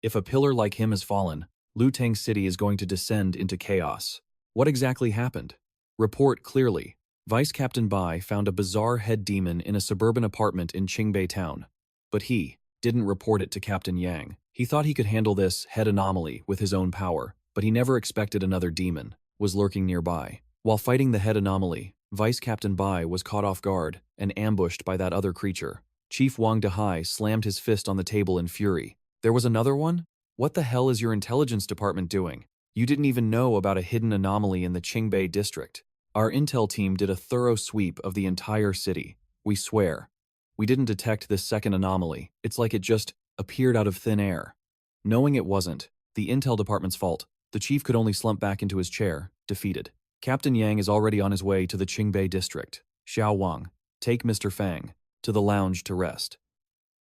If a pillar like him has fallen, 𝘚𝙤 City is going to descend into chaos." "What exactly happened?" "Report clearly. Vice Captain Bai found a bizarre head demon in a suburban apartment in Qingbei town. But he didn't report it to Captain Yang. He thought he could handle this head anomaly with his own power, but he never expected another demon was lurking nearby. While fighting the head anomaly, Vice Captain Bai was caught off guard and ambushed by that other creature." Chief 𝙌𝙚𝙢𝙤𝙤 slammed his fist on the table in fury. "There was another one? What the hell is your intelligence department doing? You didn't even know about a hidden anomaly in the Qingbei district. Our intel team did a thorough sweep of the entire city. We swear. We didn't detect this second anomaly. It's like it just appeared out of thin air." Knowing it wasn't the intel department's fault, the chief could only slump back into his chair, defeated. "Captain Yang is already on his way to the Qingbei district. Xiao Wang, take Mr. Fang to the lounge to rest.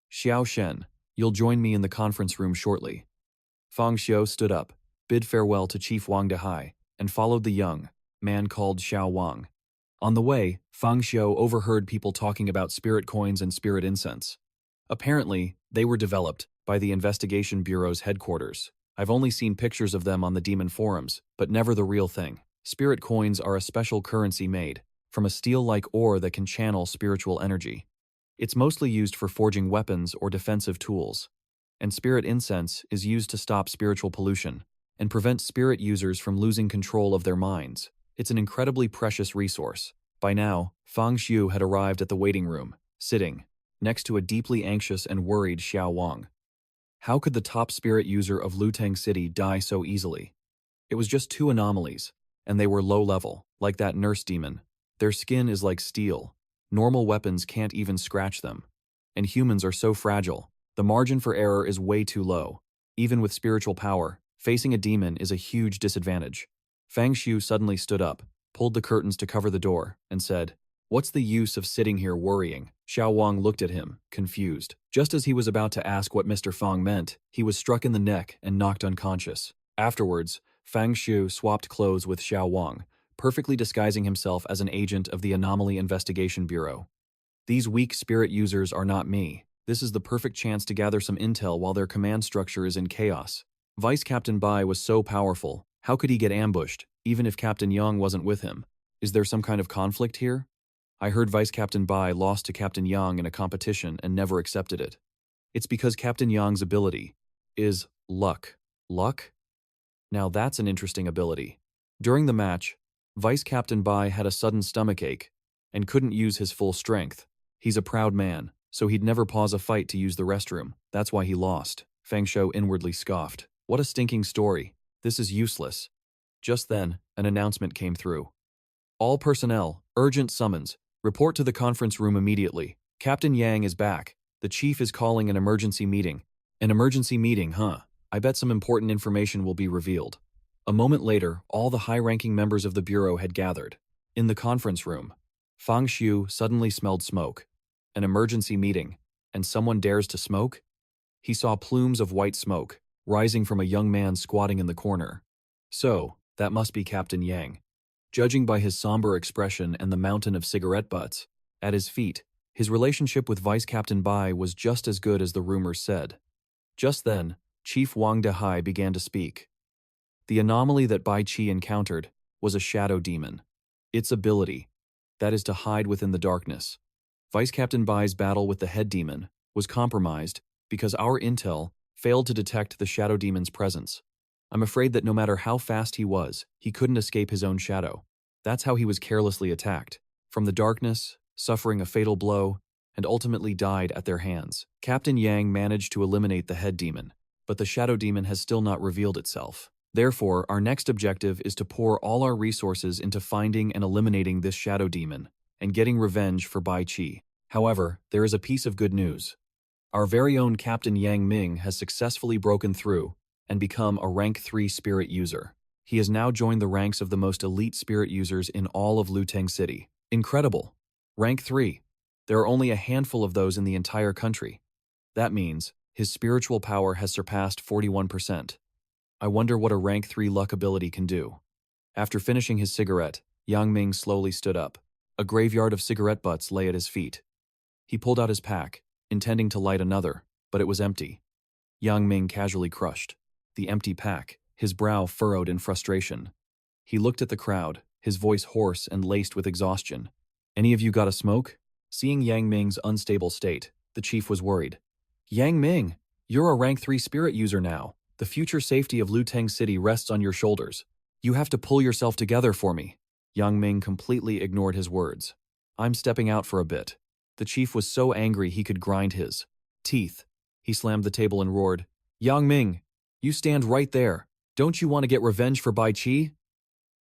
Xiao Shen, you'll join me in the conference room shortly." Fang Xiu stood up, bid farewell to Chief 𝙌𝙚𝙢𝙤, and followed the young man called Xiao Wang. On the way, Fang Xiu overheard people talking about spirit coins and spirit incense. Apparently, they were developed by the Investigation Bureau's headquarters. I've only seen pictures of them on the demon forums, but never the real thing. Spirit coins are a special currency made from a steel-like ore that can channel spiritual energy. It's mostly used for forging weapons or defensive tools. And spirit incense is used to stop spiritual pollution and prevent spirit users from losing control of their minds. It's an incredibly precious resource. By now, Fang Xiu had arrived at the waiting room, sitting next to a deeply anxious and worried Xiao Wang. How could the top spirit user of 𝘚𝙤 City die so easily? It was just 2 anomalies, and they were low-level, like that nurse demon. Their skin is like steel. Normal weapons can't even scratch them. And humans are so fragile. The margin for error is way too low. Even with spiritual power, facing a demon is a huge disadvantage. Fang Xiu suddenly stood up, pulled the curtains to cover the door, and said, "What's the use of sitting here worrying?" Xiao Wang looked at him, confused. Just as he was about to ask what Mr. Fang meant, he was struck in the neck and knocked unconscious. Afterwards, Fang Xiu swapped clothes with Xiao Wang, perfectly disguising himself as an agent of the Anomaly Investigation Bureau. "These weak spirit users are not me. This is the perfect chance to gather some intel while their command structure is in chaos. Vice Captain Bai was so powerful. How could he get ambushed, even if Captain Yang wasn't with him? Is there some kind of conflict here? I heard Vice Captain Bai lost to Captain Yang in a competition and never accepted it. It's because Captain Yang's ability is luck." Luck? Now that's an interesting ability. During the match, Vice Captain Bai had a sudden stomachache and couldn't use his full strength. He's a proud man, so he'd never pause a fight to use the restroom. That's why he lost. Fang Xiu inwardly scoffed. What a stinking story. This is useless. Just then, an announcement came through. "All personnel, urgent summons. Report to the conference room immediately. Captain Yang is back. The chief is calling an emergency meeting. An emergency meeting, huh? I bet some important information will be revealed. A moment later, all the high-ranking members of the bureau had gathered. In the conference room, Xiu suddenly smelled smoke. An emergency meeting, and someone dares to smoke? He saw plumes of white smoke, rising from a young man squatting in the corner. So, that must be Captain Yang. Judging by his somber expression and the mountain of cigarette butts at his feet, his relationship with Vice Captain Bai was just as good as the rumors said. Just then, Chief 𝘌𝙚𝙢𝙤𝙤 began to speak. The anomaly that Bai Qi encountered was a shadow demon. Its ability, that is to hide within the darkness. Vice Captain Bai's battle with the head demon was compromised because our intel failed to detect the shadow demon's presence. I'm afraid that no matter how fast he was, he couldn't escape his own shadow. That's how he was carelessly attacked. From the darkness, suffering a fatal blow, and ultimately died at their hands. Captain Yang managed to eliminate the head demon, but the shadow demon has still not revealed itself. Therefore, our next objective is to pour all our resources into finding and eliminating this shadow demon, and getting revenge for Bai Qi. However, there is a piece of good news. Our very own Captain Yang Ming has successfully broken through and become a rank 3 spirit user. He has now joined the ranks of the most elite spirit users in all of Luteng City. Incredible! Rank 3. There are only a handful of those in the entire country. That means his spiritual power has surpassed 41%. I wonder what a rank 3 luck ability can do. After finishing his cigarette, Yang Ming slowly stood up. A graveyard of cigarette butts lay at his feet. He pulled out his pack, intending to light another, but it was empty. Yang Ming casually crushed the empty pack, his brow furrowed in frustration. He looked at the crowd, his voice hoarse and laced with exhaustion. Any of you got a smoke? Seeing Yang Ming's unstable state, the chief was worried. Yang Ming, you're a rank 3 spirit user now. The future safety of Luteng City rests on your shoulders. You have to pull yourself together for me. Yang Ming completely ignored his words. I'm stepping out for a bit. The chief was so angry he could grind his teeth. He slammed the table and roared, Yang Ming, you stand right there. Don't you want to get revenge for Bai Qi?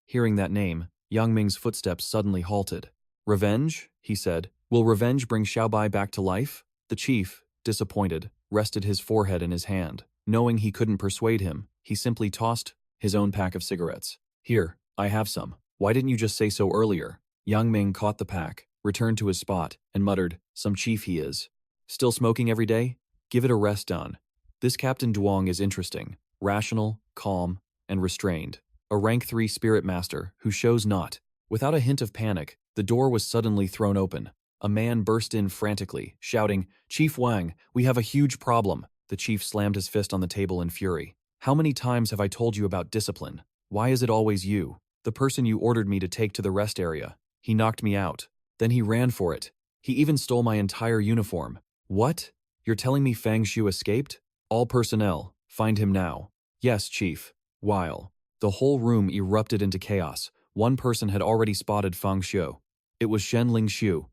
Hearing that name, Yang Ming's footsteps suddenly halted. Revenge? He said. Will revenge bring Xiaobai back to life? The chief, disappointed, rested his forehead in his hand. Knowing he couldn't persuade him, he simply tossed his own pack of cigarettes. Here, I have some. Why didn't you just say so earlier? Yang Ming caught the pack, returned to his spot, and muttered, some chief he is. Still smoking every day? Give it a rest on. This Captain Duong is interesting, rational, calm, and restrained. A rank 3 spirit master who shows not. Without a hint of panic, the door was suddenly thrown open. A man burst in frantically, shouting, Chief Wang, we have a huge problem. The chief slammed his fist on the table in fury. How many times have I told you about discipline? Why is it always you? The person you ordered me to take to the rest area. He knocked me out. Then he ran for it. He even stole my entire uniform. What? You're telling me Xiu escaped? All personnel, find him now. Yes, Chief. While the whole room erupted into chaos, one person had already spotted Xiu. It was Shen Lingxiu.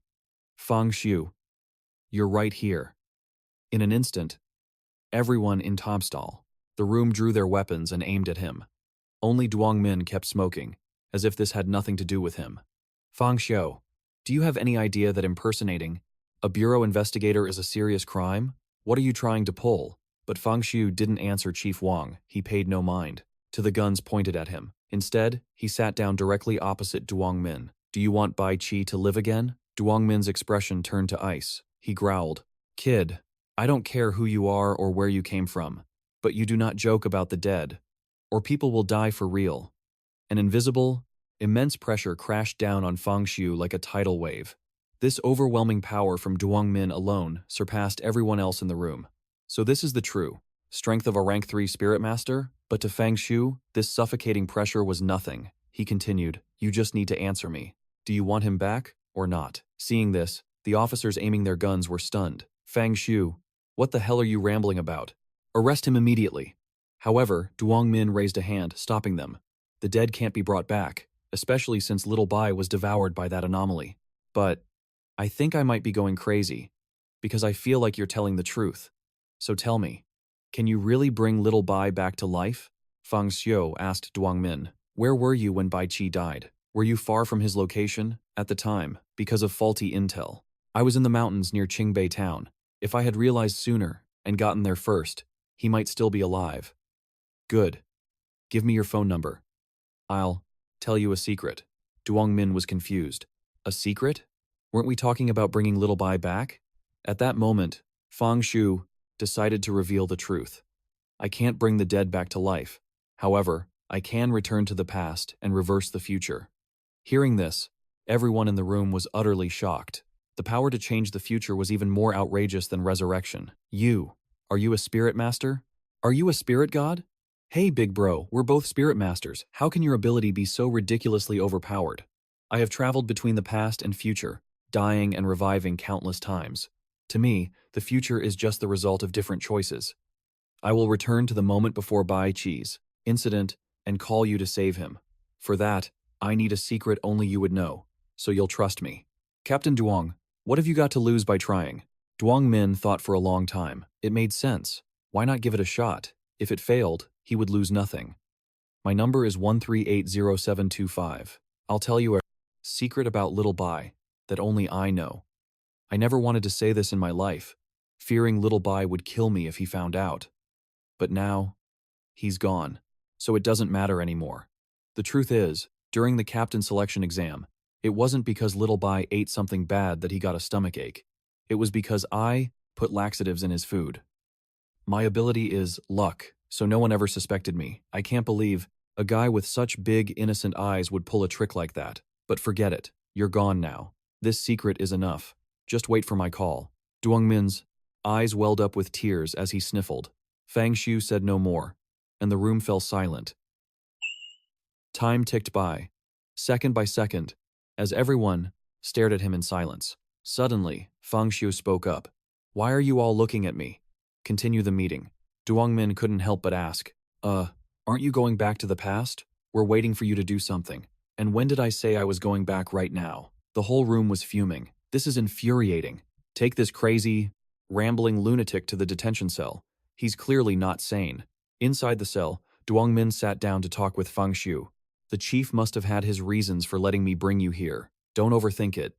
Xiu, you're right here. In an instant, everyone in Topstall, the room drew their weapons and aimed at him. Only Duong Min kept smoking, as if this had nothing to do with him. Xiu, do you have any idea that impersonating a bureau investigator is a serious crime? What are you trying to pull? But Xiu didn't answer Chief Wang. He paid no mind to the guns pointed at him. Instead, he sat down directly opposite Duong Min. Do you want Bai Qi to live again? Duong Min's expression turned to ice. He growled, Kid, I don't care who you are or where you came from, but you do not joke about the dead, or people will die for real. An invisible, immense pressure crashed down on Xiu like a tidal wave. This overwhelming power from Duong Min alone surpassed everyone else in the room. So this is the true strength of a rank 3 spirit master? But to Xiu, this suffocating pressure was nothing. He continued, you just need to answer me. Do you want him back or not? Seeing this, the officers aiming their guns were stunned. Xiu, what the hell are you rambling about? Arrest him immediately. However, Duong Min raised a hand, stopping them. The dead can't be brought back, especially since little Bai was devoured by that anomaly. But I think I might be going crazy, because I feel like you're telling the truth. So tell me, can you really bring little Bai back to life? Xiu asked Duong Min. Where were you when Bai Qi died? Were you far from his location at the time because of faulty intel? I was in the mountains near Qingbei town. If I had realized sooner and gotten there first, he might still be alive. Good. Give me your phone number. I'll tell you a secret. 𝙤𝙢𝙤𝙤 was confused. A secret? Weren't we talking about bringing little Bai back? At that moment, Fang Shu decided to reveal the truth. I can't bring the dead back to life. However, I can return to the past and reverse the future. Hearing this, everyone in the room was utterly shocked. The power to change the future was even more outrageous than resurrection. Are you a spirit master? Are you a spirit god? Hey big bro, we're both spirit masters. How can your ability be so ridiculously overpowered? I have traveled between the past and future, dying and reviving countless times. To me, the future is just the result of different choices. I will return to the moment before Bai Qi's incident and call you to save him. For that, I need a secret only you would know, so you'll trust me. Captain Duong, what have you got to lose by trying? 𝙤𝙤𝙤𝙤 thought for a long time. It made sense. Why not give it a shot? If it failed, he would lose nothing. My number is 1380725. I'll tell you a secret about little Bai that only I know. I never wanted to say this in my life, fearing little Bai would kill me if he found out. But now, he's gone, so it doesn't matter anymore. The truth is, during the captain selection exam, it wasn't because little Bai ate something bad that he got a stomachache. It was because I put laxatives in his food. My ability is luck, so no one ever suspected me. I can't believe a guy with such big, innocent eyes would pull a trick like that. But forget it, you're gone now. This secret is enough. Just wait for my call. 𝙤𝙤𝙤𝙤's eyes welled up with tears as he sniffled. Fang Shu said no more, and the room fell silent. Time ticked by, second by second, as everyone stared at him in silence. Suddenly, Fang Shu spoke up. Why are you all looking at me? Continue the meeting. 𝙤𝙤𝙤𝙤 couldn't help but ask. Aren't you going back to the past? We're waiting for you to do something. And when did I say I was going back right now? The whole room was fuming. This is infuriating. Take this crazy, rambling lunatic to the detention cell. He's clearly not sane. Inside the cell, 𝙤𝙤𝙤𝙤 sat down to talk with Fang Shu. The chief must have had his reasons for letting me bring you here. Don't overthink it.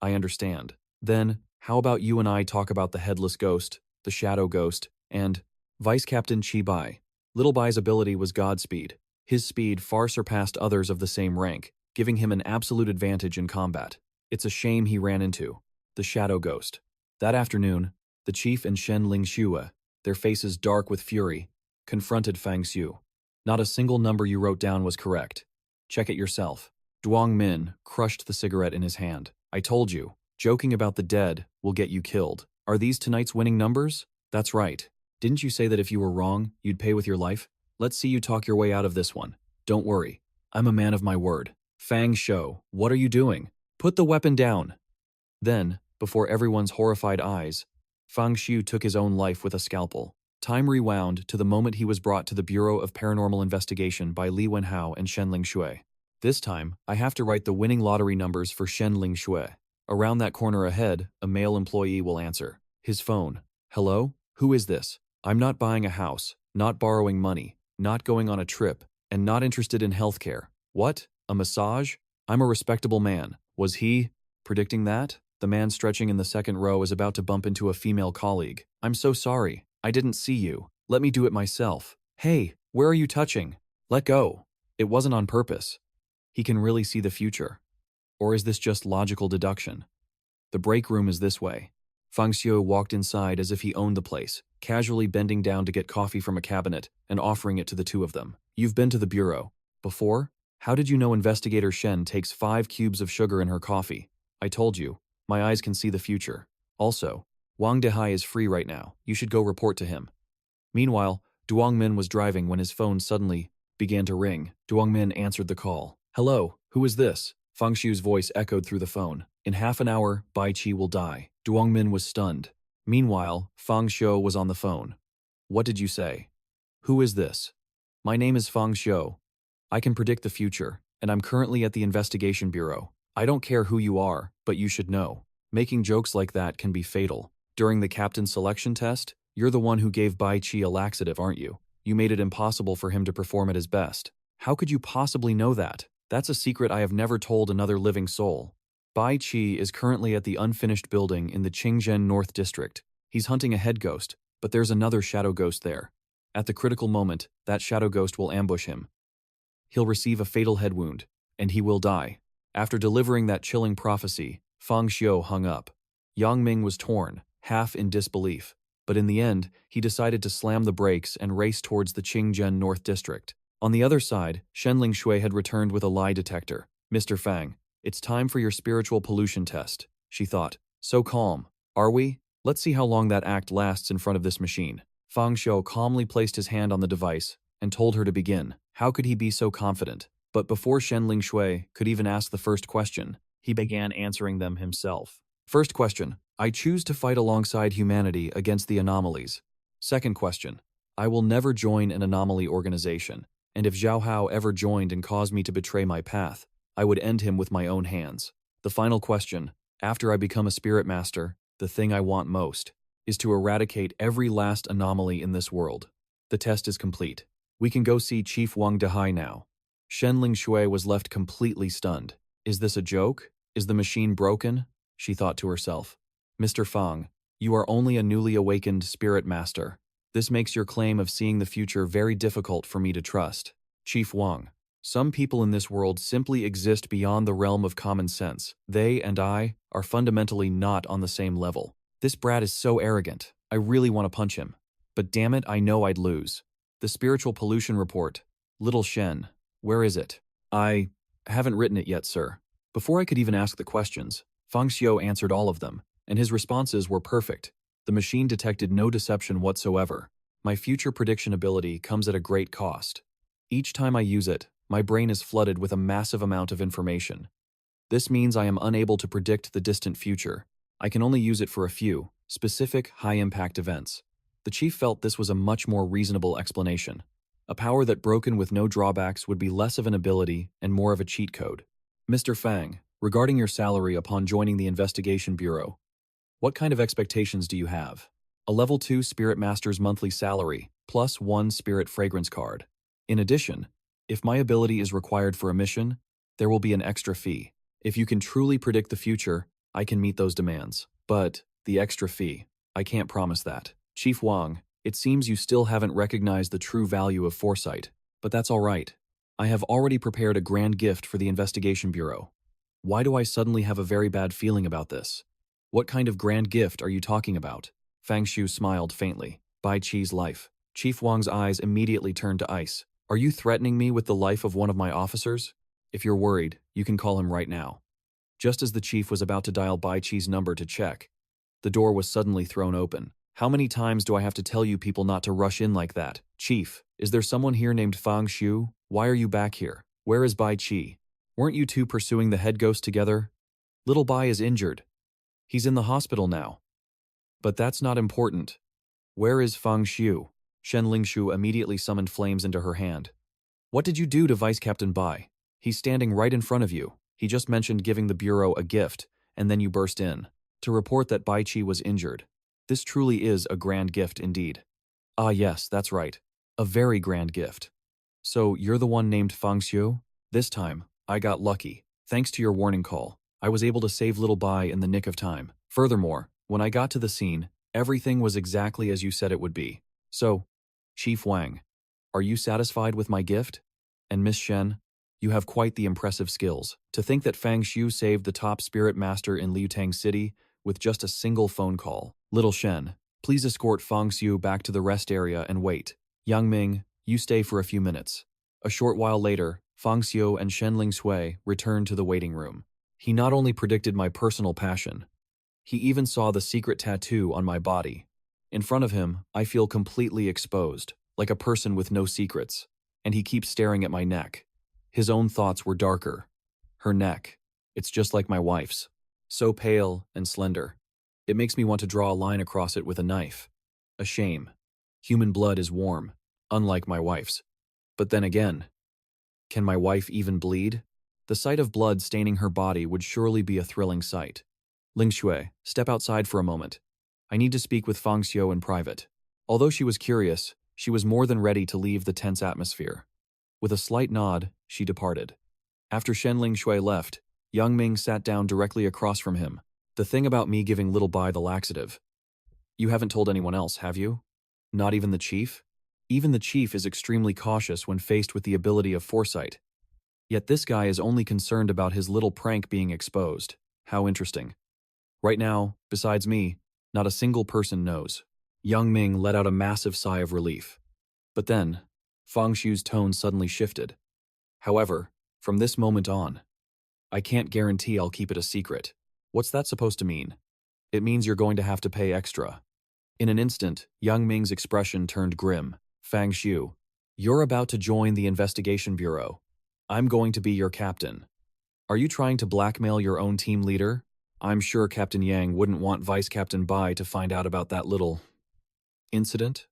I understand. Then, how about you and I talk about the headless ghost, the shadow ghost, and Vice Captain Qi Bai. Little Bai's ability was Godspeed. His speed far surpassed others of the same rank, giving him an absolute advantage in combat. It's a shame he ran into the shadow ghost. That afternoon, the chief and 𝘠𝙤𝙤𝙤𝙤, their faces dark with fury, confronted Fang Shu. Not a single number you wrote down was correct. Check it yourself. 𝙤𝙤𝙤𝙤 crushed the cigarette in his hand. I told you, joking about the dead will get you killed. Are these tonight's winning numbers? That's right. Didn't you say that if you were wrong, you'd pay with your life? Let's see you talk your way out of this one. Don't worry. I'm a man of my word. Fang Shu, what are you doing? Put the weapon down. Then, before everyone's horrified eyes, Fang Shu took his own life with a scalpel. Time rewound to the moment he was brought to the Bureau of Paranormal Investigation by Li Wenhao and 𝘠𝙤𝙤𝙤𝙤. This time, I have to write the winning lottery numbers for 𝘠𝙤𝙤𝙤𝙤. Around that corner ahead, a male employee will answer. His phone. Hello? Who is this? I'm not buying a house, not borrowing money, not going on a trip, and not interested in healthcare. What? A massage? I'm a respectable man. Was he predicting that? The man stretching in the second row is about to bump into a female colleague. I'm so sorry. I didn't see you. Let me do it myself. Hey, where are you touching? Let go. It wasn't on purpose. He can really see the future. Or is this just logical deduction? The break room is this way. Fang Shu walked inside as if he owned the place, casually bending down to get coffee from a cabinet and offering it to the two of them. You've been to the bureau before? How did you know Investigator Shen takes 5 cubes of sugar in her coffee? I told you. My eyes can see the future. Also, Wang Dehai is free right now. You should go report to him. Meanwhile, 𝙤𝙤𝙤𝙤𝙤 was driving when his phone suddenly began to ring. 𝙤𝙤𝙤𝙤𝙤 answered the call. Hello, who is this? Fang Shu's voice echoed through the phone. In half an hour, Bai Qi will die. 𝙤𝙤𝙤𝙤 was stunned. Meanwhile, Fang Shu was on the phone. What did you say? Who is this? My name is Fang Shu. I can predict the future, and I'm currently at the investigation bureau. I don't care who you are, but you should know. Making jokes like that can be fatal. During the captain selection test, you're the one who gave Bai Qi a laxative, aren't you? You made it impossible for him to perform at his best. How could you possibly know that? That's a secret I have never told another living soul. Bai Qi is currently at the unfinished building in the Qingzhen North District. He's hunting a head ghost, but there's another shadow ghost there. At the critical moment, that shadow ghost will ambush him. He'll receive a fatal head wound, and he will die. After delivering that chilling prophecy, Fang Xiu hung up. Yang Ming was torn, half in disbelief, but in the end, he decided to slam the brakes and race towards the Qingzhen North District. On the other side, Shenling Shui had returned with a lie detector. "Mr. Fang, it's time for your spiritual pollution test," she thought. "So calm, are we? Let's see how long that act lasts in front of this machine." Fang Xiu calmly placed his hand on the device and told her to begin. How could he be so confident? But before Shenling Shui could even ask the first question, he began answering them himself. First question: I choose to fight alongside humanity against the anomalies. Second question: I will never join an anomaly organization, and if Zhao Hao ever joined and caused me to betray my path, I would end him with my own hands. The final question: after I become a spirit master, the thing I want most is to eradicate every last anomaly in this world. The test is complete. We can go see Chief 𝘌𝙚𝙢𝙤𝙤 now. Shenling Shui was left completely stunned. Is this a joke? Is the machine broken? She thought to herself. Mr. Fang, you are only a newly awakened spirit master. This makes your claim of seeing the future very difficult for me to trust. Chief Wang, some people in this world simply exist beyond the realm of common sense. They and I are fundamentally not on the same level. This brat is so arrogant. I really want to punch him. But damn it, I know I'd lose. The spiritual pollution report. Little Shen, where is it? I haven't written it yet, sir. Before I could even ask the questions, Fang Xiu answered all of them, and his responses were perfect. The machine detected no deception whatsoever. My future prediction ability comes at a great cost. Each time I use it, my brain is flooded with a massive amount of information. This means I am unable to predict the distant future. I can only use it for a few, specific, high-impact events. The chief felt this was a much more reasonable explanation. A power that broken with no drawbacks would be less of an ability and more of a cheat code. Mr. Fang, regarding your salary upon joining the investigation bureau, what kind of expectations do you have? A level 2 Spirit Master's monthly salary, plus 1 Spirit Fragrance card. In addition, if my ability is required for a mission, there will be an extra fee. If you can truly predict the future, I can meet those demands. But the extra fee, I can't promise that. Chief Wang, it seems you still haven't recognized the true value of foresight, but that's all right. I have already prepared a grand gift for the investigation bureau. Why do I suddenly have a very bad feeling about this? What kind of grand gift are you talking about? Fang Xiu smiled faintly. Bai Qi's life. Chief Wang's eyes immediately turned to ice. Are you threatening me with the life of one of my officers? If you're worried, you can call him right now. Just as the chief was about to dial Bai Qi's number to check, the door was suddenly thrown open. How many times do I have to tell you people not to rush in like that? Chief, is there someone here named Fang Xiu? Why are you back here? Where is Bai Qi? Weren't you two pursuing the head ghost together? Little Bai is injured. He's in the hospital now. But that's not important. Where is Fang Xiu? Shenling Shu immediately summoned flames into her hand. What did you do to Vice Captain Bai? He's standing right in front of you. He just mentioned giving the bureau a gift, and then you burst in to report that Bai Qi was injured. This truly is a grand gift indeed. Ah yes, that's right. A very grand gift. So you're the one named Fang Xiu? This time, I got lucky. Thanks to your warning call, I was able to save little Bai in the nick of time. Furthermore, when I got to the scene, everything was exactly as you said it would be. So, Chief Wang, are you satisfied with my gift? And Miss Shen, you have quite the impressive skills. To think that Fang Xiu saved the top spirit master in Liutang City with just a single phone call. Little Shen, please escort Fang Xiu back to the rest area and wait. Yang Ming, you stay for a few minutes. A short while later, Fang Xiu and Shenling Shui returned to the waiting room. He not only predicted my personal passion, he even saw the secret tattoo on my body. In front of him, I feel completely exposed, like a person with no secrets, and he keeps staring at my neck. His own thoughts were darker. Her neck, it's just like my wife's. So pale and slender. It makes me want to draw a line across it with a knife. A shame. Human blood is warm, unlike my wife's. But then again, can my wife even bleed? The sight of blood staining her body would surely be a thrilling sight. Ling Shui, step outside for a moment. I need to speak with Fang Xiu in private. Although she was curious, she was more than ready to leave the tense atmosphere. With a slight nod, she departed. After Shenling Shui left, Ming sat down directly across from him. The thing about me giving little Bai the laxative. You haven't told anyone else, have you? Not even the chief? Even the chief is extremely cautious when faced with the ability of foresight. Yet this guy is only concerned about his little prank being exposed. How interesting. Right now, besides me, not a single person knows. Ming let out a massive sigh of relief. But then, Fang Xiu's tone suddenly shifted. However, from this moment on, I can't guarantee I'll keep it a secret. What's that supposed to mean? It means you're going to have to pay extra. In an instant, Ming's expression turned grim. Fang Xiu, you're about to join the investigation bureau. I'm going to be your captain. Are you trying to blackmail your own team leader? I'm sure Captain Yang wouldn't want Vice Captain Bai to find out about that little incident.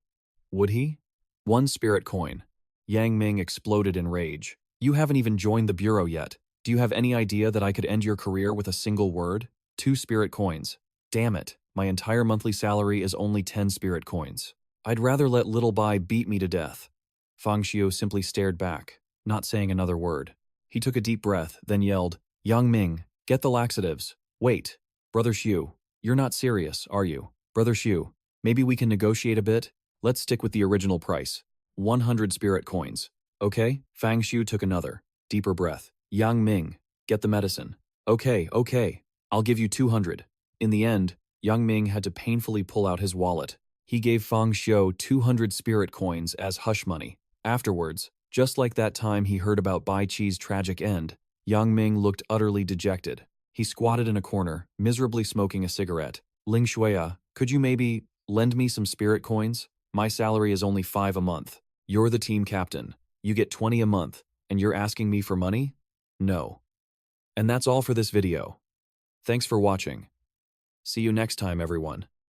Would he? 1 spirit coin. Ming exploded in rage. You haven't even joined the bureau yet. Do you have any idea that I could end your career with a single word? 2 spirit coins. Damn it, my entire monthly salary is only 10 spirit coins. I'd rather let little Bai beat me to death. Fang Xiu simply stared back, not saying another word. He took a deep breath, then yelled, Ming, get the laxatives. Wait, Brother Xiu, you're not serious, are you? Brother Xiu, maybe we can negotiate a bit? Let's stick with the original price. 100 spirit coins. Okay? Fang Xiu took another, deeper breath. Ming, get the medicine. Okay, I'll give you 200. In the end, Ming had to painfully pull out his wallet. He gave Fang Xiu 200 spirit coins as hush money. Afterwards, just like that time he heard about Bai Qi's tragic end, Ming looked utterly dejected. He squatted in a corner, miserably smoking a cigarette. Ling Shuya, could you maybe lend me some spirit coins? My salary is only 5 a month. You're the team captain. You get 20 a month, and you're asking me for money? No. And that's all for this video. Thanks for watching. See you next time, everyone.